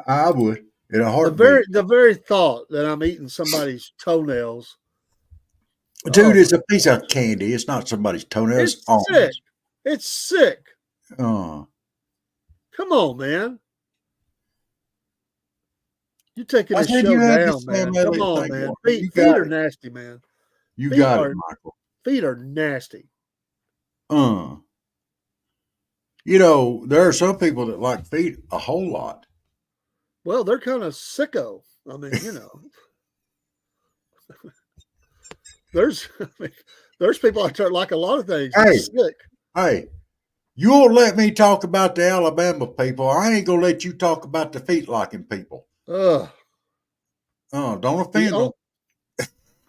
I would in a heartbeat. The very thought that I'm eating somebody's toenails. Dude, it's a piece of candy. It's not somebody's toenails. It's sick. It's sick. Oh. Come on, man. You're taking this show down, man. Come on, man. Feet are nasty, man. You got it, Michael. Feet are nasty. You know, there are some people that like feet a whole lot. Well, they're kind of sicko. I mean, you know. There's people out there like a lot of things. Sick. Hey, you'll let me talk about the Alabama people. I ain't gonna let you talk about the feet liking people. Don't offend them.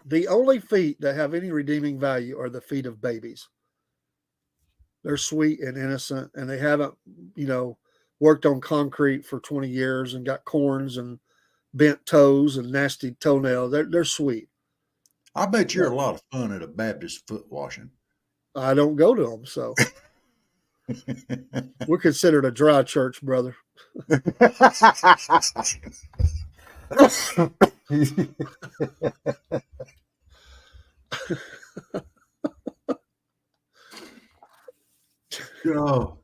The only feet that have any redeeming value are the feet of babies. They're sweet and innocent, and they haven't, worked on concrete for 20 years and got corns and bent toes and nasty toenails. They're sweet. I bet you're a lot of fun at a Baptist foot washing. I don't go to them, so we're considered a dry church, brother. Oh,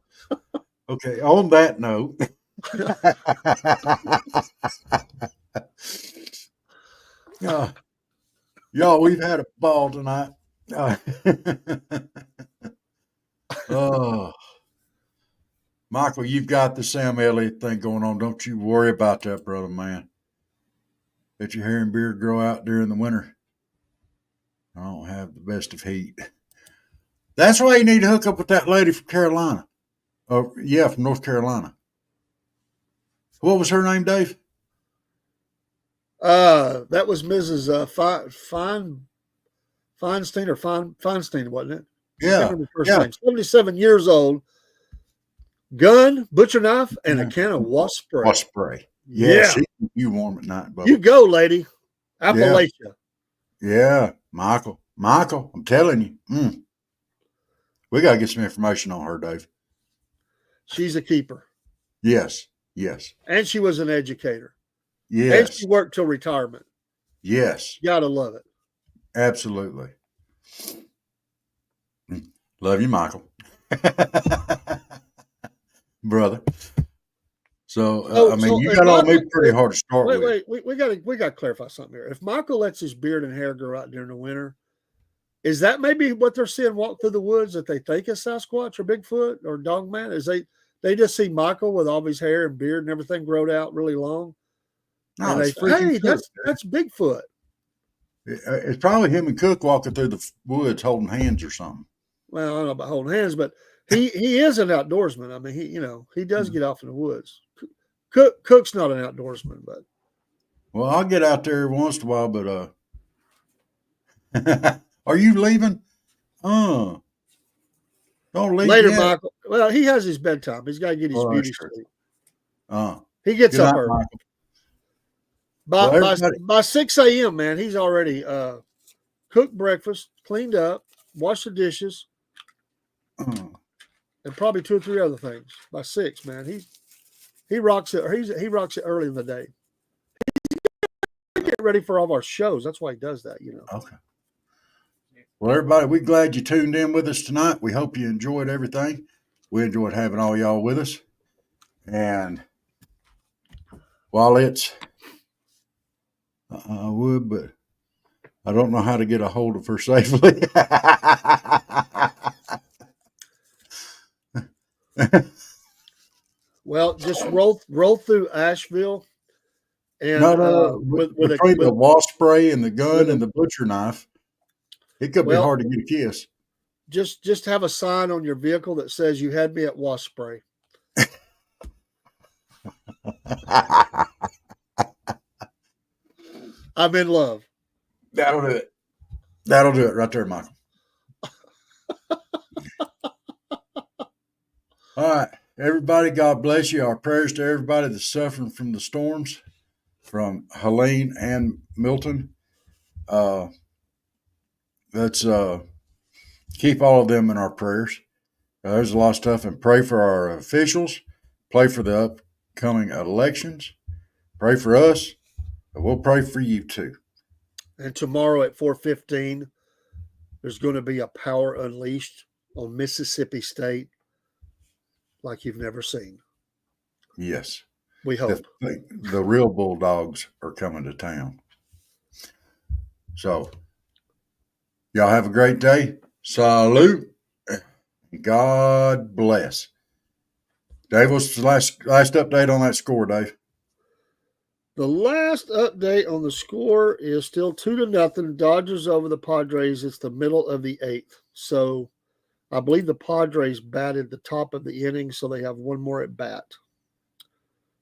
okay. On that note, y'all, we've had a ball tonight. Michael, you've got the Sam Elliott thing going on. Don't you worry about that, brother, man. Let your hair and beard grow out during the winter. I don't have the best of heat. That's why you need to hook up with that lady from Carolina. Oh, yeah, from North Carolina. What was her name, Dave? That was Mrs. Feinstein or Feinstein, wasn't it? Yeah. Name. 77 years old. Gun, butcher knife, and a can of wasp spray. Wasp spray. Yeah. You warm at night, Bubba. You go, lady. Appalachia. Yeah. Michael, I'm telling you. We got to get some information on her, Dave. She's a keeper. Yes. And she was an educator. Yes. And she worked till retirement. Yes. Gotta love it. Absolutely. Love you, Michael. Brother. So, you got on me pretty hard to start with. Wait. We got to clarify something here. If Michael lets his beard and hair grow out during the winter, is that maybe what they're seeing walk through the woods that they think is Sasquatch or Bigfoot or Dogman? Is they just see Michael with all his hair and beard and everything growed out really long? No, and hey, that's Bigfoot. It's probably him and Cook walking through the woods holding hands or something. Well, I don't know about holding hands, but he is an outdoorsman. I mean, he does get off in the woods. Cook's not an outdoorsman, but well, I'll get out there once in a while. But are you leaving? Don't leave later, yet. Michael. Well, he has his bedtime. He's got to get his beauty sleep. He gets Good up night, early. Michael. By 6 a.m., man, he's already cooked breakfast, cleaned up, washed the dishes, and probably 2 or 3 other things. By 6, man, he rocks it. He rocks it early in the day. He's get ready for all of our shows. That's why he does that. Okay. Well, everybody, we're glad you tuned in with us tonight. We hope you enjoyed everything. We enjoyed having all y'all with us. And while it's, I would, but I don't know how to get a hold of her safely. Well, just roll through Asheville, and No. Between the wasp spray and the gun and the butcher knife, it could be hard to get a kiss. Just have a sign on your vehicle that says "You had me at wasp spray." I'm in love. That'll do it. That'll do it right there, Michael. All right, everybody, God bless you. Our prayers to everybody that's suffering from the storms, from Helene and Milton. Let's keep all of them in our prayers. There's a lot of stuff, and pray for our officials. Pray for the upcoming elections. Pray for us, and we'll pray for you too. And tomorrow at 4:15, there's going to be a power unleashed on Mississippi State like you've never seen. Yes. We hope. The real Bulldogs are coming to town. So, y'all have a great day. Salute. God bless. Dave, what's the last update on that score, Dave? The last update on the score is still 2-0. Dodgers over the Padres. It's the middle of the 8th. So I believe the Padres batted the top of the inning, so they have one more at bat.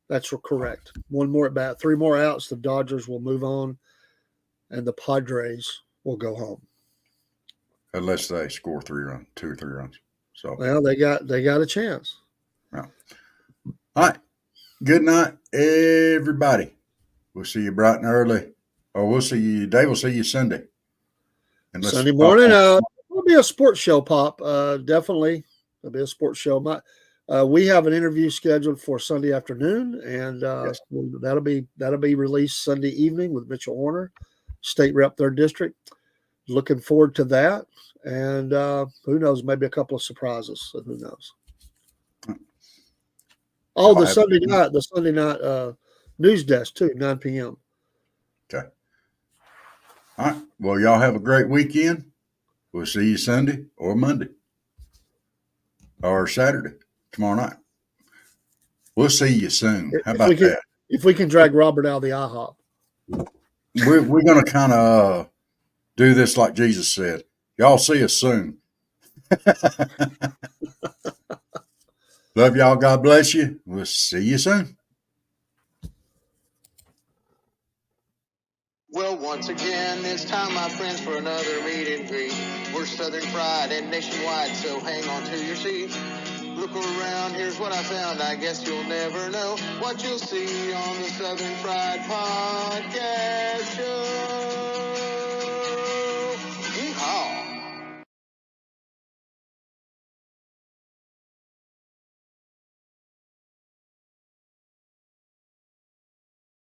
That's correct. One more at bat. 3 more outs. The Dodgers will move on, and the Padres will go home. Unless they score 2 or 3 runs. So well, they got a chance. Yeah. All right. Good night, everybody. We'll see you bright and early. Or we'll see you. Dave will see you Sunday. Sunday morning. It'll be a sports show, Pop. Definitely. It'll be a sports show. We have an interview scheduled for Sunday afternoon, and yes. that'll be released Sunday evening with Mitchell Horner, State Rep 3rd District. Looking forward to that. And who knows, maybe a couple of surprises. So who knows? Oh, the Sunday night news desk too, 9 p.m. Okay. All right. Well, y'all have a great weekend. We'll see you Sunday or Monday or Saturday tomorrow night. We'll see you soon. How about that? If we can drag Robert out of the IHOP. We're going to kind of do this like Jesus said. Y'all see us soon. Love y'all. God bless you. We'll see you soon. Well, once again, it's time, my friends, for another meet and greet. We're Southern Fried and nationwide, so hang on to your seat. Look around, here's what I found. I guess you'll never know what you'll see on the Southern Fried Podcast Show.